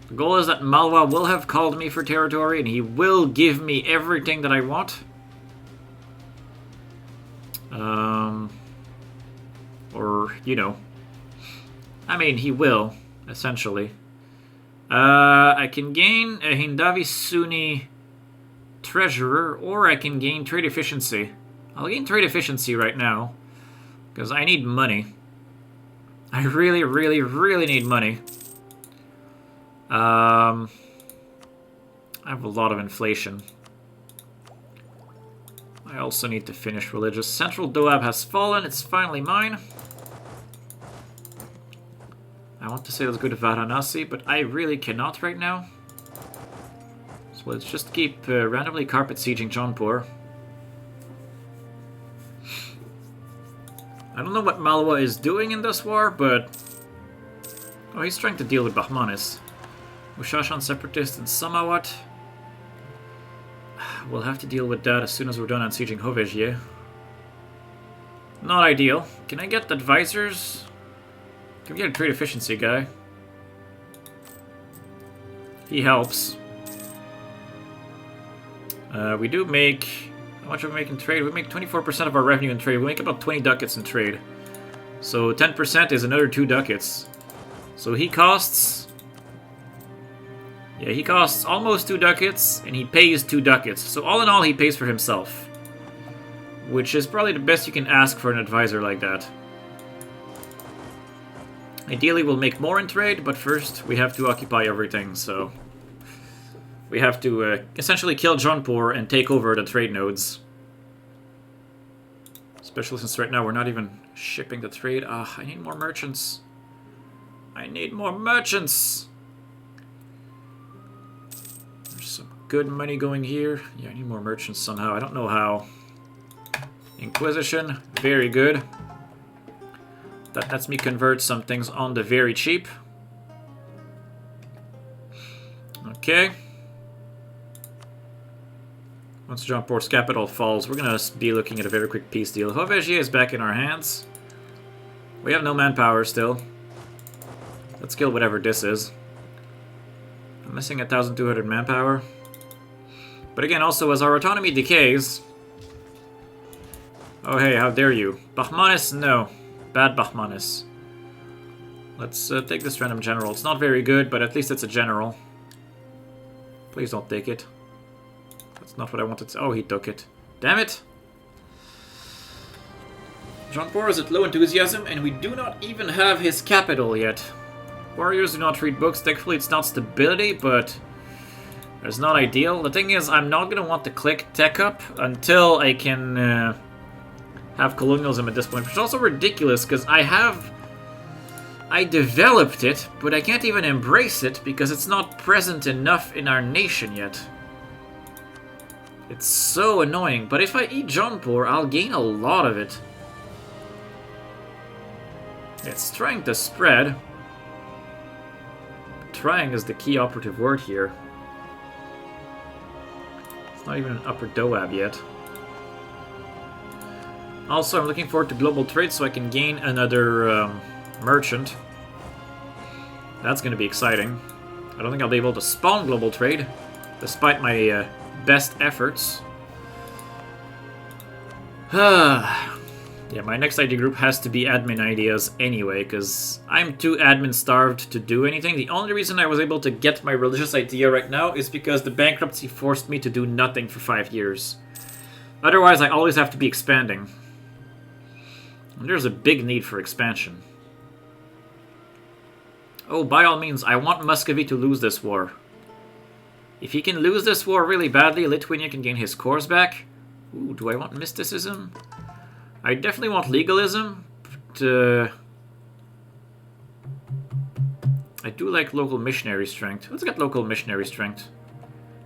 The goal is that Malwa will have called me for territory and he will give me everything that I want. Or, you know. I mean, he will, essentially. I can gain a Hindavi Sunni treasurer, or I can gain trade efficiency. I'll gain trade efficiency right now, because I need money. I really, really, really need money. I have a lot of inflation. I also need to finish religious. Central Doab has fallen. It's finally mine. I want to say let's go to Varanasi, but I really cannot right now. So let's just keep randomly carpet sieging Jaunpur. I don't know what Malwa is doing in this war, but... oh, he's trying to deal with Bahmanis. Mushashan Separatist and Samawat. We'll have to deal with that as soon as we're done on sieging Hovejie. Not ideal. Can I get advisors? Can we get a trade efficiency guy? He helps. We do make... how much are we making in trade? We make 24% of our revenue in trade. We make about 20 ducats in trade. So 10% is another 2 ducats. So he costs... yeah, he costs almost 2 ducats, and he pays 2 ducats. So all in all, he pays for himself. Which is probably the best you can ask for an advisor like that. Ideally, we'll make more in trade, but first we have to occupy everything, so... we have to essentially kill Jaunpur and take over the trade nodes. Especially since right now we're not even shipping the trade. Ah, I need more merchants. I need more merchants! There's some good money going here. Yeah, I need more merchants somehow. I don't know how. Inquisition, very good. That lets me convert some things on the very cheap. Okay. Once Jaunpur's capital falls, we're going to be looking at a very quick peace deal. Hovejie is back in our hands. We have no manpower still. Let's kill whatever this is. I'm missing 1,200 manpower. But again, also, as our autonomy decays... oh hey, how dare you. Bahmanis, no. Bad Bahmanis. Let's take this random general. It's not very good, but at least it's a general. Please don't take it. That's not what I wanted to... oh, he took it. Damn it! Jaunpur is at low enthusiasm, and we do not even have his capital yet. Warriors do not read books. Thankfully, it's not stability, but... it's not ideal. The thing is, I'm not going to want to click tech up until I can... have colonialism at this point, which is also ridiculous because I developed it, but I can't even embrace it because it's not present enough in our nation yet. It's so annoying, but if I eat Jaunpur, I'll gain a lot of it. It's trying to spread. Trying is the key operative word here. It's not even an upper Doab yet. Also, I'm looking forward to global trade so I can gain another merchant. That's going to be exciting. I don't think I'll be able to spawn global trade, despite my best efforts. Yeah, my next idea group has to be admin ideas anyway, because I'm too admin starved to do anything. The only reason I was able to get my religious idea right now is because the bankruptcy forced me to do nothing for 5 years. Otherwise, I always have to be expanding. And there's a big need for expansion. Oh, by all means, I want Muscovy to lose this war. If he can lose this war really badly, Lithuania can gain his cores back. Ooh, do I want mysticism? I definitely want legalism, but I do like local missionary strength. Let's get local missionary strength.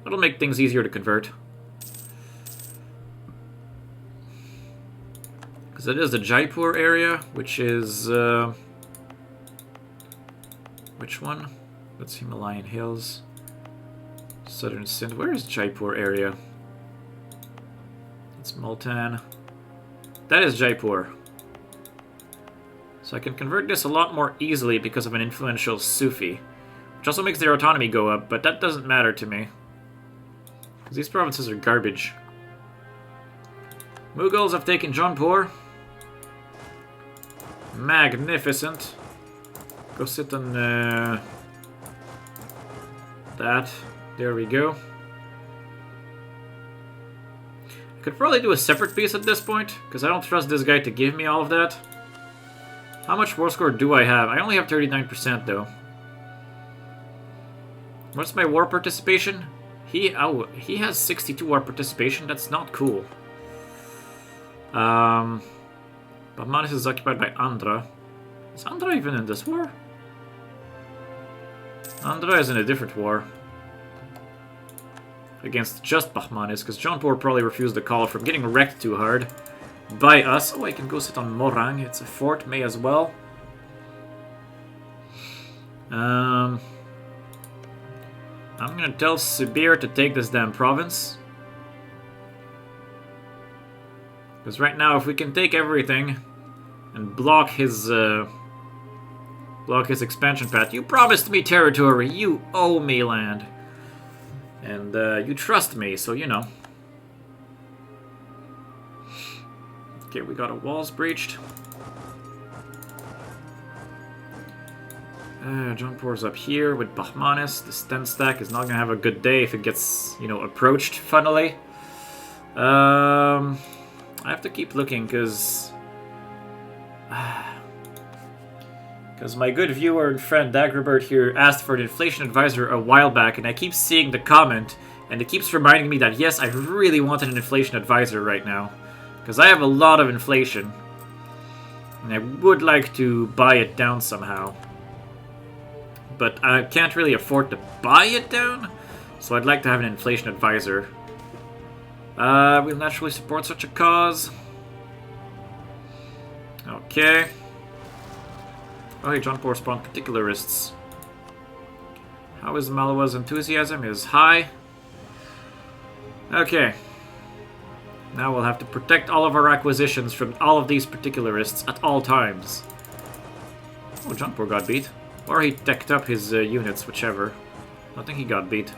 That'll make things easier to convert. Because it is the Jaipur area, which is... which one? That's Himalayan Hills. Southern Sindh. Where is Jaipur area? It's Multan. That is Jaipur. So I can convert this a lot more easily because of an influential Sufi. Which also makes their autonomy go up, but that doesn't matter to me. Because these provinces are garbage. Mughals have taken Jaunpur. Magnificent. Go sit on that. There we go. Could probably do a separate piece at this point, because I don't trust this guy to give me all of that. How much war score do I have? I only have 39% though. What's my war participation? He has 62 war participation. That's not cool. Bahmanis is occupied by Andhra. Is Andhra even in this war? Andhra is in a different war. Against just Bahmanis, because Jaunpur probably refused the call from getting wrecked too hard by us. Oh, I can go sit on Morang. It's a fort, may as well. I'm gonna tell Sibir to take this damn province. Because right now, if we can take everything and block his expansion path. You promised me territory. You owe me land. And you trust me, so you know. Okay, we got a walls breached. Jaunpur's up here with Bahmanis. The Sten stack is not going to have a good day if it gets, you know, approached, funnily. I have to keep looking, because... Because my good viewer and friend Daggerbird here asked for an inflation advisor a while back, and I keep seeing the comment, and it keeps reminding me that yes, I really wanted an inflation advisor right now. Because I have a lot of inflation. And I would like to buy it down somehow. But I can't really afford to buy it down, so I'd like to have an inflation advisor. We'll naturally support such a cause. Okay. Oh, hey, Jaunpur spawned particularists. How is Malawa's enthusiasm? Is high. Okay. Now we'll have to protect all of our acquisitions from all of these particularists at all times. Oh, Jaunpur got beat. Or he teched up his units, whichever. I think he got beat.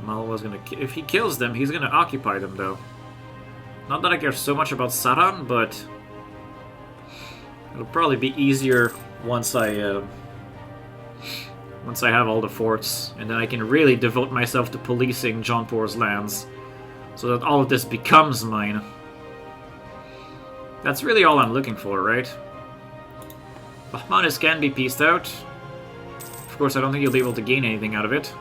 Malawa's gonna... If he kills them, he's gonna occupy them, though. Not that I care so much about Saran, but it'll probably be easier once I have all the forts, and then I can really devote myself to policing Jaunpur's lands, so that all of this becomes mine. That's really all I'm looking for, right? Bahmanis can be pieced out. Of course, I don't think you'll be able to gain anything out of it.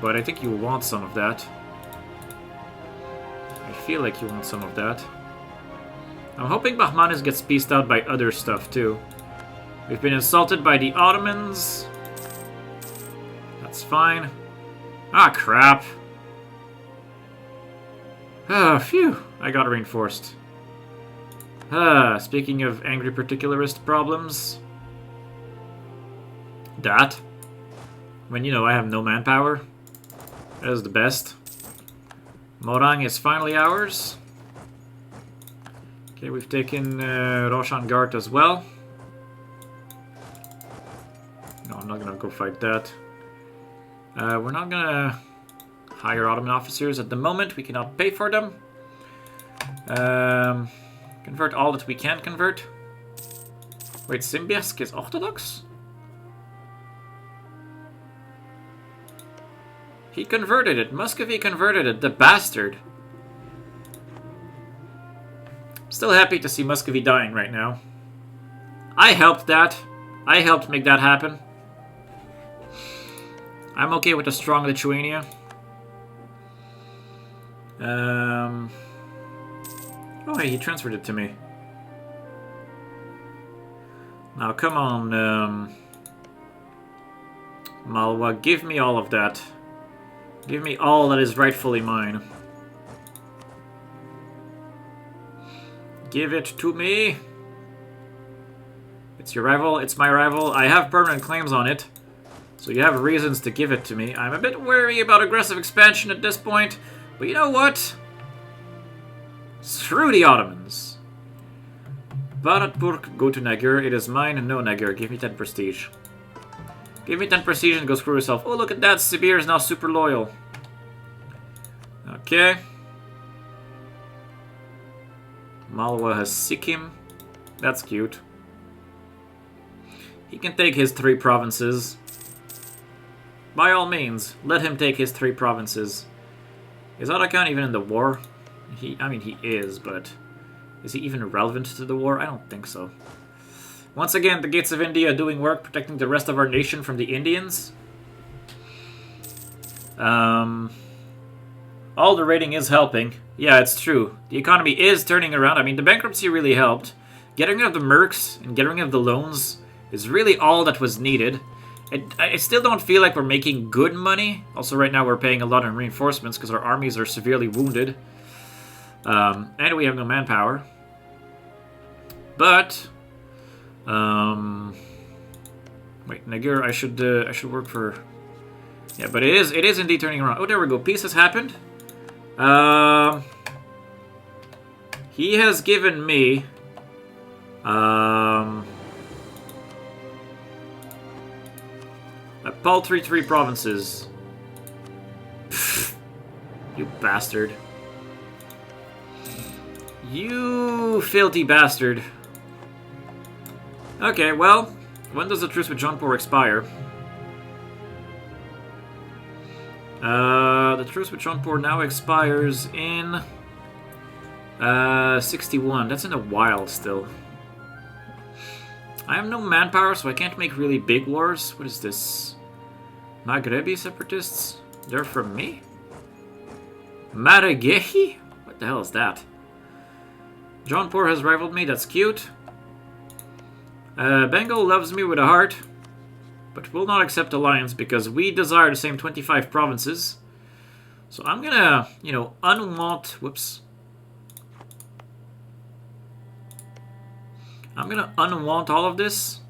But I think you want some of that. I feel like you want some of that. I'm hoping Bahmanis gets pieced out by other stuff, too. We've been insulted by the Ottomans. That's fine. Ah, crap. Ah, phew. I got reinforced. Speaking of angry particularist problems. That. When, you know, I have no manpower. That is the best. Morang is finally ours. Okay, we've taken Roshan Gart as well. No, I'm not gonna go fight that. We're not gonna hire Ottoman officers. At the moment, we cannot pay for them. Convert all that we can convert. Wait, Symbiask is Orthodox? He converted it. Muscovy converted it. The bastard. Still happy to see Muscovy dying right now. I helped that. I helped make that happen. I'm okay with a strong Lithuania. Oh, hey, he transferred it to me. Now, come on, Malwa, give me all of that. Give me all that is rightfully mine. Give it to me. It's your rival, it's my rival. I have permanent claims on it, so you have reasons to give it to me. I'm a bit wary about aggressive expansion at this point, but you know what? Screw the Ottomans. Bharatpur, go to Nagur. It is mine. No, Nagur. Give me 10 prestige. Give me 10 prestige and go screw yourself. Oh, look at that. Sibir is now super loyal. Okay. Malwa has Sikkim. That's cute. He can take his 3 provinces. By all means, let him take his 3 provinces. Is Ottoman even in the war? I mean, he is, but is he even relevant to the war? I don't think so. Once again, the gates of India doing work, protecting the rest of our nation from the Indians. All the raiding is helping. Yeah, it's true. The economy is turning around. I mean, the bankruptcy really helped. Getting rid of the mercs and getting rid of the loans is really all that was needed. I still don't feel like we're making good money. Also, right now we're paying a lot on reinforcements because our armies are severely wounded. And we have no manpower. But, wait, Nagur, I should work for. Yeah, but it is indeed turning around. Oh, there we go. Peace has happened. He has given me, a paltry 3 provinces. Pfft, you bastard. You filthy bastard. Okay, well, when does the truce with Jaunpur expire? The truce with Jaunpur now expires in 61. That's in a while still. I have no manpower, so I can't make really big wars. What is this? Maghrebi separatists? They're from me? Maragehi? What the hell is that? Jaunpur has rivaled me, that's cute. Bengal loves me with a heart, but will not accept alliance because we desire the same 25 provinces. So I'm gonna, you know, whoops. I'm gonna unwant all of this.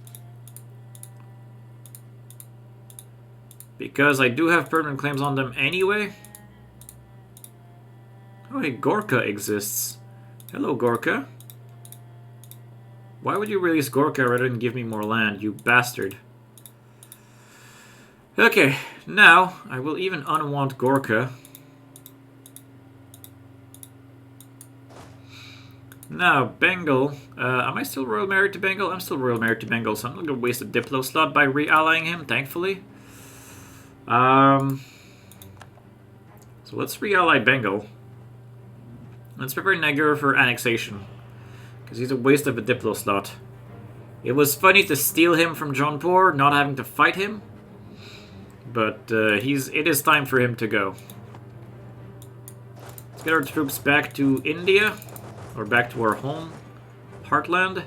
Because I do have permanent claims on them anyway. Oh, hey, Gorka exists. Hello, Gorka. Why would you release Gorka rather than give me more land, you bastard? Okay, now I will even unwant Gorka. Now, Bengal. Am I still royal married to Bengal? I'm still royal married to Bengal, so I'm not going to waste a Diplo slot by re-allying him, thankfully. So let's re-ally Bengal. Let's prepare Nagur for annexation, because he's a waste of a Diplo slot. It was funny to steal him from Jaunpur, not having to fight him, but it is time for him to go. Let's get our troops back to India, or back to our home heartland.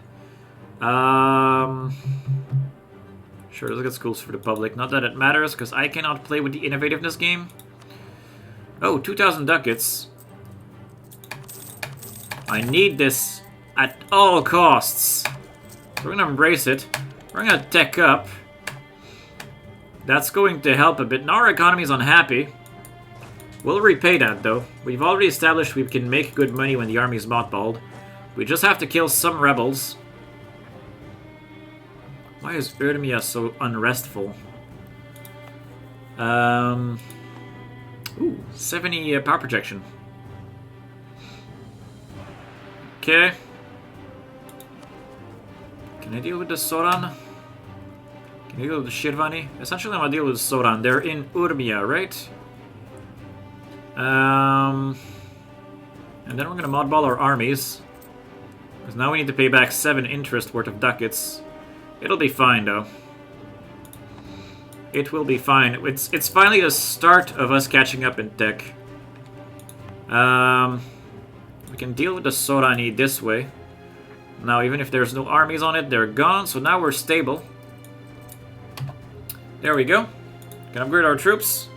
Sure, let's get schools for the public. Not that it matters, because I cannot play with the innovativeness game. Oh, 2,000 ducats. I need this at all costs. We're going to embrace it. We're going to tech up. That's going to help a bit. Now our economy is unhappy. We'll repay that, though. We've already established we can make good money when the army is mothballed. We just have to kill some rebels. Why is Erdemia so unrestful? Ooh, 70 power projection. Okay. Can I deal with the Soran? Can I deal with the Shirvani? Essentially, I'm gonna deal with the Soran. They're in Urmia, right? And then we're gonna modball our armies. Because now we need to pay back 7 interest worth of ducats. It'll be fine, though. It will be fine. It's finally the start of us catching up in tech. We can deal with the Sorani this way. Now, even if there's no armies on it, they're gone. So now we're stable. There we go. Can upgrade our troops.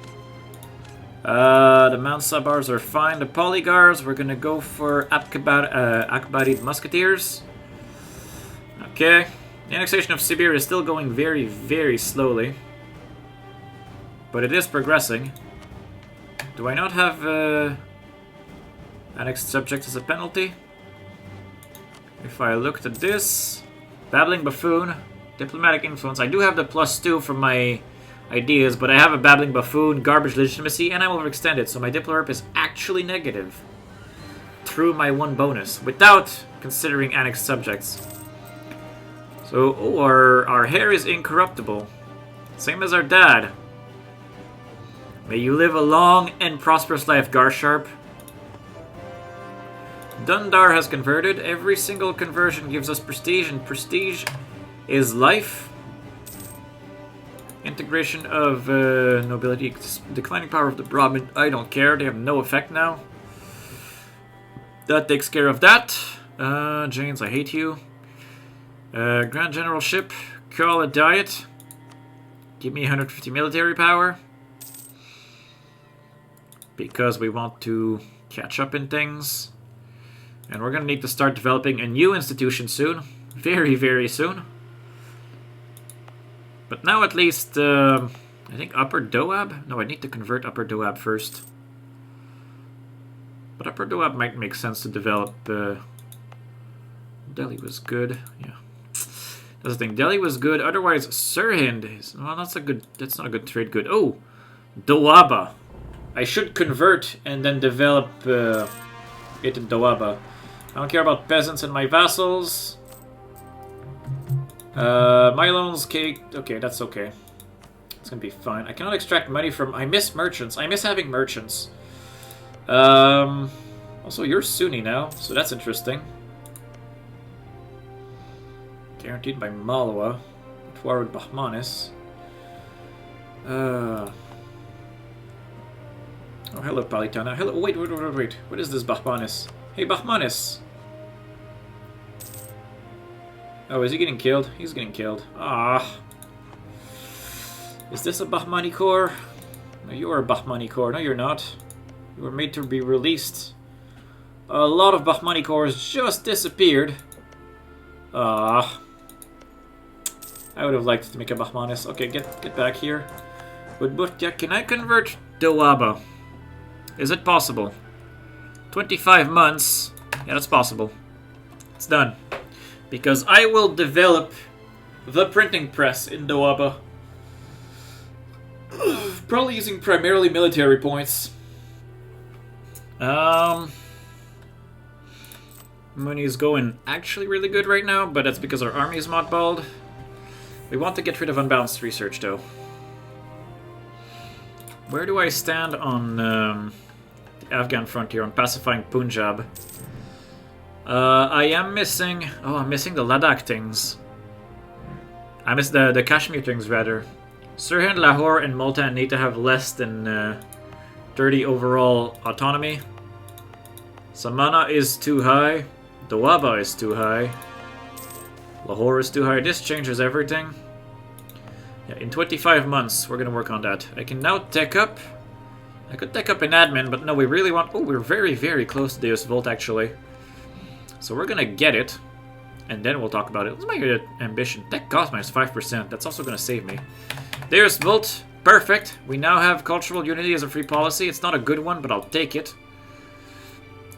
The Mount Sabars are fine. The Polygars, we're gonna go for Akbarid Musketeers. Okay. The annexation of Siberia is still going very, very slowly. But it is progressing. Do I not have annexed subjects as a penalty? If I looked at this, Babbling Buffoon, Diplomatic Influence. I do have the +2 from my ideas, but I have a Babbling Buffoon, Garbage Legitimacy, and I'm overextended, so my Diploherp is actually negative through my 1 bonus, without considering annexed subjects. So, oh, our hair is incorruptible. Same as our dad. May you live a long and prosperous life, Garsharp. Dundar has converted. Every single conversion gives us prestige, and prestige is life. Integration of nobility, declining power of the Brahmin. I don't care. They have no effect now. That takes care of that. Janes, I hate you. Grand Generalship. Call a diet. Give me 150 military power. Because we want to catch up in things. And we're going to need to start developing a new institution soon. Very, very soon. But now at least, I think Upper Doab? No, I need to convert Upper Doab first. But Upper Doab might make sense to develop. Delhi was good, yeah. That's the thing, Delhi was good, otherwise Sirhind is, well, that's not a good trade good. Oh, Doaba. I should convert and then develop it in Doaba. I don't care about peasants and my vassals. My loans, cake. Okay, that's okay. It's gonna be fine. I cannot extract money from. I miss merchants. I miss having merchants. Also, you're Sunni now, so that's interesting. Guaranteed by Malwa. War with Bahmanis. Oh, hello, Palitana. Hello. Wait. What is this, Bahmanis? Hey, Bahmanis. Oh, is he getting killed? He's getting killed. Ah. Is this a Bahmani core? No, you are a Bahmani core. No, you're not. You were made to be released. A lot of Bahmani cores just disappeared. Ah. I would have liked to make a Bahmanis. Okay, get back here. But yeah, can I convert Doaba? Is it possible? 25 months. Yeah, that's possible. It's done. Because I will develop the printing press in Doaba. Probably using primarily military points. Money is going actually really good right now, but that's because our army is mothballed. We want to get rid of unbalanced research, though. Where do I stand on the Afghan frontier, on pacifying Punjab? I am missing... Oh, I'm missing the Ladakh things. I miss the Kashmir things, rather. Sirhind, Lahore, and Multan need to have less than 30 overall autonomy. Samana is too high. Doaba is too high. Lahore is too high. This changes everything. Yeah, in 25 months, we're going to work on that. I can now tech up. I could tech up in admin, but no, we really want... Oh, we're very, very close to Deus Volt, actually. So we're going to get it. And then we'll talk about it. What's my ambition? Tech cost minus 5%. That's also going to save me. Deus Volt. Perfect. We now have cultural unity as a free policy. It's not a good one, but I'll take it.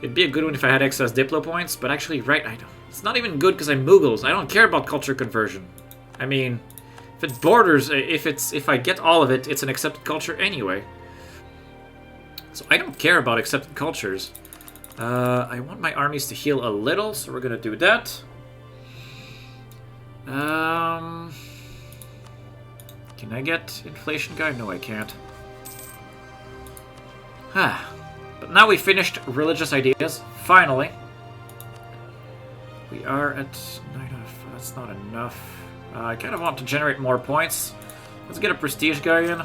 It'd be a good one if I had excess Diplo points, but actually, right, I don't. It's not even good because I'm Mughals. I don't care about culture conversion. I mean, if it borders, if I get all of it, it's an accepted culture anyway. So I don't care about accepted cultures. I want my armies to heal a little, so we're gonna do that. Can I get inflation guy? No, I can't. But now we finished religious ideas. Finally. We are at 9 out of 5. That's not enough. I kind of want to generate more points. Let's get a prestige guy in.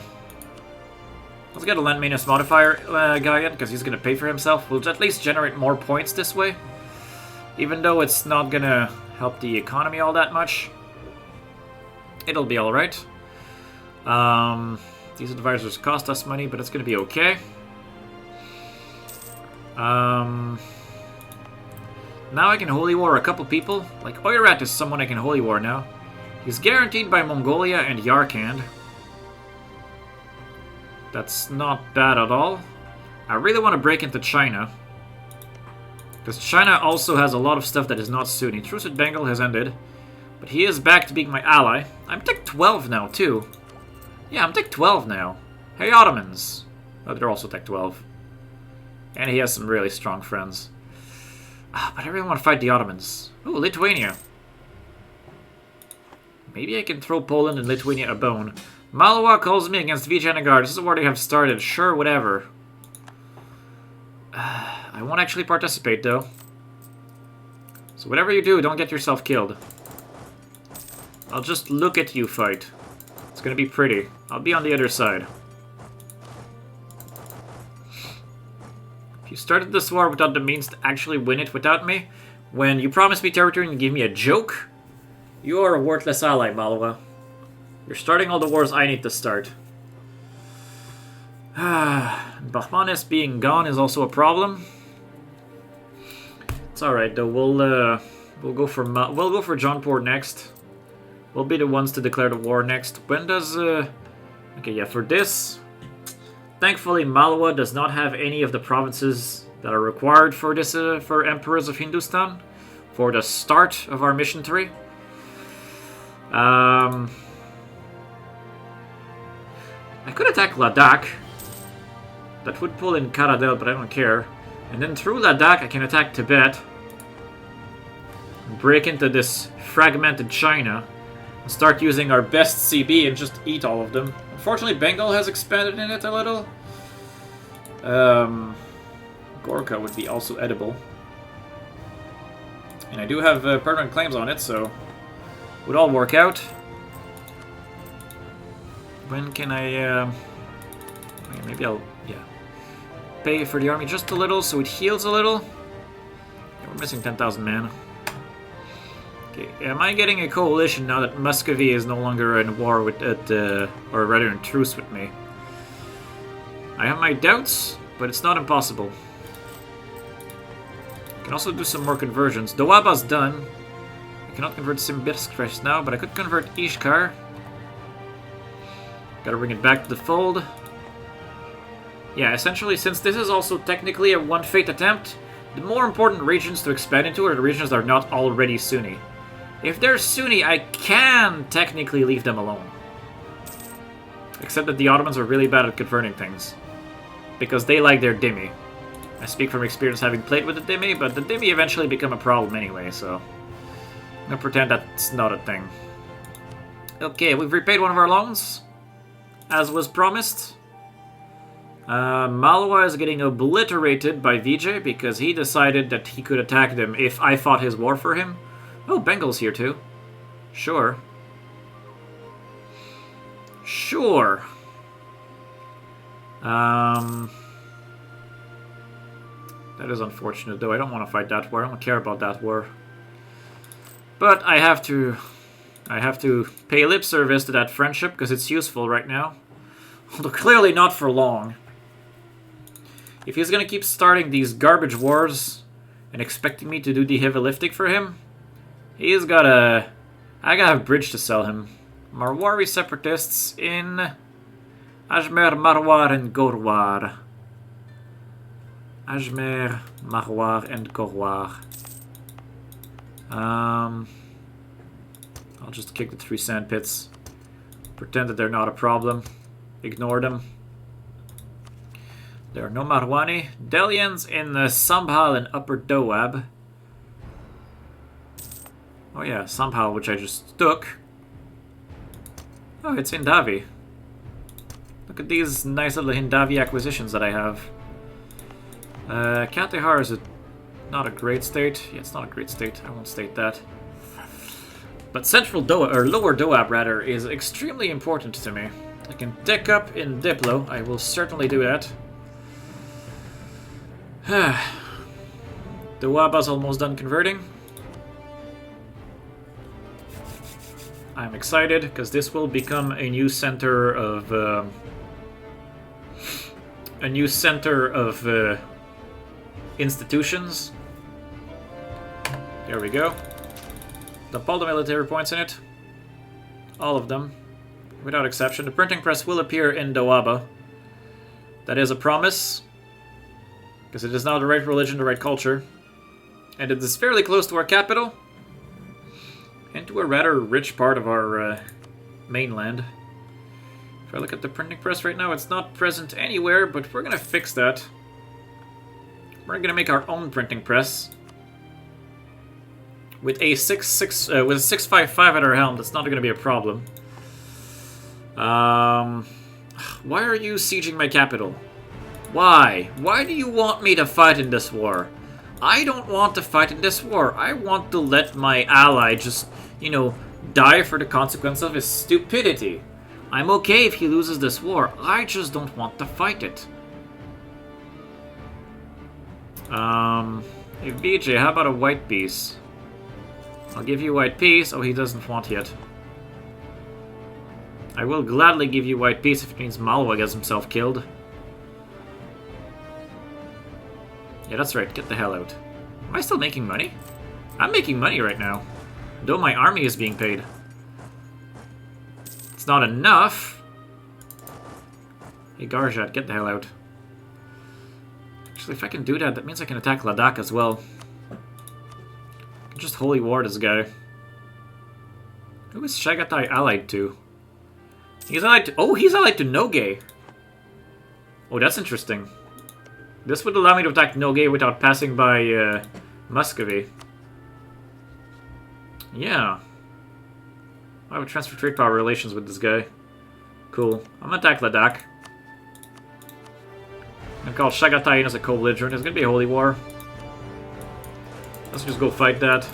Let's get a land maintenance modifier guy in, because he's going to pay for himself. We'll at least generate more points this way. Even though it's not going to help the economy all that much. It'll be alright. These advisors cost us money, but it's going to be okay. Now I can holy war a couple people. Like, Oirat is someone I can holy war now. He's guaranteed by Mongolia and Yarkand. That's not bad at all. I really want to break into China. Because China also has a lot of stuff that is not Sunni. Truce with Bengal has ended. But he is back to being my ally. I'm Tech 12 now, too. Yeah, I'm Tech 12 now. Hey, Ottomans. Oh, they're also Tech 12. And he has some really strong friends. But I really want to fight the Ottomans. Ooh, Lithuania. Maybe I can throw Poland and Lithuania a bone. Malawa calls me against Vijayanagar. This is where they have started. Sure, whatever. I won't actually participate, though. So whatever you do, don't get yourself killed. I'll just look at you fight. It's gonna be pretty. I'll be on the other side. If you started this war without the means to actually win it without me, when you promise me territory and give me a joke, you are a worthless ally, Malawa. You're starting all the wars I need to start. Bahmanis being gone is also a problem. It's alright though. We'll go for Jaunpur next. We'll be the ones to declare the war next. When does okay, yeah, for this. Thankfully, Malawa does not have any of the provinces that are required for this for Emperors of Hindustan for the start of our mission 3. I could attack Ladakh. That would pull in Karadel, but I don't care. And then through Ladakh, I can attack Tibet. Break into this fragmented China. And start using our best CB and just eat all of them. Unfortunately, Bengal has expanded in it a little. Gorkha would be also edible. And I do have permanent claims on it, so it would all work out. When can I, maybe I'll, pay for the army just a little so it heals a little. Yeah, we're missing 10,000 men. Okay, am I getting a coalition now that Muscovy is no longer in war with or rather in truce with me? I have my doubts, but it's not impossible. I can also do some more conversions. Doaba's done. I cannot convert Simbirsk right now, but I could convert Ishkar. Gotta bring it back to the fold. Yeah, essentially, since this is also technically a one-fate attempt, the more important regions to expand into are the regions that are not already Sunni. If they're Sunni, I can technically leave them alone. Except that the Ottomans are really bad at converting things. Because they like their dhimmi. I speak from experience having played with the dhimmi, but the dhimmi eventually become a problem anyway, so I'm gonna pretend that's not a thing. Okay, we've repaid one of our loans, as was promised. Malawa is getting obliterated by Vijay because he decided that he could attack them if I fought his war for him. Oh, Bengal's here too. Sure. Sure. That is unfortunate, though. I don't want to fight that war. I don't care about that war. But I have to pay lip service to that friendship because it's useful right now. Although clearly not for long. If he's gonna keep starting these garbage wars and expecting me to do the heavy lifting for him, he's gotta... I gotta have a bridge to sell him. Marwari separatists in Ajmer, Marwar, and Gorwar. Ajmer, Marwar, and Gorwar. I'll just kick the 3 sand pits. Pretend that they're not a problem. Ignore them. There are no Marwani. Delians in the Sambhal and Upper Doab. Oh yeah, Sambhal, which I just took. Oh, it's Hindavi. Look at these nice little Hindavi acquisitions that I have. Kandahar is not a great state. Yeah, it's not a great state. I won't state that. But Central Doab, or Lower Doab rather, is extremely important to me. I can tick up in Diplo. I will certainly do that. Doaba's almost done converting. I'm excited because this will become a new center of institutions. There we go. Dump all the military points in it. All of them, without exception. The printing press will appear in Doaba. That is a promise, because it is now the right religion, the right culture, and it is fairly close to our capital. Into a rather rich part of our mainland. If I look at the printing press right now, it's not present anywhere, but we're gonna fix that. We're gonna make our own printing press with a 655 at our helm. That's not gonna be a problem. Why are you sieging my capital? Why? Why do you want me to fight in this war? I don't want to fight in this war. I want to let my ally just, you know, die for the consequence of his stupidity. I'm okay if he loses this war. I just don't want to fight it. Hey VJ, how about a white piece? I'll give you a white piece. Oh, he doesn't want yet. I will gladly give you a white piece if it means Malwa gets himself killed. Yeah, that's right. Get the hell out. Am I still making money? I'm making money right now. Though my army is being paid. It's not enough. Hey, Garjat, get the hell out. Actually, if I can do that, that means I can attack Ladakh as well. Just holy war this guy. Who is Shagatai allied to? He's allied to... Oh, he's allied to Nogay. Oh, that's interesting. This would allow me to attack Nogay without passing by Muscovy. Yeah. I would transfer trade power relations with this guy. Cool. I'm gonna attack Ladakh. I'm gonna call Shagatai in as a co-belligerent. It's gonna be a holy war. Let's just go fight that.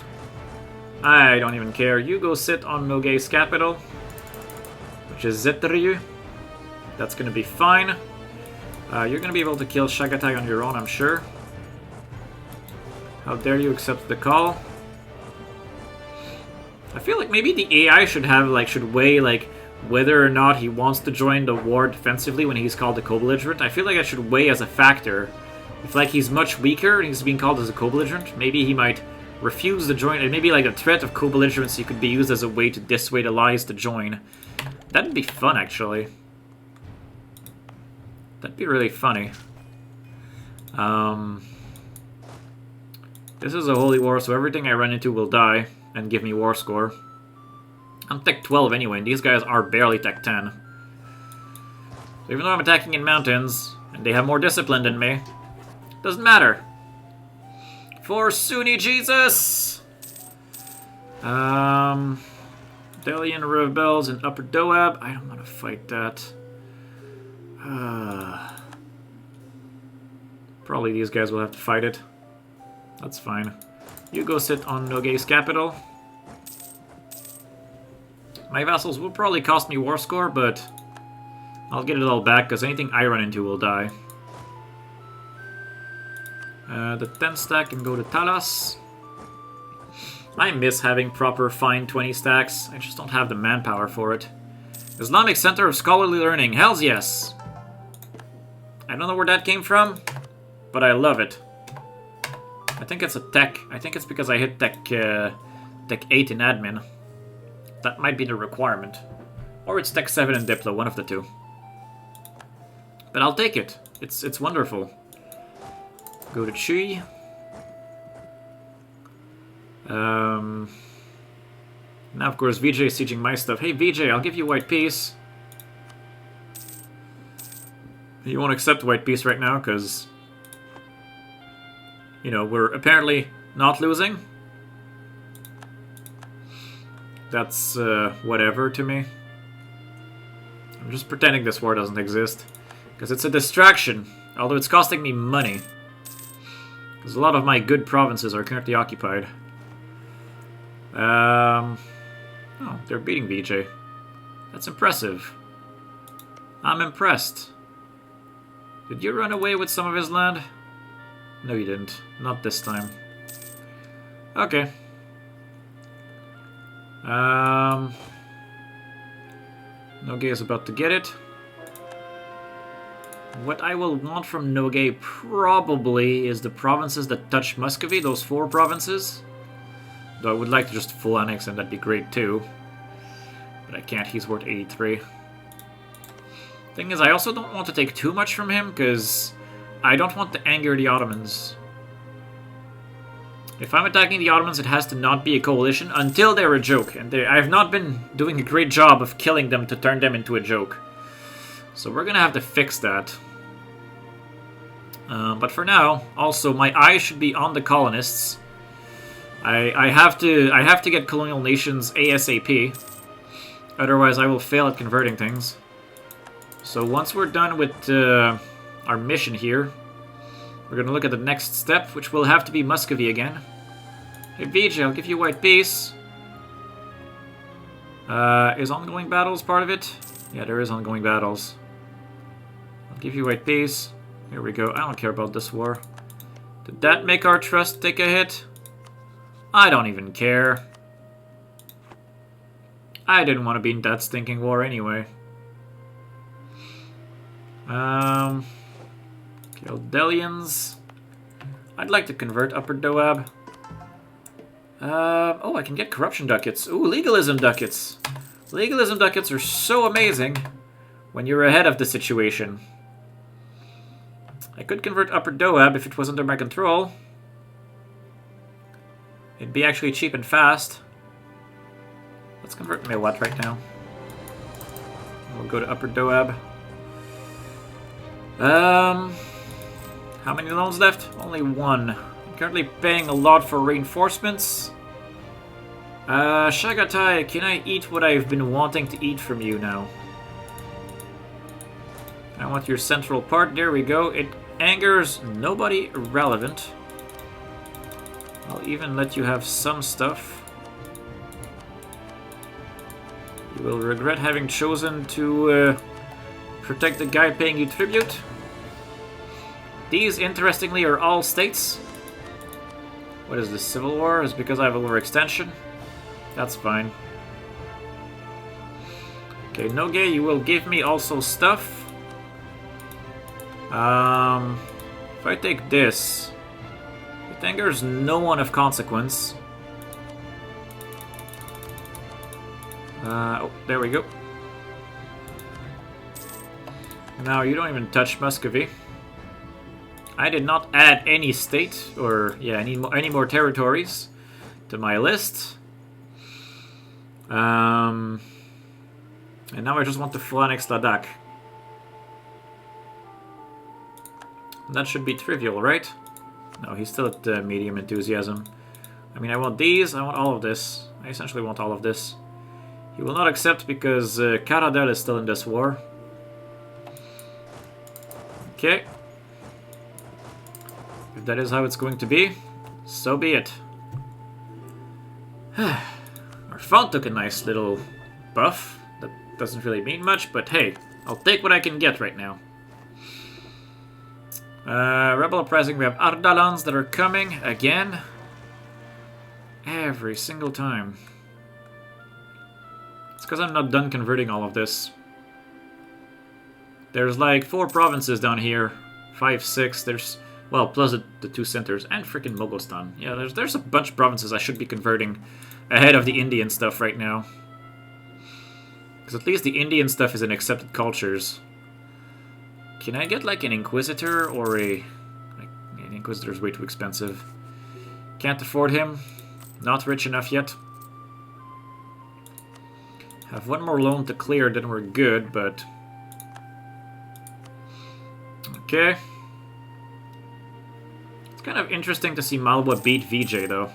I don't even care. You go sit on Nogay's capital, which is Zetryu. That's gonna be fine. You're gonna be able to kill Shagatai on your own, I'm sure. How dare you accept the call? I feel like maybe the AI should weigh whether or not he wants to join the war defensively when he's called a co-belligerent. I feel like that should weigh as a factor. If he's much weaker and he's being called as a co-belligerent, maybe he might refuse to join. And maybe a threat of co-belligerency could be used as a way to dissuade allies to join. That'd be fun, actually. That'd be really funny. This is a holy war, so everything I run into will die and give me war score. I'm tech 12 anyway, and these guys are barely tech 10. So even though I'm attacking in mountains, and they have more discipline than me, doesn't matter. For Sunni Jesus! Delian rebels in Upper Doab. I don't want to fight that. Probably these guys will have to fight it. That's fine. You go sit on Nogay's capital. My vassals will probably cost me war score, but I'll get it all back, because anything I run into will die. The 10 stack can go to Talas. I miss having proper fine 20 stacks. I just don't have the manpower for it. Islamic Center of Scholarly Learning. Hells yes! I don't know where that came from, but I love it. I think it's a tech. I think it's because I hit tech 8 in admin. That might be the requirement. Or it's tech 7 in Diplo, one of the two. But I'll take it. It's wonderful. Go to Chui. Now, of course, VJ is sieging my stuff. Hey, VJ, I'll give you white peace. He won't accept white peace right now because, you know, we're apparently not losing. That's whatever to me. I'm just pretending this war doesn't exist. Because it's a distraction, although it's costing me money. Because a lot of my good provinces are currently occupied. Oh, they're beating VJ. That's impressive. I'm impressed. Did you run away with some of his land? No, you didn't. Not this time. Okay. Noge is about to get it. What I will want from Noge probably is the provinces that touch Muscovy, those 4 provinces. Though I would like to just full annex and that'd be great too. But I can't, he's worth 83. Thing is, I also don't want to take too much from him, because I don't want to anger the Ottomans. If I'm attacking the Ottomans, it has to not be a coalition until they're a joke. And I have not been doing a great job of killing them to turn them into a joke. So we're gonna have to fix that. But for now, also, my eyes should be on the colonists. I have to get colonial nations ASAP. Otherwise, I will fail at converting things. So once we're done with our mission here, we're going to look at the next step, which will have to be Muscovy again. Hey VJ, I'll give you white peace. Is ongoing battles part of it? Yeah, there is ongoing battles. I'll give you white peace. Here we go. I don't care about this war. Did that make our trust take a hit? I don't even care. I didn't want to be in that stinking war anyway. Kildelians. I'd like to convert Upper Doab. Oh, I can get corruption ducats. Ooh, legalism ducats. Legalism ducats are so amazing when you're ahead of the situation. I could convert Upper Doab if it was under my control. It'd be actually cheap and fast. Let's convert Mewat right now. We'll go to Upper Doab. How many loans left? Only 1. I'm currently paying a lot for reinforcements. Shagatai, can I eat what I've been wanting to eat from you now? I want your central part. There we go. It angers nobody relevant. I'll even let you have some stuff. You will regret having chosen to protect the guy paying you tribute. These, interestingly, are all states. What is this, civil war? Is because I have overextension? That's fine. Okay, Noge, you will give me also stuff. If I take this, it angers no one of consequence. Oh, there we go. Now you don't even touch Muscovy. I did not add any state, or yeah, any more territories to my list. And now I just want to full annex Ladakh. That should be trivial, right? No, he's still at medium enthusiasm. I mean, I want these, I want all of this. I essentially want all of this. He will not accept because Karadel is still in this war. Okay. If that is how it's going to be, so be it. Our phone took a nice little buff. That doesn't really mean much, but hey, I'll take what I can get right now. Rebel Uprising, we have Ardalans that are coming again. Every single time. It's because I'm not done converting all of this. There's like 4 provinces down here. 5, 6, there's... Well, plus the 2 centers, and freaking Mogulstan. Yeah, there's a bunch of provinces I should be converting ahead of the Indian stuff right now. Because at least the Indian stuff is in accepted cultures. Can I get like an Inquisitor or a... An Inquisitor's way too expensive. Can't afford him. Not rich enough yet. Have 1 more loan to clear, then we're good, but... Okay. It's kind of interesting to see Malwa beat VJ, though.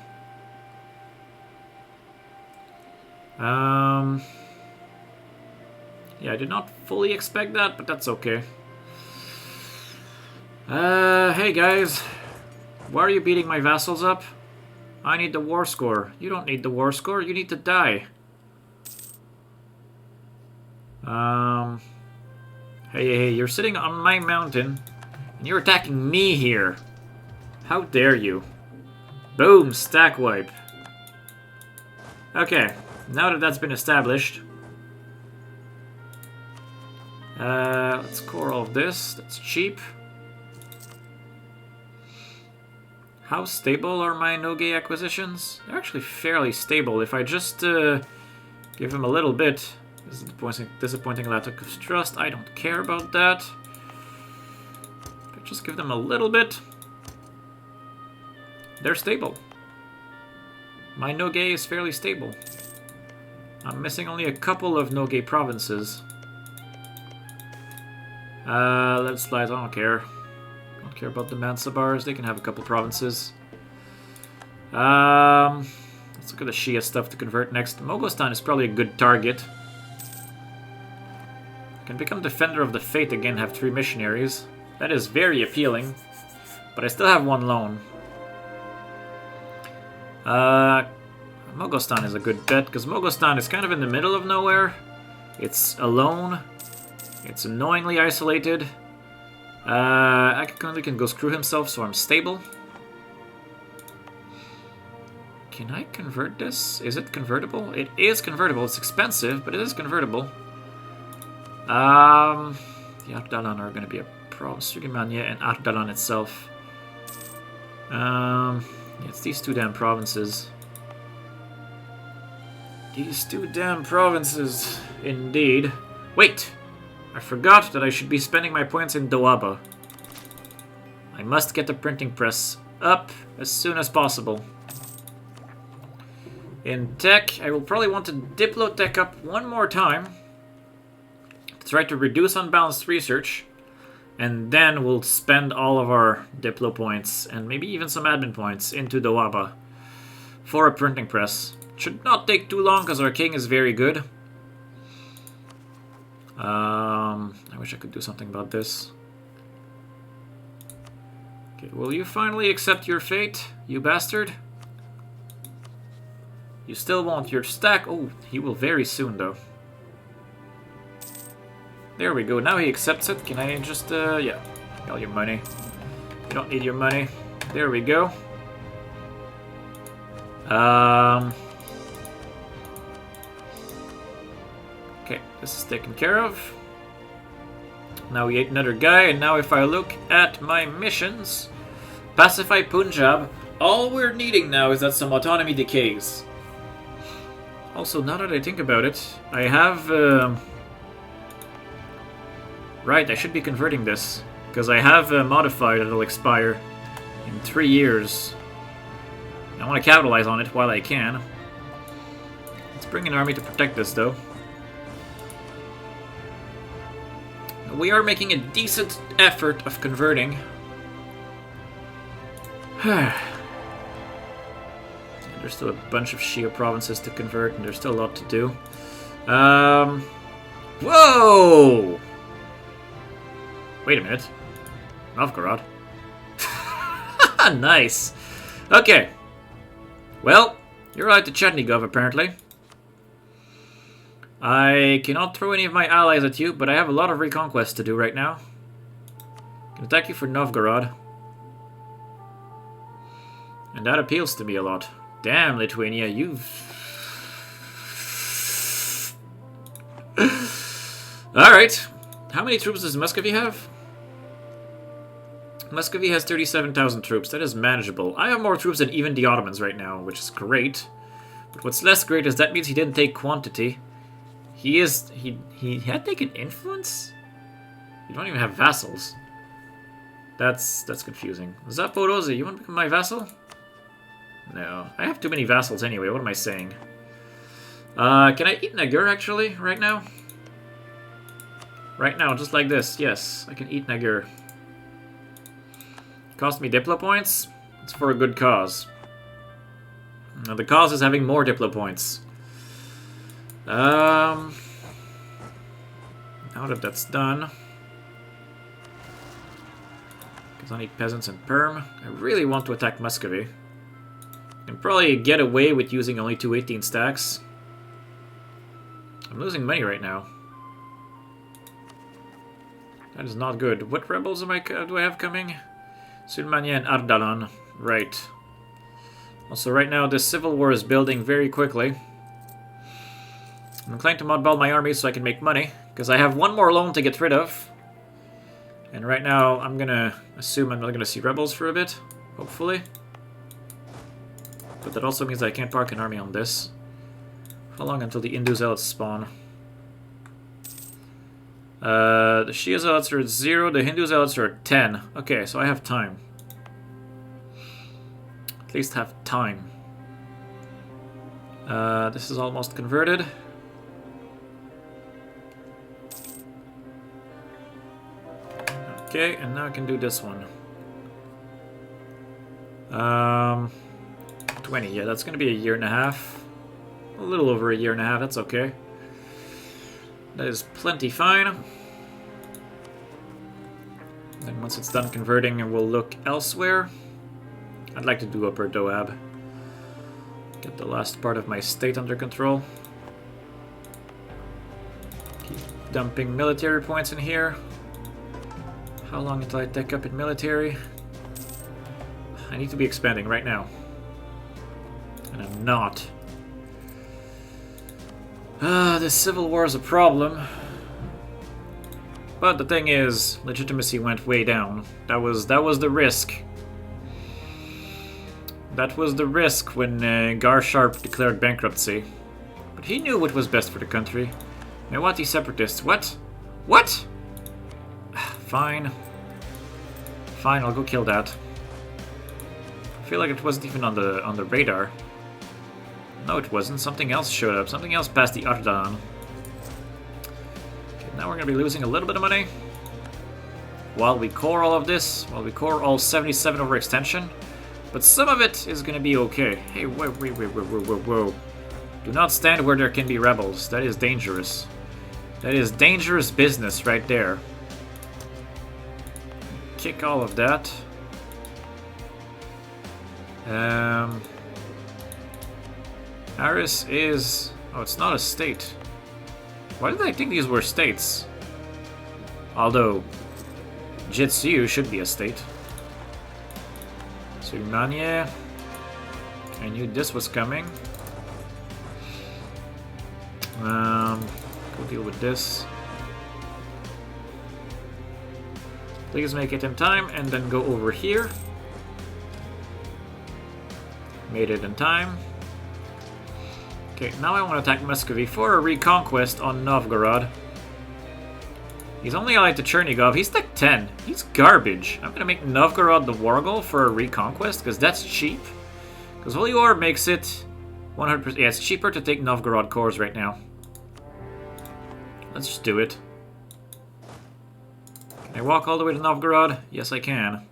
Yeah, I did not fully expect that, but that's okay. Hey guys. Why are you beating my vassals up? I need the war score. You don't need the war score, you need to die. Hey, you're sitting on my mountain, and you're attacking me here. How dare you? Boom, stack wipe. Okay, now that that's been established, let's core all of this. That's cheap. How stable are my Noge acquisitions? They're actually fairly stable. If I just give them a little bit. This is disappointing lack of trust. I don't care about that. But just give them a little bit. They're stable. My Noge is fairly stable. I'm missing only a couple of Noge provinces. Let's slide. I don't care. I don't care about the Mansabars. They can have a couple provinces. Let's look at the Shia stuff to convert next. Mogostan is probably a good target. Can become Defender of the Faith again, have 3 missionaries. That is very appealing. But I still have 1 loan. Mogostan is a good bet, because Mogostan is kind of in the middle of nowhere. It's alone. It's annoyingly isolated. Akakundli can go screw himself, so I'm stable. Can I convert this? Is it convertible? It is convertible. It's expensive, but it is convertible. The Ardalan are going to be a problem. Surimanya and Ardalan itself. It's these 2 damn provinces. These 2 damn provinces, indeed. Wait! I forgot that I should be spending my points in Doaba. I must get the printing press up as soon as possible. In tech, I will probably want to Diplotech up 1 more time. Try to reduce unbalanced research, and then we'll spend all of our Diplo points, and maybe even some admin points, into Doaba for a printing press. Should not take too long, because our king is very good. I wish I could do something about this. Okay, will you finally accept your fate, you bastard? You still want your stack? Oh, he will very soon, though. There we go, now he accepts it. Can I just, yeah, all your money. You don't need your money. There we go. Okay, this is taken care of. Now we ate another guy, and now if I look at my missions, pacify Punjab, all we're needing now is that some autonomy decays. Also, now that I think about it, I have, right, I should be converting this, because I have a modifier that'll expire in 3 years. I want to capitalize on it while I can. Let's bring an army to protect this, though. We are making a decent effort of converting. There's still a bunch of Shia provinces to convert, and there's still a lot to do. Whoa! Wait a minute. Novgorod. Nice. Okay. Well, you're out to Chernigov, apparently. I cannot throw any of my allies at you, but I have a lot of reconquest to do right now. I can attack you for Novgorod. And that appeals to me a lot. Damn, Lithuania, you've... Alright. How many troops does Muscovy have? Muscovy has 37,000 troops. That is manageable. I have more troops than even the Ottomans right now, which is great. But what's less great is that means he didn't take quantity. He had taken influence? You don't even have vassals. That's confusing. Zaporozhye, you want to become my vassal? No. I have too many vassals anyway. What am I saying? Can I eat Nagur, actually, right now? Right now, just like this. Yes, I can eat Nagur. Cost me Diplo points. It's for a good cause. Now, the cause is having more Diplo points. Now that that's done, because I need peasants and perm, I really want to attack Muscovy. I can probably get away with using only 218 stacks. I'm losing money right now. That is not good. What rebels do I have coming? Sulmania and Ardalan. Right. Also, right now, this civil war is building very quickly. I'm inclined to modball my army so I can make money, because I have one more loan to get rid of. And right now, I'm gonna assume I'm not gonna see rebels for a bit, hopefully. But that also means I can't park an army on this. How long until the Hindu Zealots spawn? The Shia Zealots are at 0, the Hindu Zealots are at 10. Okay, so I have time. At least have time. This is almost converted. Okay, and now I can do this one. 20, yeah, that's gonna be a year and a half. A little over a year and a half, that's okay. That is plenty fine. Then once it's done converting, we'll look elsewhere. I'd like to do Upper Doab. Get the last part of my state under control. Keep dumping military points in here. How long until I take up in military? I need to be expanding right now. And I'm not. This civil war is a problem. But the thing is, legitimacy went way down. That was the risk. That was the risk when Gar Sharp declared bankruptcy. But he knew what was best for the country. Mewati separatists. What? What? Fine. Fine, I'll go kill that. I feel like it wasn't even on the radar. No, it wasn't. Something else showed up. Something else passed the Ardalan. Okay, now we're going to be losing a little bit of money. While we core all of this. While we core all 77 overextension. But some of it is going to be okay. Hey, whoa. Do not stand where there can be rebels. That is dangerous. That is dangerous business right there. Kick all of that. Aris is... Oh, it's not a state. Why did I think these were states? Although, Jitsu should be a state. Sulmania. I knew this was coming. Go deal with this. Please make it in time and then go over here. Made it in time. Okay, now I want to attack Muscovy for a reconquest on Novgorod. He's only allied to Chernigov. He's like 10. He's garbage. I'm going to make Novgorod the war goal for a reconquest because that's cheap. Because Holy War makes it 100%. Yeah, it's cheaper to take Novgorod cores right now. Let's just do it. Can I walk all the way to Novgorod? Yes, I can.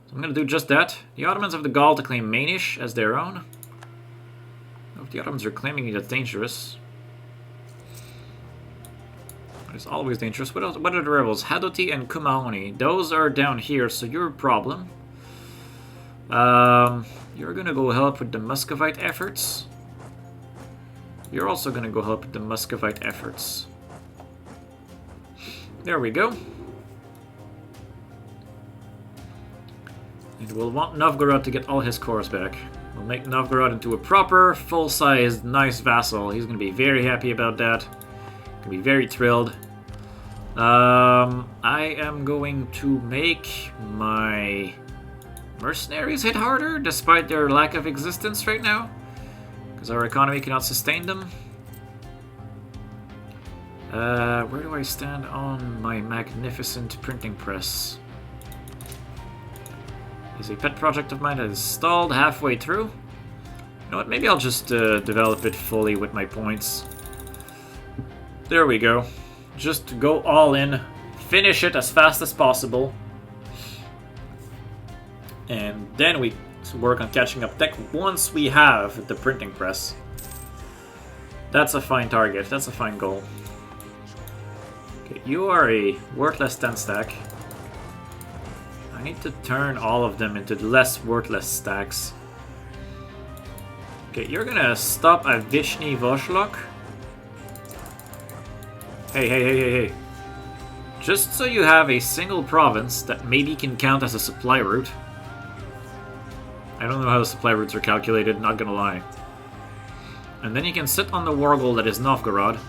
So I'm going to do just that. The Ottomans have the gall to claim Mainish as their own. If the Ottomans are claiming it, that's dangerous. It's always dangerous. What else? What are the rebels? Hadoti and Kumaoni. Those are down here, so you're a problem. You're gonna go help with the Muscovite efforts. You're also gonna go help with the Muscovite efforts. There we go. And we'll want Novgorod to get all his cores back. We'll make Novgorod into a proper, full-sized, nice vassal. He's going to be very happy about that. Going to be very thrilled. I am going to make my mercenaries hit harder, despite their lack of existence right now. Because our economy cannot sustain them. Where do I stand on my magnificent printing press? Is a pet project of mine that is stalled halfway through. You know what, maybe I'll just develop it fully with my points. There we go. Just go all in. Finish it as fast as possible. And then we work on catching up tech once we have the printing press. That's a fine target. That's a fine goal. Okay, you are a worthless 10 stack. I need to turn all of them into less worthless stacks. Okay, you're gonna stop at Vishny Voshlok. Hey. Just so you have a single province that maybe can count as a supply route. I don't know how the supply routes are calculated, not gonna lie. And then you can sit on the wargle that is Novgorod.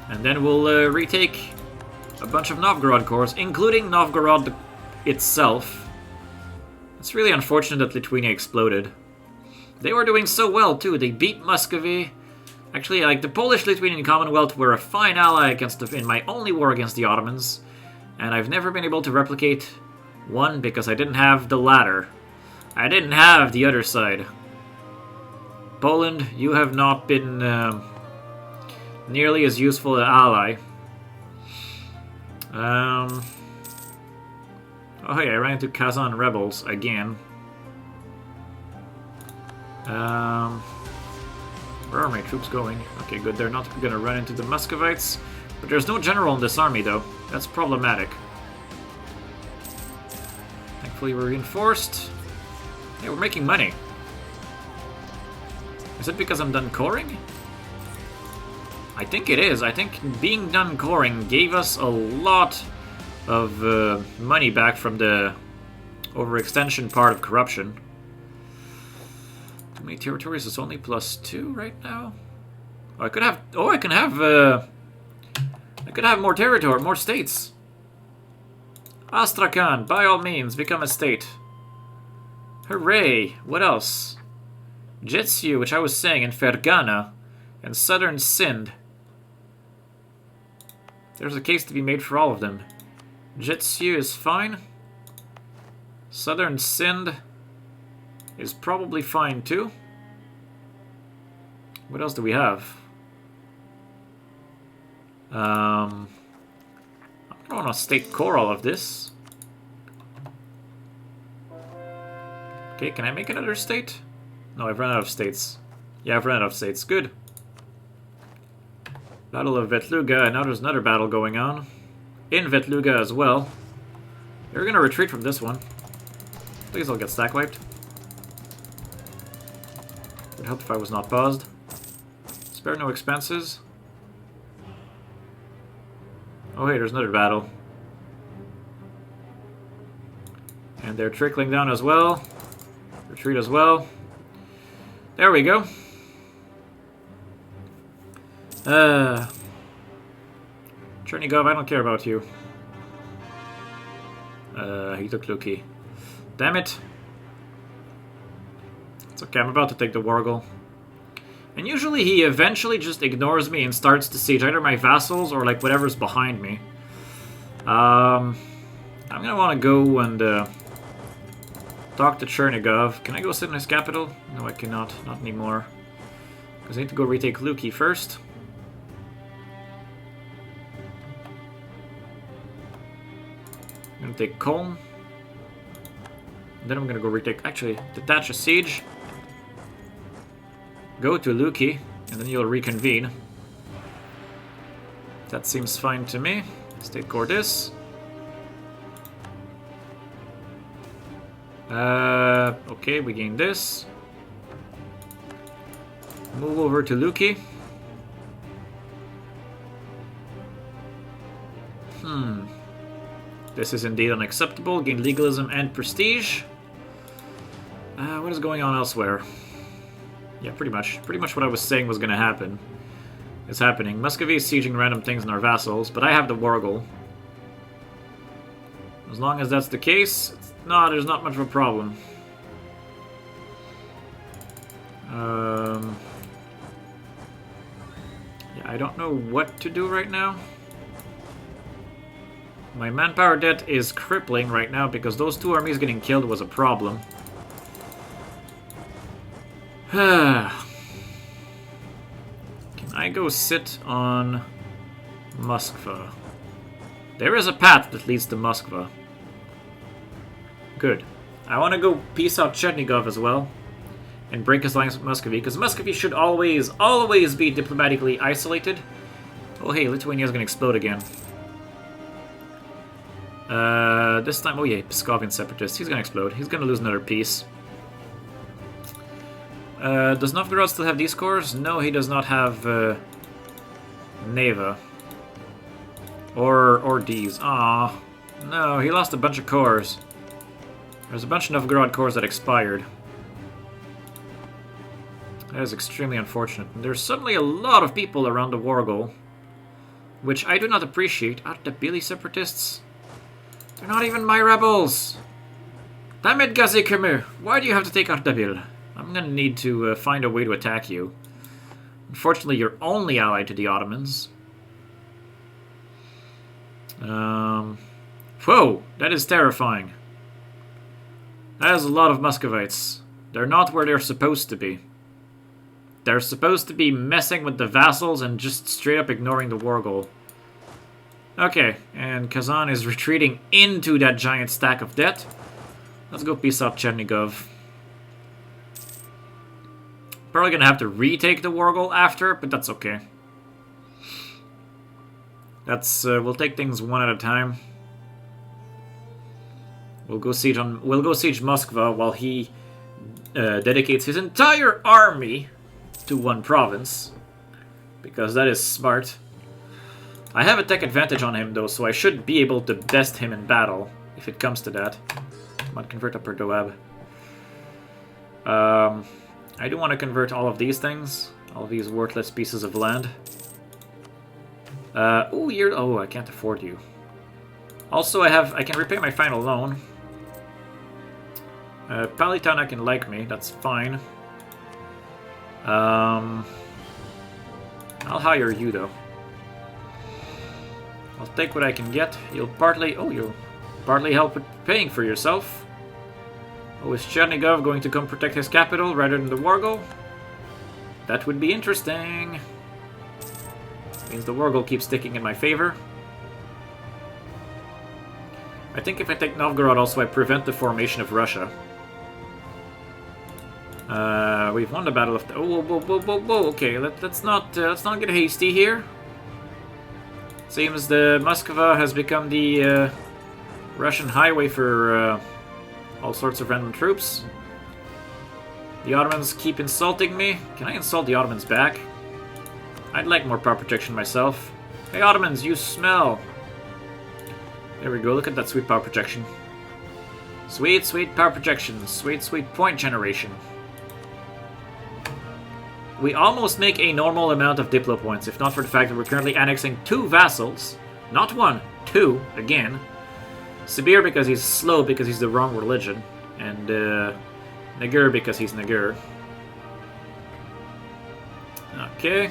And then we'll retake a bunch of Novgorod cores, including Novgorod itself. It's really unfortunate that Lithuania exploded. They were doing so well too. They beat Muscovy. Actually, like, the Polish-Lithuanian Commonwealth were a fine ally in my only war against the Ottomans. And I've never been able to replicate one because I didn't have the latter. I didn't have the other side. Poland, you have not been nearly as useful an ally. Oh yeah, I ran into Kazan rebels again. Where are my troops going? Okay, good. They're not gonna run into the Muscovites. But there's no general in this army, though. That's problematic. Thankfully, we're reinforced. Hey, we're making money. Is it because I'm done coring? I think it is. I think being done coring gave us a lot of money back from the overextension part of corruption. How many territories is only +2 right now? Oh, I could have. Oh, I can have. I could have more territory, more states. Astrakhan, by all means, become a state. Hooray! What else? Jetsu, which I was saying, in Fergana, and southern Sind. There's a case to be made for all of them. Jetsu is fine. Southern Sind is probably fine too. What else do we have? I don't want to state core all of this. Okay, can I make another state? No, I've run out of states. Yeah, I've run out of states. Good. Battle of Vetluga, and now there's another battle going on. In Vetluga as well. They're gonna retreat from this one. Please don't get stack wiped. Would help if I was not paused. Spare no expenses. Oh hey, there's another battle. And they're trickling down as well. Retreat as well. There we go. Chernigov, I don't care about you. He took Luki. Damn it. It's okay, I'm about to take the Wargle. And usually he eventually just ignores me and starts to siege either my vassals or like whatever's behind me. I'm gonna want to go and talk to Chernigov. Can I go sit in his capital? No, I cannot. Not anymore. Because I need to go retake Luki first. I'm gonna take Koln. Then I'm gonna go retake. Actually, detach a siege. Go to Luki, and then you'll reconvene. That seems fine to me. State core this. Okay, we gain this. Move over to Luki. This is indeed unacceptable. Gain legalism and prestige. What is going on elsewhere? Yeah, pretty much. Pretty much what I was saying was going to happen is happening. Muscovy is sieging random things in our vassals, but I have the Wargle. As long as that's the case, there's not much of a problem. Yeah, I don't know what to do right now. My manpower debt is crippling right now because those two armies getting killed was a problem. Can I go sit on Moskva? There is a path that leads to Moskva. Good. I want to go peace out Chernigov as well. And break his alliance with Muscovy, because Muscovy should always, always be diplomatically isolated. Oh hey, Lithuania's gonna explode again. This time, oh yeah, Pskovian separatist. He's gonna explode. He's gonna lose another piece. Does Novgorod still have these cores? No, he does not have Neva. Or these. Ah, no, he lost a bunch of cores. There's a bunch of Novgorod cores that expired. That is extremely unfortunate. And there's suddenly a lot of people around the war goal, which I do not appreciate. Ardabili separatists? They're not even my rebels! Damn it, Gazikemir! Why do you have to take Ardabil? I'm gonna need to find a way to attack you. Unfortunately, you're only allied to the Ottomans. Whoa! That is terrifying. That is a lot of Muscovites. They're not where they're supposed to be. They're supposed to be messing with the vassals and just straight up ignoring the war goal. Okay, and Kazan is retreating into that giant stack of debt. Let's go peace out Chernigov. Probably gonna have to retake the war goal after, but that's okay. That's we'll take things one at a time. We'll go siege Moskva while he dedicates his entire army to one province, because that is smart. I have a tech advantage on him though, so I should be able to best him in battle if it comes to that. Come on, convert Upper Doab. I do want to convert all of these things, all of these worthless pieces of land. Oh, I can't afford you. Also, I can repay my final loan. Palitana can like me, that's fine. I'll hire you though. I'll take what I can get. You'll partly help with paying for yourself. Oh, is Chernigov going to come protect his capital rather than the war goal? That would be interesting. Means the war goal keeps sticking in my favor. I think if I take Novgorod also I prevent the formation of Russia. We've won the battle of... Whoa. Okay, let's not get hasty here. Seems the Moskva has become the Russian highway for all sorts of random troops. The Ottomans keep insulting me. Can I insult the Ottomans back? I'd like more power protection myself. Hey Ottomans, you smell! There we go, look at that sweet power protection. Sweet, sweet power protection. Sweet, sweet point generation. We almost make a normal amount of Diplo points, if not for the fact that we're currently annexing 2 vassals. Not 1, 2, again. Sibir because he's slow, because he's the wrong religion. And Nagur because he's Nagur. Okay.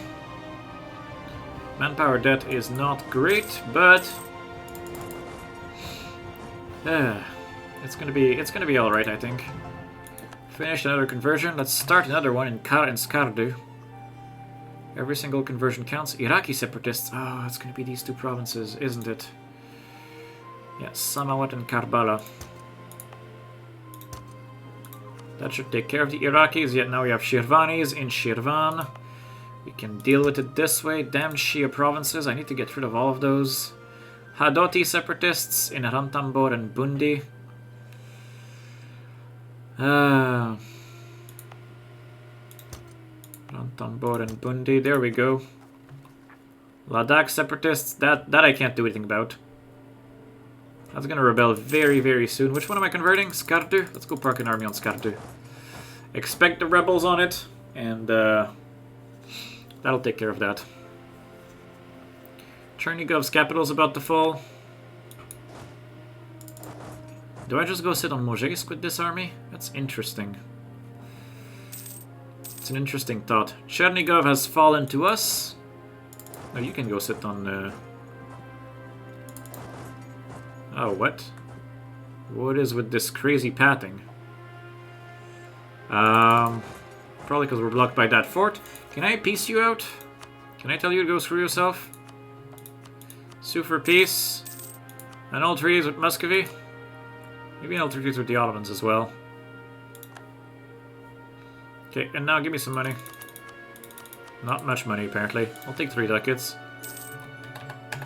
Manpower debt is not great, but... it's gonna be alright, I think. Finish another conversion. Let's start another one in Skardu. Every single conversion counts. Iraqi separatists. Oh, it's gonna be these 2 provinces, isn't it? Yeah, Samawat and Karbala. That should take care of the Iraqis. Yet now we have Shirvanis in Shirvan. We can deal with it this way. Damned Shia provinces. I need to get rid of all of those. Hadoti separatists in Rantambor and Bundi. Rantambor and Bundi. There we go. Ladakh separatists. That I can't do anything about. That's gonna rebel very, very soon. Which one am I converting? Skardu? Let's go park an army on Skardu. Expect the rebels on it, and that'll take care of that. Chernigov's capital's about to fall. Do I just go sit on Mozhaysk with this army? That's interesting. It's an interesting thought. Chernigov has fallen to us. Oh, you can go sit on... Oh, what? What is with this crazy pathing? Probably because we're blocked by that fort. Can I peace you out? Can I tell you to go screw yourself? Sue for peace. And all treaties with Muscovy. Maybe I'll introduce with the Ottomans as well. Okay, and now give me some money. Not much money, apparently. I'll take 3 ducats.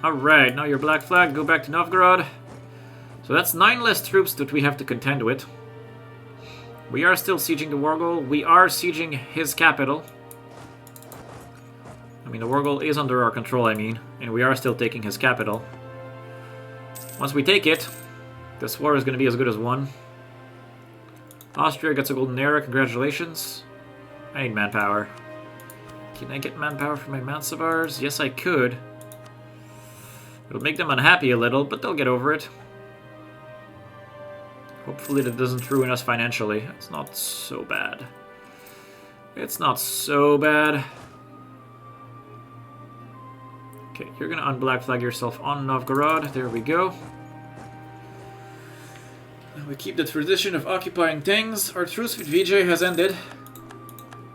Alright, now your black flag, go back to Novgorod. So that's 9 less troops that we have to contend with. We are still sieging the Wargol. We are sieging his capital. I mean, the Wargol is under our control, I mean. And we are still taking his capital. Once we take it, this war is going to be as good as won. Austria gets a golden era, congratulations. I need manpower. Can I get manpower for my Mansabars? Yes, I could. It'll make them unhappy a little, but they'll get over it. Hopefully that doesn't ruin us financially. It's not so bad. It's not so bad. Okay, you're gonna unblack flag yourself on Novgorod. There we go. And we keep the tradition of occupying things. Our truce with Vijay has ended.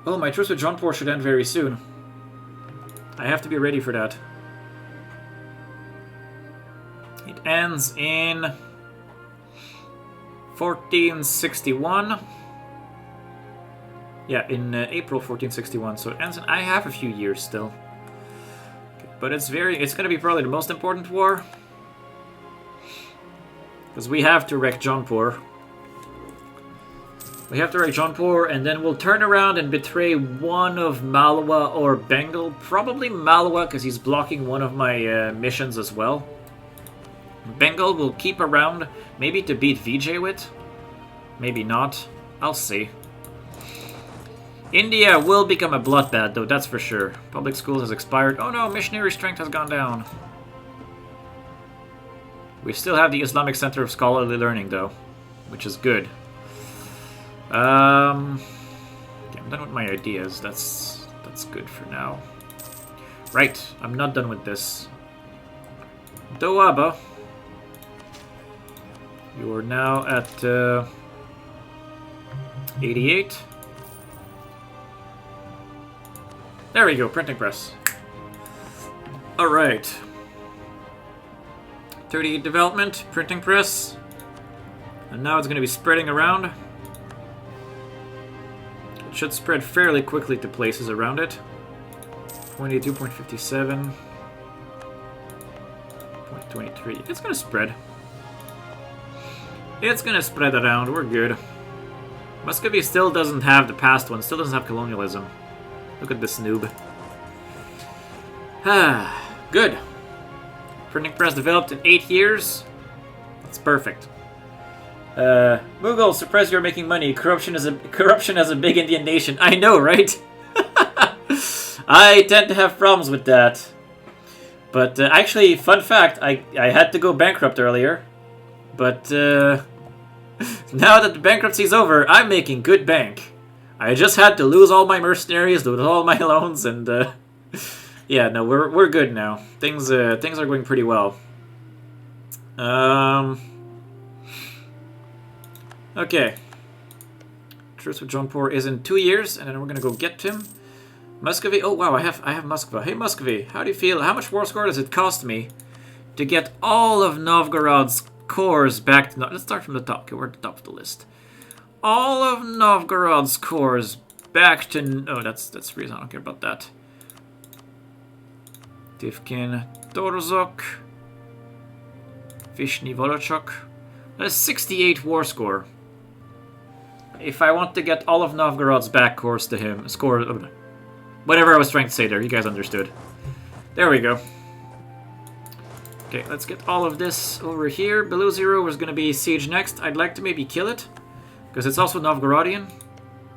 Oh, my truce with Jaunpur should end very soon. I have to be ready for that. It ends in 1461. Yeah, in April 1461. So it ends in... I have a few years still. Okay, but it's going to be probably the most important war. Because we have to wreck Jaunpur. We have to wreck Jaunpur, and then we'll turn around and betray one of Malwa or Bengal. Probably Malwa, because he's blocking one of my missions as well. Bengal will keep around, maybe to beat Vijay with. Maybe not. I'll see. India will become a bloodbath, though, that's for sure. Public schools has expired. Oh no, missionary strength has gone down. We still have the Islamic Center of Scholarly Learning, though, which is good. Okay, I'm done with my ideas. That's good for now. Right, I'm not done with this. Doaba. You are now at 88. There we go, printing press. Alright. 38 development, printing press. And now it's going to be spreading around. It should spread fairly quickly to places around it. 22.57. 0.23. It's going to spread. It's going to spread around. We're good. Muscovy still doesn't have the past one. Still doesn't have colonialism. Look at this noob. Ah, good. Printing press developed in 8 years. That's perfect. Mughal, surprised you're making money. Corruption as a big Indian nation. I know, right? I tend to have problems with that. But actually, fun fact, I had to go bankrupt earlier. But now that the bankruptcy's over, I'm making good bank. I just had to lose all my mercenaries, lose all my loans, and yeah, no, we're good now. Things are going pretty well. Okay. Truce with Jaunpur is in 2 years, and then we're gonna go get him. Muscovy. Oh wow, I have Moskva. Hey Muscovy, how do you feel? How much war score does it cost me to get all of Novgorod's cores back to... Let's start from the top. Okay, we're at the top of the list. All of Novgorod's cores back to... Oh, that's the reason I don't care about that. Tivkin, Torzok, Vishny Volochok. That's 68 war score. If I want to get all of Novgorod's back cores to him, whatever I was trying to say there, you guys understood. There we go. Okay, let's get all of this over here. Below Zero is going to be siege next. I'd like to maybe kill it, because it's also Novgorodian,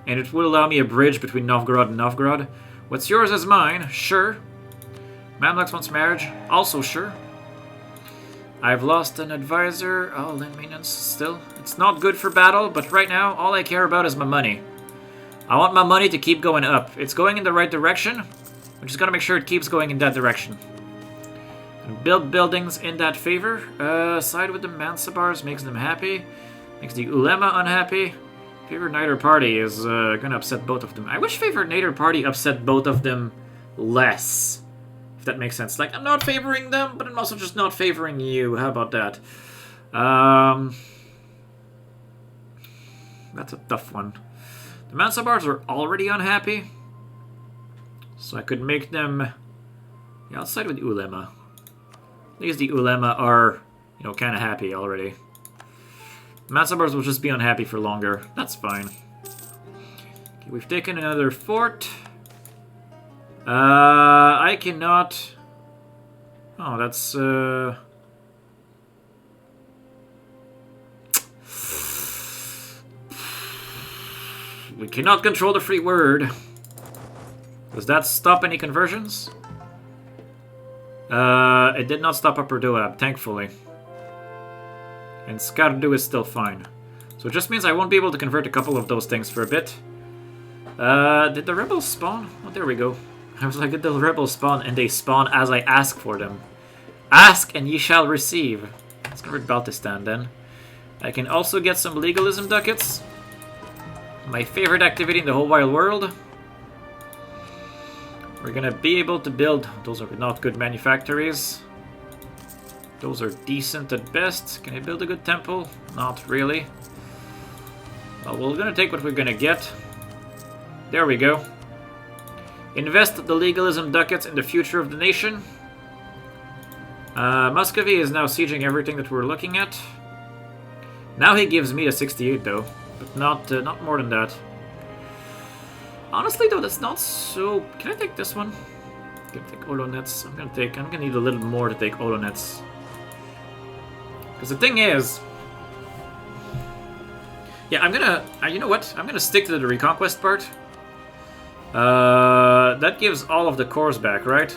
and it will allow me a bridge between Novgorod and Novgorod. What's yours is mine, sure. Mamluks wants marriage, also sure. I've lost an advisor. Oh, land maintenance still. It's not good for battle, but right now, all I care about is my money. I want my money to keep going up. It's going in the right direction. We just gotta make sure it keeps going in that direction. And build buildings in that favor. Side with the Mansabars makes them happy. Makes the Ulema unhappy. Favored Nader Party is gonna upset both of them. I wish Favored Nader Party upset both of them less. If that makes sense. Like, I'm not favoring them, but I'm also just not favoring you. How about that? That's a tough one. The Mansabars are already unhappy. So I could make them... Yeah, I'll side with Ulema. At least the Ulema are, you know, kind of happy already. Mansabars will just be unhappy for longer. That's fine. Okay, we've taken another fort. I cannot... Oh, that's... We cannot control the free word. Does that stop any conversions? It did not stop Upper Doab, thankfully. And Skardu is still fine. So it just means I won't be able to convert a couple of those things for a bit. Did the rebels spawn? Oh, there we go. I was like, did the rebels spawn? And they spawn as I ask for them. Ask and ye shall receive. Let's convert Baltistan then. I can also get some legalism ducats. My favorite activity in the whole wide world. We're gonna be able to build... Those are not good manufactories. Those are decent at best. Can I build a good temple? Not really. Well, we're gonna take what we're gonna get. There we go. Invest the legalism ducats in the future of the nation. Muscovy is now sieging everything that we're looking at. Now he gives me a 68 though, but not more than that. Honestly though, that's not so... Can I take this one? I can take Olonets. I'm gonna need a little more to take Olonets. Because the thing is... Yeah, I'm gonna... you know what? I'm gonna stick to the Reconquest part. That gives all of the cores back, right?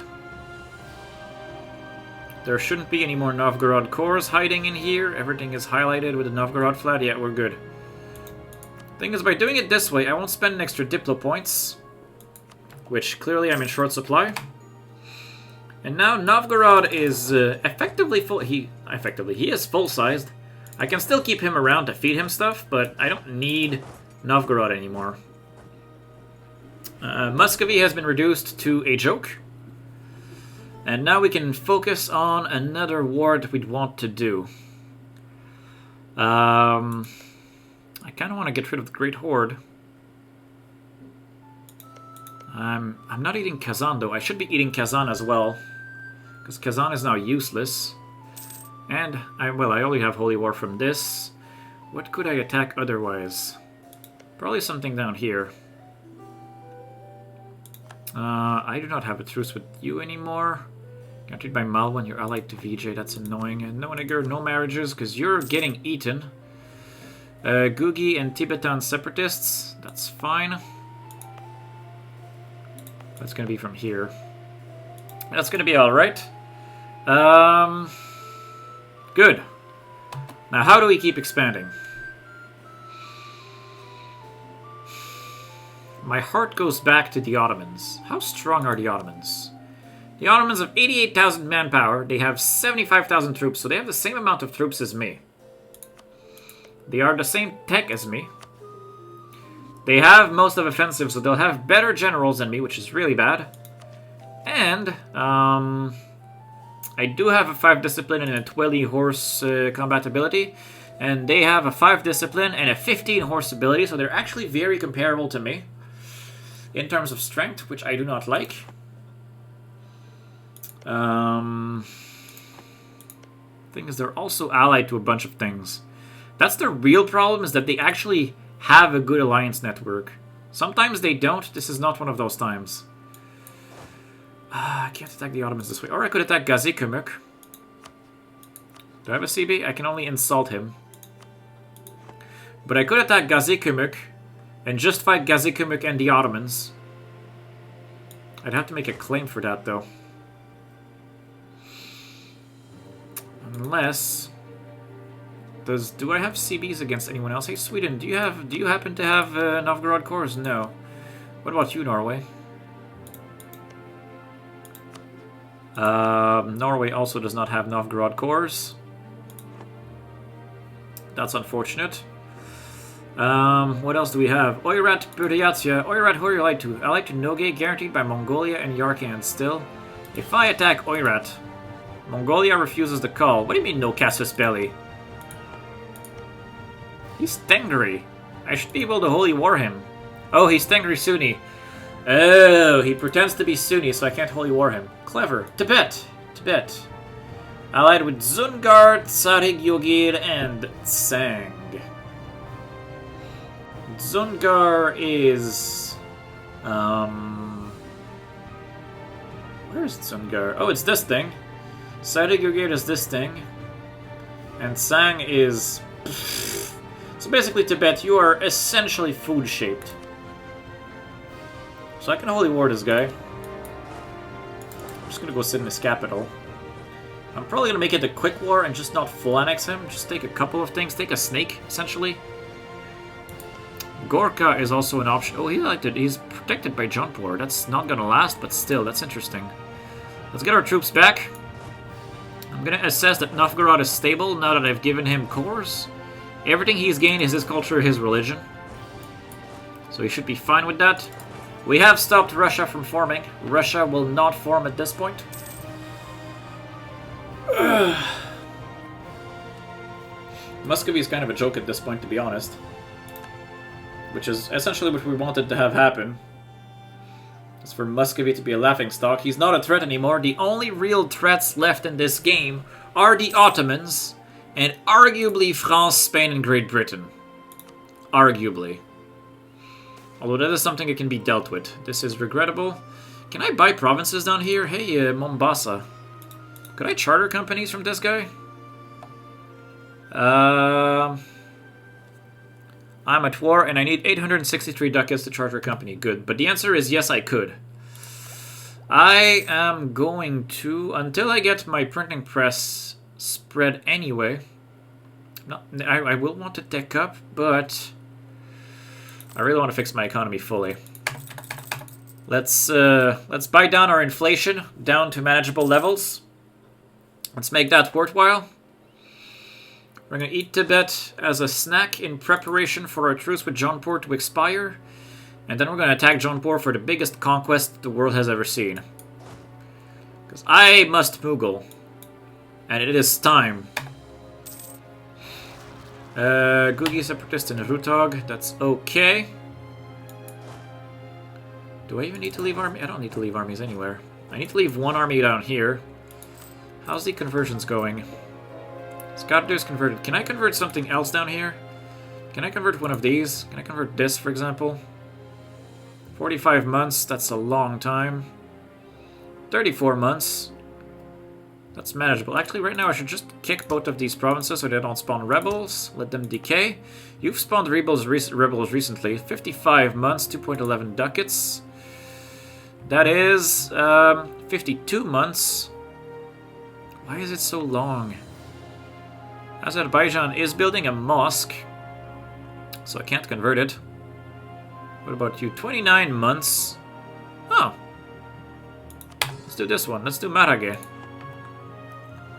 There shouldn't be any more Novgorod cores hiding in here. Everything is highlighted with a Novgorod flag. Yeah, we're good. Thing is, by doing it this way, I won't spend an extra Diplo points. Which, clearly, I'm in short supply. And now Novgorod is effectively full... He is full-sized. I can still keep him around to feed him stuff, but I don't need Novgorod anymore. Muscovy has been reduced to a joke. And now we can focus on another war that we'd want to do. I kind of want to get rid of the Great Horde. I'm not eating Kazan though. I should be eating Kazan as well. Because Kazan is now useless. And, I only have Holy War from this. What could I attack otherwise? Probably something down here. I do not have a truce with you anymore. Guaranteed by Malwan, you're allied to VJ, that's annoying. And no Niger, no marriages, because you're getting eaten. Gugi and Tibetan separatists, that's fine. That's gonna be from here. That's gonna be alright. Good. Now, how do we keep expanding? My heart goes back to the Ottomans. How strong are the Ottomans? The Ottomans have 88,000 manpower. They have 75,000 troops, so they have the same amount of troops as me. They are the same tech as me. They have most of offensive, so they'll have better generals than me, which is really bad. And, I do have a 5 discipline and a 20 horse combat ability. And they have a 5 discipline and a 15 horse ability, so they're actually very comparable to me. In terms of strength, which I do not like. Thing is, they're also allied to a bunch of things. That's the real problem, is that they actually have a good alliance network. Sometimes they don't. This is not one of those times. I can't attack the Ottomans this way. Or I could attack Gazikumuk. Do I have a CB? I can only insult him. But I could attack Gazikumuk and just fight Gazikumuk and the Ottomans. I'd have to make a claim for that, though. Unless... Do I have CBs against anyone else? Hey, Sweden, do you happen to have Novgorod cores? No. What about you, Norway? Norway also does not have Novgorod cores. That's unfortunate. What else do we have? Oirat Buryatia. Oirat, who are you allied to? Allied to Noge, guaranteed by Mongolia and Yarkand still. If I attack Oirat, Mongolia refuses the call. What do you mean no casus belli? He's Tengri. I should be able to holy war him. Oh, he's Tengri Sunni. Oh, he pretends to be Sunni, so I can't holy war him. Clever. Tibet. Tibet. Allied with Zungar, Tsarig Yogir, and Tsang. Zungar is... Where's Zungar? Oh, it's this thing. Tsarig Yogir is this thing. And Tsang is... So basically, Tibet, you are essentially food-shaped. So I can holy war this guy. I'm just gonna go sit in his capital. I'm probably gonna make it a quick war and just not full annex him. Just take a couple of things. Take a snake, essentially. Gorkha is also an option. Oh, he liked it. He's protected by Jaunpur. That's not gonna last, but still, that's interesting. Let's get our troops back. I'm gonna assess that Novgorod is stable now that I've given him cores. Everything he's gained is his culture, his religion. So he should be fine with that. We have stopped Russia from forming. Russia will not form at this point. Muscovy is kind of a joke at this point, to be honest. Which is essentially what we wanted to have happen. Is for Muscovy to be a laughingstock. He's not a threat anymore. The only real threats left in this game are the Ottomans and arguably France, Spain, and Great Britain. Arguably. Although that is something that can be dealt with. This is regrettable. Can I buy provinces down here? Hey, Mombasa. Could I charter companies from this guy? I'm at war and I need 863 ducats to charter a company. Good. But the answer is yes, I could. I am going to, until I get my printing press spread anyway. No, I will want to tech up, but I really want to fix my economy fully. Let's buy down our inflation down to manageable levels. Let's make that worthwhile. We're going to eat Tibet as a snack in preparation for our truce with Jaunpur to expire. And then we're going to attack Jaunpur for the biggest conquest the world has ever seen. Because I must Mughal. And it is time. Gugi separatist in Rutog. That's okay. Do I even need to leave army? I don't need to leave armies anywhere. I need to leave one army down here. How's the conversions going? Scott is converted. Can I convert something else down here? Can I convert one of these? Can I convert this, for example? 45 months. That's a long time. 34 months. That's manageable. Actually, right now I should just kick both of these provinces so they don't spawn rebels. Let them decay. You've spawned rebels recently. 55 months, 2.11 ducats. That is 52 months. Why is it so long? Azerbaijan is building a mosque, so I can't convert it. What about you? 29 months. Oh. Let's do this one. Let's do Marage.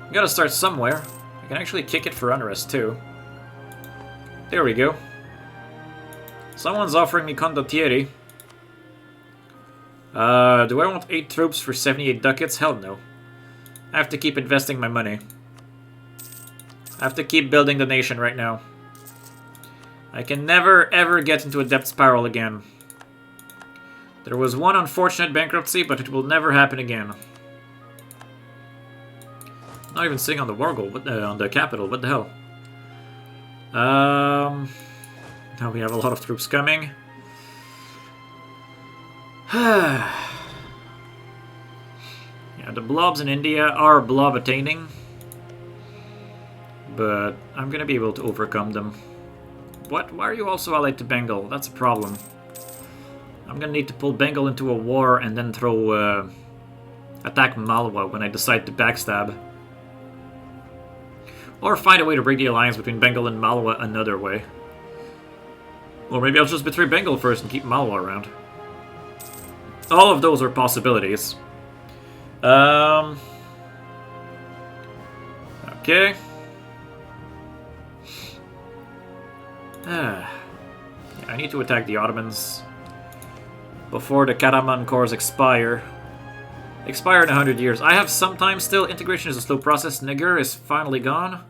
We gotta start somewhere. I can actually kick it for unrest too. There we go. Someone's offering me condottieri. Do I want 8 troops for 78 ducats? Hell no. I have to keep investing my money. I have to keep building the nation right now. I can never ever get into a debt spiral again. There was one unfortunate bankruptcy, but it will never happen again. Not even sitting on the war goal, on the capital. What the hell? Now we have a lot of troops coming. Yeah, the blobs in India are blob attaining. But I'm gonna be able to overcome them. What? Why are you also allied to Bengal? That's a problem. I'm gonna need to pull Bengal into a war and then throw attack Malwa when I decide to backstab. Or find a way to break the alliance between Bengal and Malwa another way. Or maybe I'll just betray Bengal first and keep Malwa around. All of those are possibilities. Okay. Yeah, I need to attack the Ottomans before the Karaman cores expire. Expire in 100 years. I have some time still. Integration is a slow process. Niger is finally gone.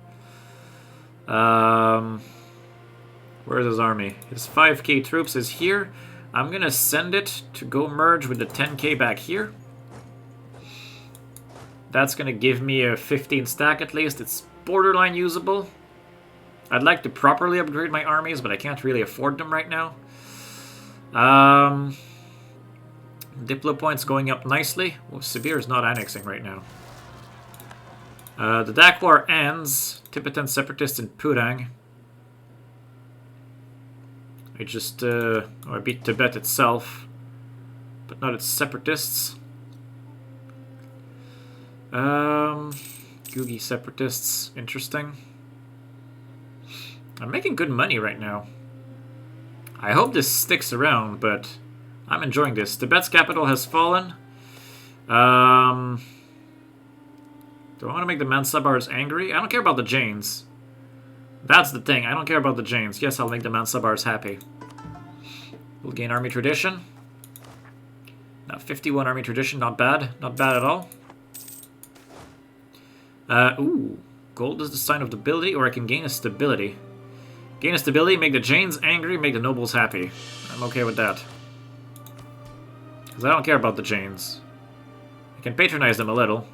Where's his army? His 5k troops is here. I'm gonna send it to go merge with the 10k back here. That's gonna give me a 15 stack at least. It's borderline usable. I'd like to properly upgrade my armies, but I can't really afford them right now. Diplo points going up nicely. Well, Sibir is not annexing right now. The Dak War ends. Tibetan separatists in Purang. I beat Tibet itself, but not its separatists. Gugi separatists, interesting. I'm making good money right now. I hope this sticks around, but I'm enjoying this. Tibet's capital has fallen. Do I want to make the Mansabars angry? I don't care about the Jains. That's the thing. I don't care about the Jains. Yes, I'll make the Mansabars happy. We'll gain army tradition. Now 51 army tradition, not bad. Not bad at all. Ooh. Gold is the sign of debility, or I can gain a stability. Gain a stability, make the Jains angry, make the nobles happy. I'm okay with that. Because I don't care about the Jains. I can patronize them a little.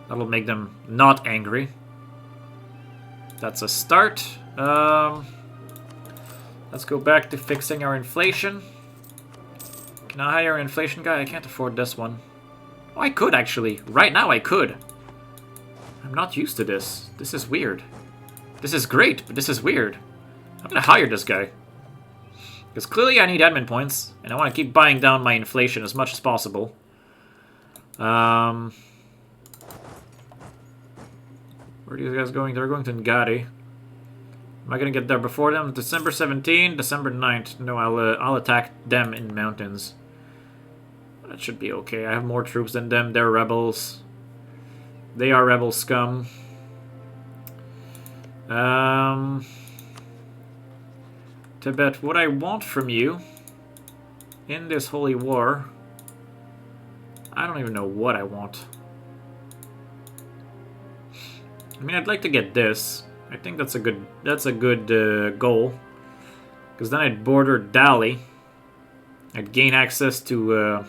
That'll make them not angry. That's a start. Let's go back to fixing our inflation. Can I hire an inflation guy? I can't afford this one. Oh, I could actually. Right now I could. I'm not used to this. This is weird. This is great, but this is weird. I'm gonna hire this guy. Because clearly I need admin points, and I want to keep buying down my inflation as much as possible. Where are these guys going? They're going to Ngadi. Am I going to get there before them? December 17, December 9th. No, I'll attack them in mountains. That should be okay. I have more troops than them. They're rebels. They are rebel scum. Tibet, what I want from you in this holy war, I don't even know what I want. I mean, I'd like to get this. I think that's a good goal. Because then I'd border Dali. I'd gain access to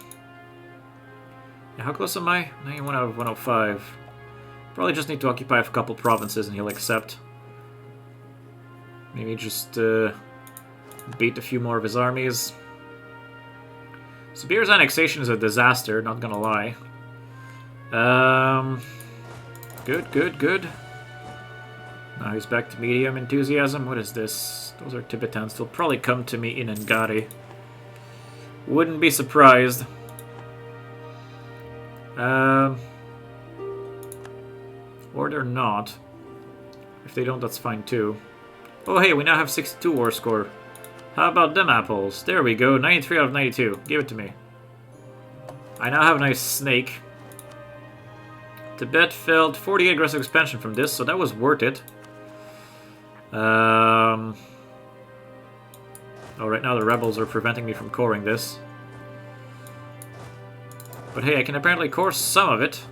how close am I? 91 out of 105. Probably just need to occupy a couple provinces and he'll accept. Maybe just beat a few more of his armies. Sibir's annexation is a disaster, not gonna lie. Good. Now he's back to medium enthusiasm. What is this? Those are Tibetans. They'll probably come to me in Ngari. Wouldn't be surprised. Or they're not. If they don't, that's fine too. Oh hey, we now have 62 war score. How about them apples? There we go, 93 out of 92. Give it to me. I now have a nice snake. Tibet failed 48 aggressive expansion from this, so that was worth it. Oh, right now the rebels are preventing me from coring this. But hey, I can apparently core some of it.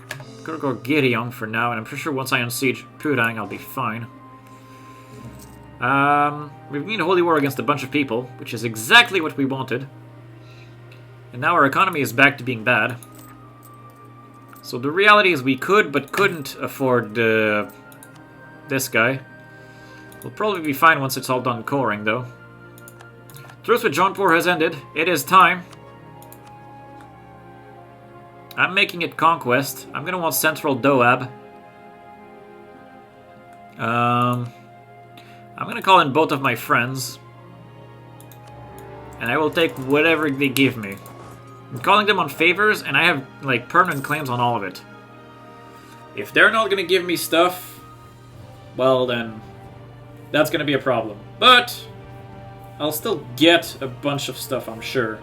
I'm gonna go Gideon for now, and I'm pretty sure once I unsiege Pudang, I'll be fine. We've been in a holy war against a bunch of people, which is exactly what we wanted. And now our economy is back to being bad. So the reality is we could, but couldn't afford this guy. We'll probably be fine once it's all done coring, though. Truce with Jaunpur has ended. It is time. I'm making it conquest. I'm gonna want central Doab. I'm gonna call in both of my friends. And I will take whatever they give me. I'm calling them on favors, and I have, like, permanent claims on all of it. If they're not gonna give me stuff, well then, that's gonna be a problem. But I'll still get a bunch of stuff, I'm sure.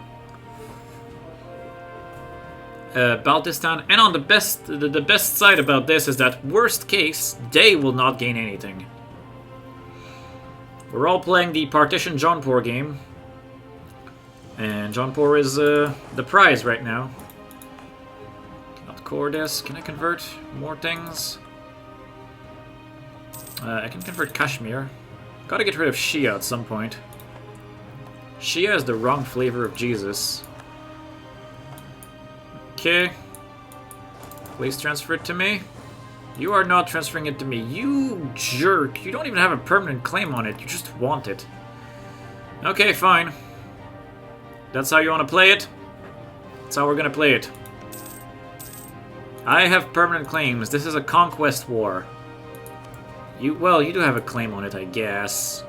Baltistan, and on the best side about this is that, worst case, they will not gain anything. We're all playing the Partition Jaunpur game. And Jaunpur is the prize right now. Cannot core this. Can I convert more things? I can convert Kashmir. Gotta get rid of Shia at some point. Shia is the wrong flavor of Jesus. Okay. Please transfer it to me. You are not transferring it to me. You jerk. You don't even have a permanent claim on it. You just want it. Okay, fine. That's how you want to play it? That's how we're gonna play it. I have permanent claims. This is a conquest war. Well, you do have a claim on it, I guess.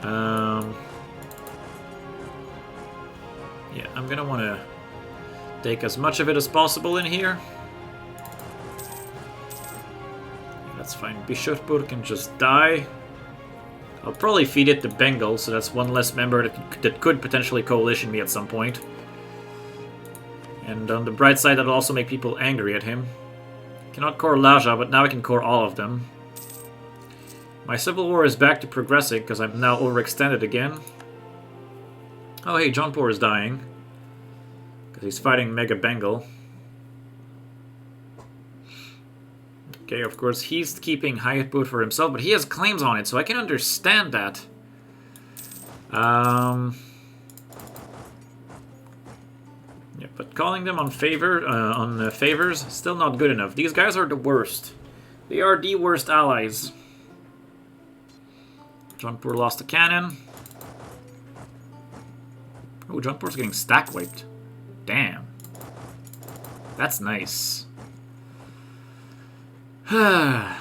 Yeah, I'm gonna want to take as much of it as possible in here. That's fine. Bishopur can just die. I'll probably feed it to Bengal, so that's one less member that could potentially coalition me at some point. And on the bright side, that'll also make people angry at him. Cannot core Laja, but now I can core all of them. My civil war is back to progressing, because I'm now overextended again. Oh hey, Jaunpur is dying. Because he's fighting Mega Bengal. Okay, of course, he's keeping Hayatpur for himself, but he has claims on it, so I can understand that. Yeah, but calling them on favors, still not good enough. These guys are the worst. They are the worst allies. Jaunpur lost a cannon. Oh, Jaunpur's getting stack wiped. Damn. That's nice. I'm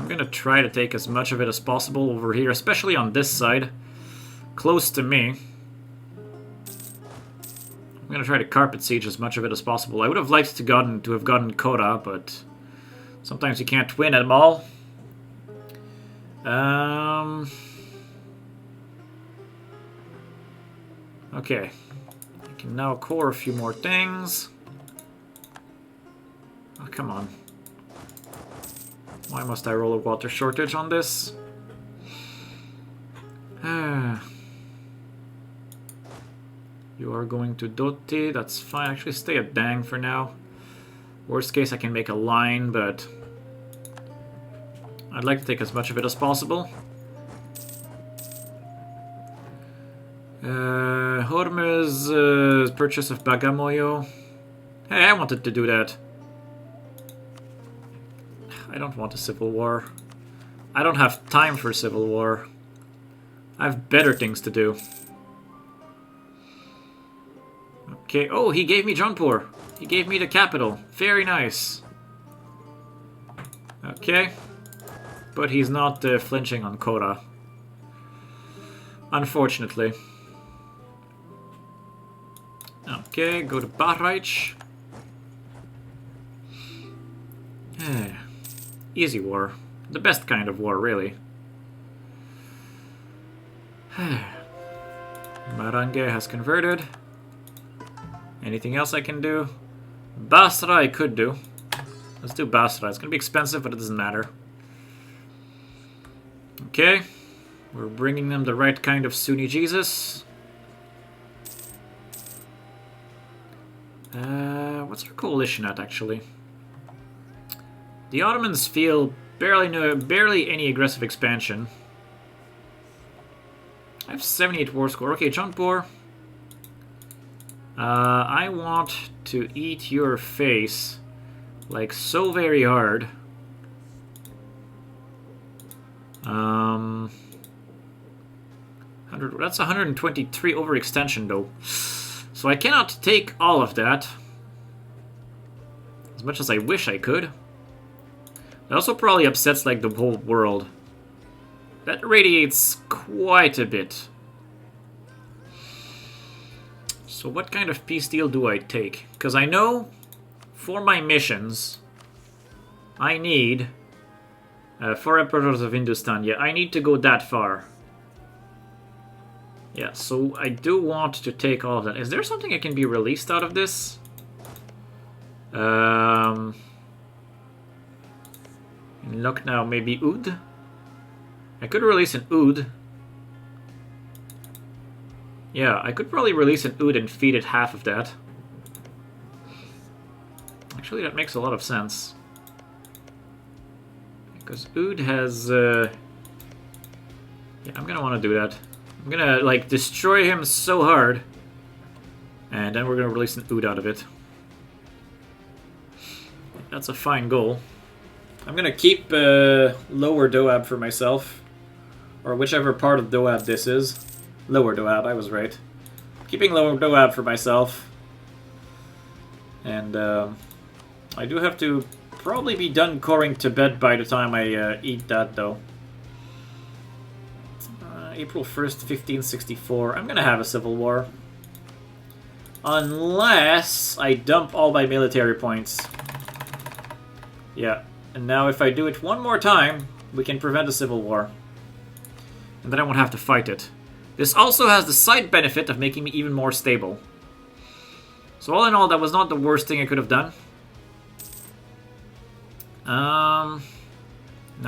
gonna try to take as much of it as possible over here, especially on this side, close to me. I'm gonna try to carpet siege as much of it as possible. I would have liked to have gotten Kota, but sometimes you can't win at them all. Okay, I can now core a few more things. Oh, come on. Why must I roll a water shortage on this? You are going to Doti, that's fine. Actually, stay at Dang for now. Worst case, I can make a line, but I'd like to take as much of it as possible. Hormuz purchase of Bagamoyo. Hey, I wanted to do that. I don't want a civil war. I don't have time for civil war. I have better things to do. Okay, oh, he gave me Jaunpur. He gave me the capital. Very nice. Okay. But he's not flinching on Kota. Unfortunately. Okay, go to Bahraich. Easy war. The best kind of war, really. Marange has converted. Anything else I can do? Basra I could do. Let's do Basra. It's going to be expensive, but it doesn't matter. Okay. We're bringing them the right kind of Sunni Jesus. What's our coalition at, actually? The Ottomans feel barely any aggressive expansion. I have 78 war score. Okay, Jaunpur. I want to eat your face like so very hard. That's 123 overextension though. So I cannot take all of that. As much as I wish I could. It also probably upsets like the whole world. That radiates quite a bit. So what kind of peace deal do I take? Because I know for my missions I need 4 Emperors of Hindustan. Yeah, I need to go that far. Yeah, so I do want to take all of that. Is there something that can be released out of this? In Lucknow, maybe Oud? I could release an Oud. Yeah, I could probably release an Oud and feed it half of that. Actually, that makes a lot of sense. Because Oud has... Yeah, I'm gonna want to do that. I'm gonna, like, destroy him so hard. And then we're gonna release an Oud out of it. That's a fine goal. I'm gonna keep Lower Doab for myself. Or whichever part of Doab this is. Lower Doab, I was right. Keeping Lower Doab for myself. And I do have to probably be done coring Tibet by the time I eat that, though. April 1st, 1564. I'm gonna have a civil war. Unless I dump all my military points. Yeah. And now if I do it one more time, we can prevent a civil war. And then I won't have to fight it. This also has the side benefit of making me even more stable. So all in all, that was not the worst thing I could have done. Now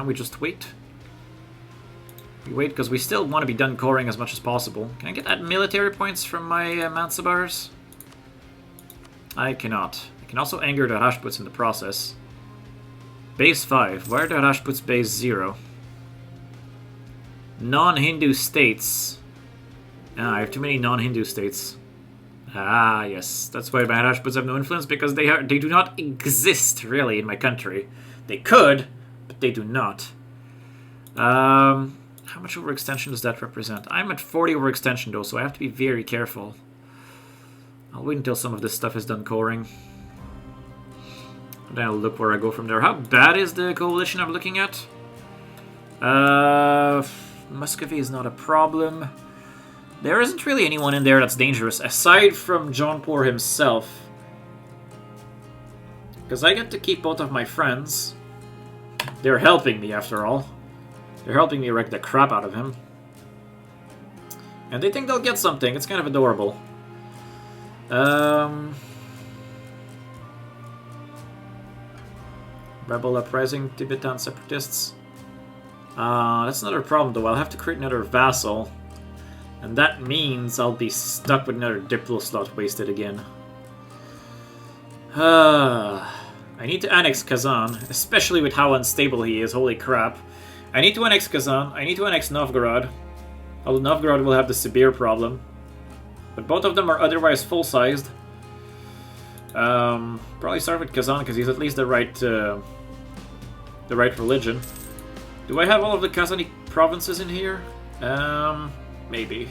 we just wait. We wait because we still want to be done coring as much as possible. Can I get that military points from my Mansabars? I cannot. I can also anger the Rajputs in the process. Base 5. Why are the Rajputs base 0? Non-Hindu states. Ah, I have too many non-Hindu states. Ah, yes. That's why my Rajputs have no influence, because they do not exist, really, in my country. They could, but they do not. How much overextension does that represent? I'm at 40 overextension, though, so I have to be very careful. I'll wait until some of this stuff is done coring. Then I'll look where I go from there. How bad is the coalition I'm looking at? Muscovy is not a problem. There isn't really anyone in there that's dangerous, aside from Jaunpur himself. Because I get to keep both of my friends. They're helping me, after all. They're helping me wreck the crap out of him. And they think they'll get something. It's kind of adorable. Rebel uprising, Tibetan separatists. That's another problem, though. I'll have to create another vassal. And that means I'll be stuck with another Diplo slot wasted again. I need to annex Kazan, especially with how unstable he is. Holy crap. I need to annex Kazan. I need to annex Novgorod. Although Novgorod will have the Sibir problem. But both of them are otherwise full-sized. Probably start with Kazan because he's at least the right religion. Do I have all of the Kazani provinces in here? Maybe.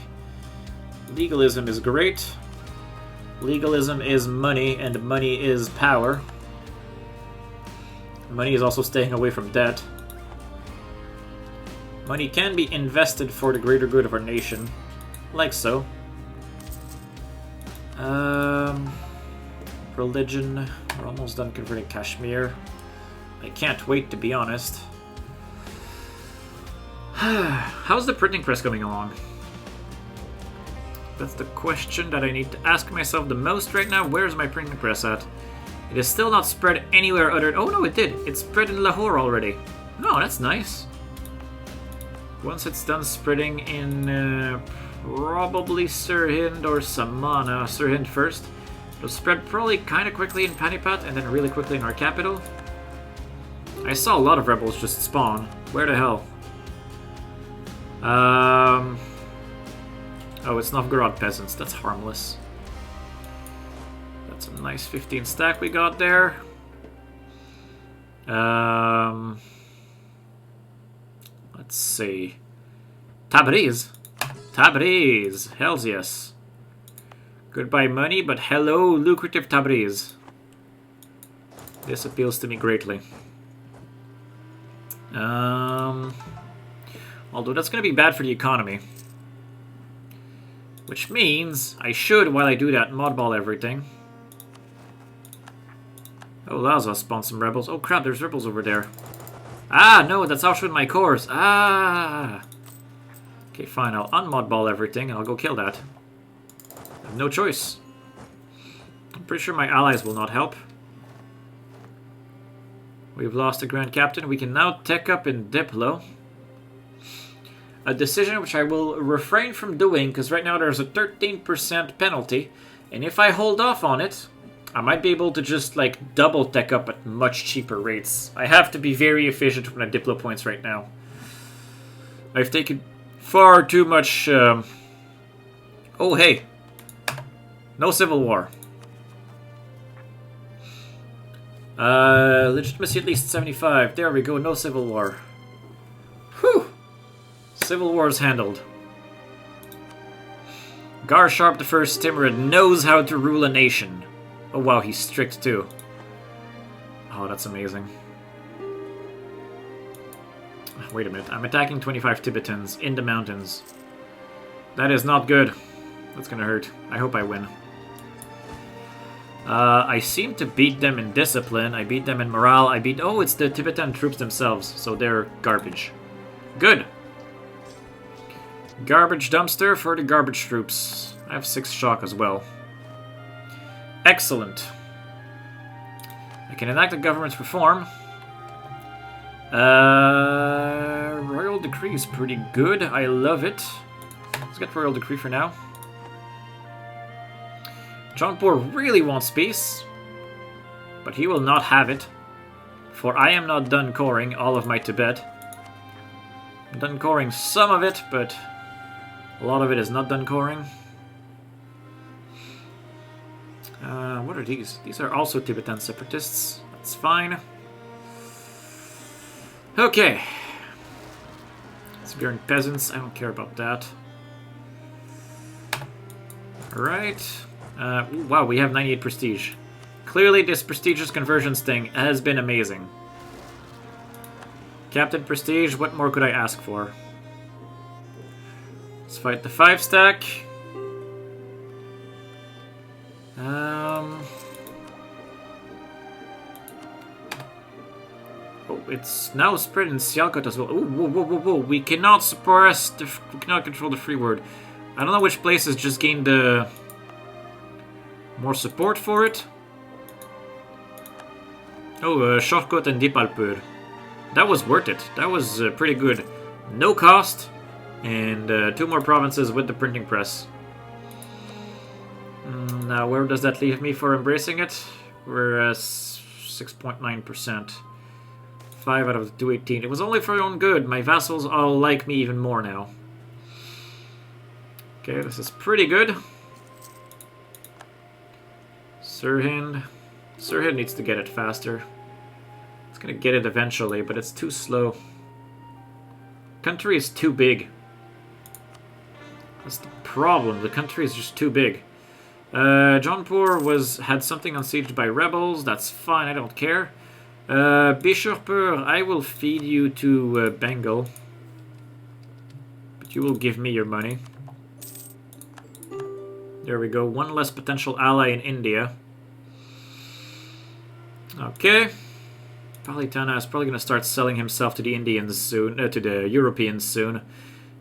Legalism is great. Legalism is money, and money is power. Money is also staying away from debt. Money can be invested for the greater good of our nation. Like so. Religion. We're almost done converting Kashmir. I can't wait, to be honest. How's the printing press coming along? That's the question that I need to ask myself the most right now. Where's my printing press at? It is still not spread anywhere other... Oh no, it did. It's spread in Lahore already. Oh, that's nice. Once it's done spreading in probably Sirhind or Samana. Sirhind first. It'll spread probably kind of quickly in Panipat and then really quickly in our capital. I saw a lot of rebels just spawn. Where the hell? Oh, it's Novgorod peasants. That's harmless. That's a nice 15 stack we got there. Let's see. Tabriz. Tabriz. Hells yes. Goodbye money, but hello lucrative Tabriz. This appeals to me greatly. Although that's going to be bad for the economy. Which means I should, while I do that, modball everything. Oh, Laza spawned some rebels. Oh crap, there's rebels over there. Ah, no, that's Auschwitz my cores. Ah. Okay, fine, I'll unmodball everything and I'll go kill that. I have no choice. I'm pretty sure my allies will not help. We've lost the Grand Captain. We can now tech up in Diplo. A decision which I will refrain from doing, because right now there's a 13% penalty. And if I hold off on it, I might be able to just, like, double tech up at much cheaper rates. I have to be very efficient with my Diplo points right now. I've taken far too much... Oh, hey. No civil war. Legitimacy at least 75. There we go, no civil war. Whew! Civil war is handled. Gar Sharp the First Timurid knows how to rule a nation. Oh wow, he's strict too. Oh, that's amazing. Wait a minute, I'm attacking 25 Tibetans in the mountains. That is not good. That's gonna hurt. I hope I win. I seem to beat them in discipline, I beat them in morale, I beat... Oh, it's the Tibetan troops themselves, so they're garbage. Good! Garbage dumpster for the garbage troops. I have 6 shock as well. Excellent. I can enact a government reform. Royal Decree is pretty good, I love it. Let's get Royal Decree for now. Jaunpur really wants peace, but he will not have it, for I am not done coring all of my Tibet. I'm done coring some of it, but a lot of it is not done coring. What are these? These are also Tibetan separatists. That's fine. Okay. Siberian peasants, I don't care about that. Alright. Wow, we have 98 prestige. Clearly this prestigious conversions thing has been amazing. Captain Prestige, what more could I ask for? Let's fight the 5-stack. Oh, it's now spread in Sialkot as well. Ooh, whoa, whoa, whoa, whoa. We cannot suppress we cannot control the free word. I don't know which places just gained more support for it. Oh, Shortkot and Dipalpur. That was worth it. That was pretty good. No cost, and 2 more provinces with the printing press. Now, where does that leave me for embracing it? We're 6.9%. 5 out of the 218. It was only for your own good. My vassals all like me even more now. Okay, this is pretty good. Sirhind. Sirhind needs to get it faster. It's gonna get it eventually, but it's too slow. Country is too big. That's the problem. The country is just too big. Jaunpur had something unsieged by rebels. That's fine. I don't care. Bishopur, I will feed you to Bengal, but you will give me your money. There we go. 1 less potential ally in India. Okay. Palitana is probably going to start selling himself to the Indians soon, to the Europeans soon,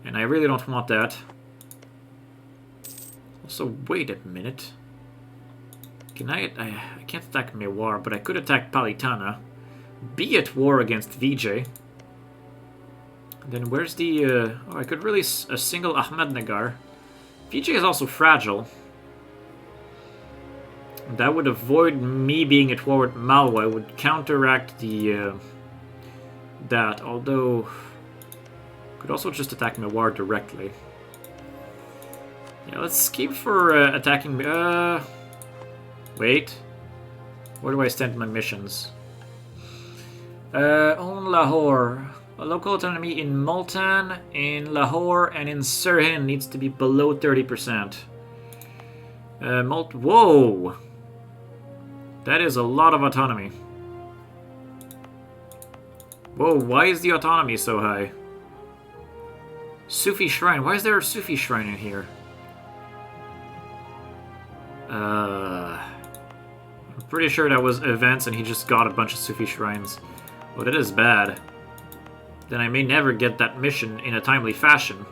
and I really don't want that. Also, wait a minute. Can I can't attack Mewar, but I could attack Palitana. Be at war against Vijay. And then where's the... oh, I could release a single Ahmednagar. Vijay is also fragile. That would avoid me being at war with Malwa. It would counteract the... that, although... could also just attack Mewar directly. Yeah, let's scheme for attacking... wait. Where do I stand in my missions? Own Lahore. A local autonomy in Multan, in Lahore, and in Sirhind needs to be below 30%. Whoa! That is a lot of autonomy. Whoa, why is the autonomy so high? Sufi Shrine. Why is there a Sufi Shrine in here? I'm pretty sure that was events and he just got a bunch of Sufi Shrines. Oh, that is bad. Then I may never get that mission in a timely fashion.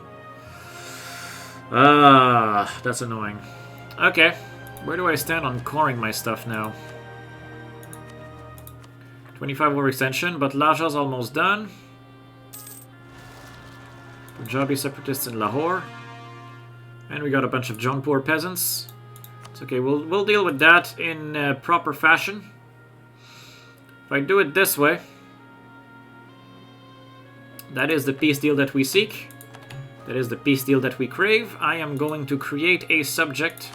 That's annoying. Okay, where do I stand on coring my stuff now? 25 war extension, but Laja's almost done. Punjabi separatists in Lahore. And we got a bunch of Jaunpur peasants. It's okay, we'll deal with that in proper fashion. If I do it this way, that is the peace deal that we seek. That is the peace deal that we crave. I am going to create a subject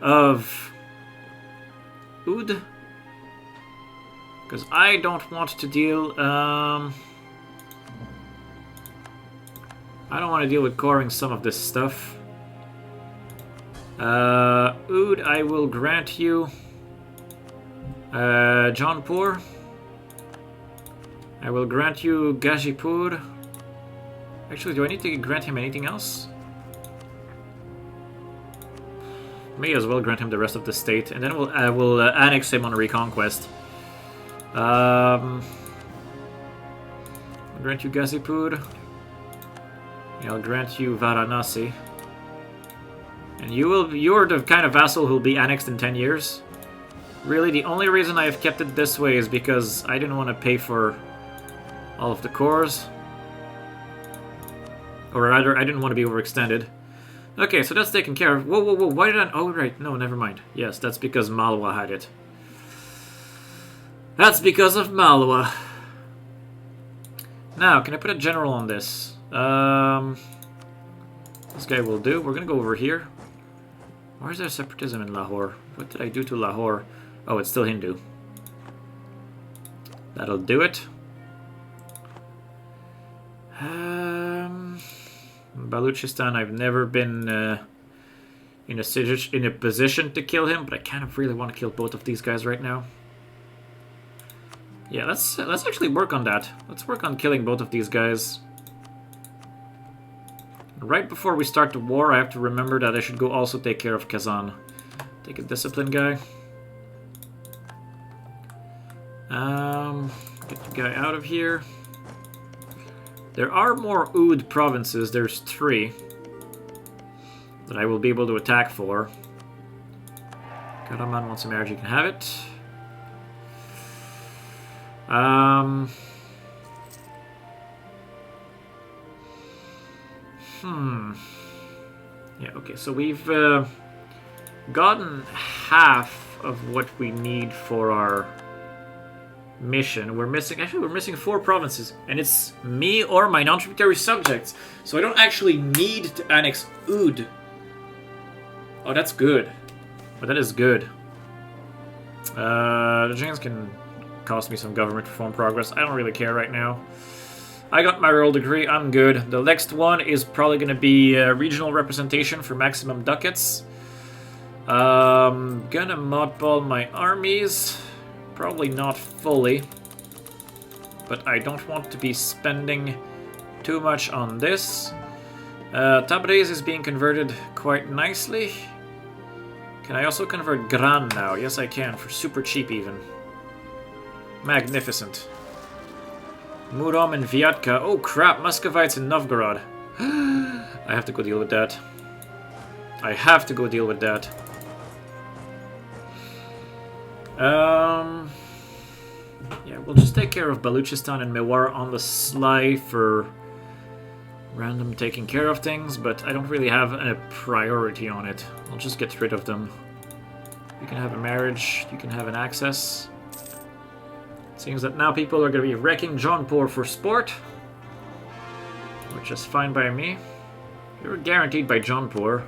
of Oud, because I don't want to deal... I don't want to deal with coring some of this stuff. Oud, I will grant you Jaunpur. I will grant you Gazipur. Actually, do I need to grant him anything else? May as well grant him the rest of the state, and then we'll annex him on a reconquest. I'll grant you Gazipur. I'll grant you Varanasi. And you're the kind of vassal who'll be annexed in 10 years. Really, the only reason I have kept it this way is because I didn't want to pay for all of the cores. Or rather, I didn't want to be overextended. Okay, so that's taken care of. Whoa, whoa, whoa, why did I... Oh, right, no, never mind. Yes, that's because Malwa had it. That's because of Malwa. Now, can I put a general on this? This guy will do. We're gonna go over here. Why is there separatism in Lahore? What did I do to Lahore? Oh, it's still Hindu. That'll do it. Baluchistan, I've never been in a position to kill him, but I kind of really want to kill both of these guys right now. Yeah, let's actually work on that. Let's work on killing both of these guys. Right before we start the war, I have to remember that I should go also take care of Kazan. Take a discipline guy. Get the guy out of here. There are more Oud provinces. There's 3 that I will be able to attack for. Karaman wants a marriage, you can have it. Yeah, okay, so we've gotten half of what we need for our mission. We're missing 4 provinces, and it's me or my non-tributary subjects, so I don't actually need to annex Oud. Oh, that's good. Oh, that is good. The Jains can cost me some government reform progress. I don't really care right now. I got my royal degree, I'm good. The next one is probably going to be regional representation for maximum ducats. Gonna mothball my armies. Probably not fully, but I don't want to be spending too much on this. Tabriz is being converted quite nicely. Can I also convert Gran now? Yes, I can, for super cheap even. Magnificent. Murom and Vyatka. Oh crap, Muscovites in Novgorod. I have to go deal with that. I have to go deal with that. Yeah, we'll just take care of Baluchistan and Mewar on the sly for random taking care of things, but I don't really have a priority on it. I'll just get rid of them. You can have a marriage, you can have an access. Seems that now people are going to be wrecking Jaunpur for sport, which is fine by me. You're guaranteed by Jaunpur.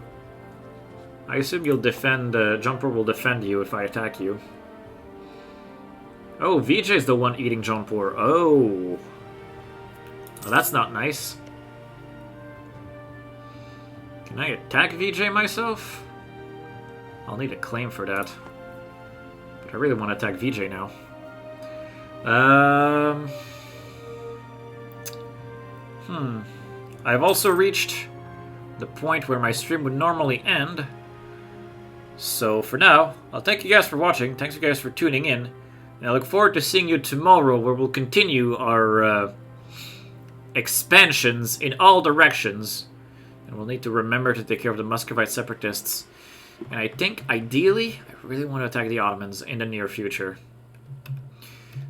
I assume you'll defend, Jaunpur will defend you if I attack you. Oh, Vijay's the one eating Jaunpur. Oh. Well, that's not nice. Can I attack Vijay myself? I'll need a claim for that. But I really want to attack Vijay now. I've also reached the point where my stream would normally end. So for now, I'll thank you guys for watching. Thanks you guys for tuning in. And I look forward to seeing you tomorrow, where we'll continue our expansions in all directions. And we'll need to remember to take care of the Muscovite separatists. And I think, ideally, I really want to attack the Ottomans in the near future.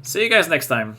See you guys next time.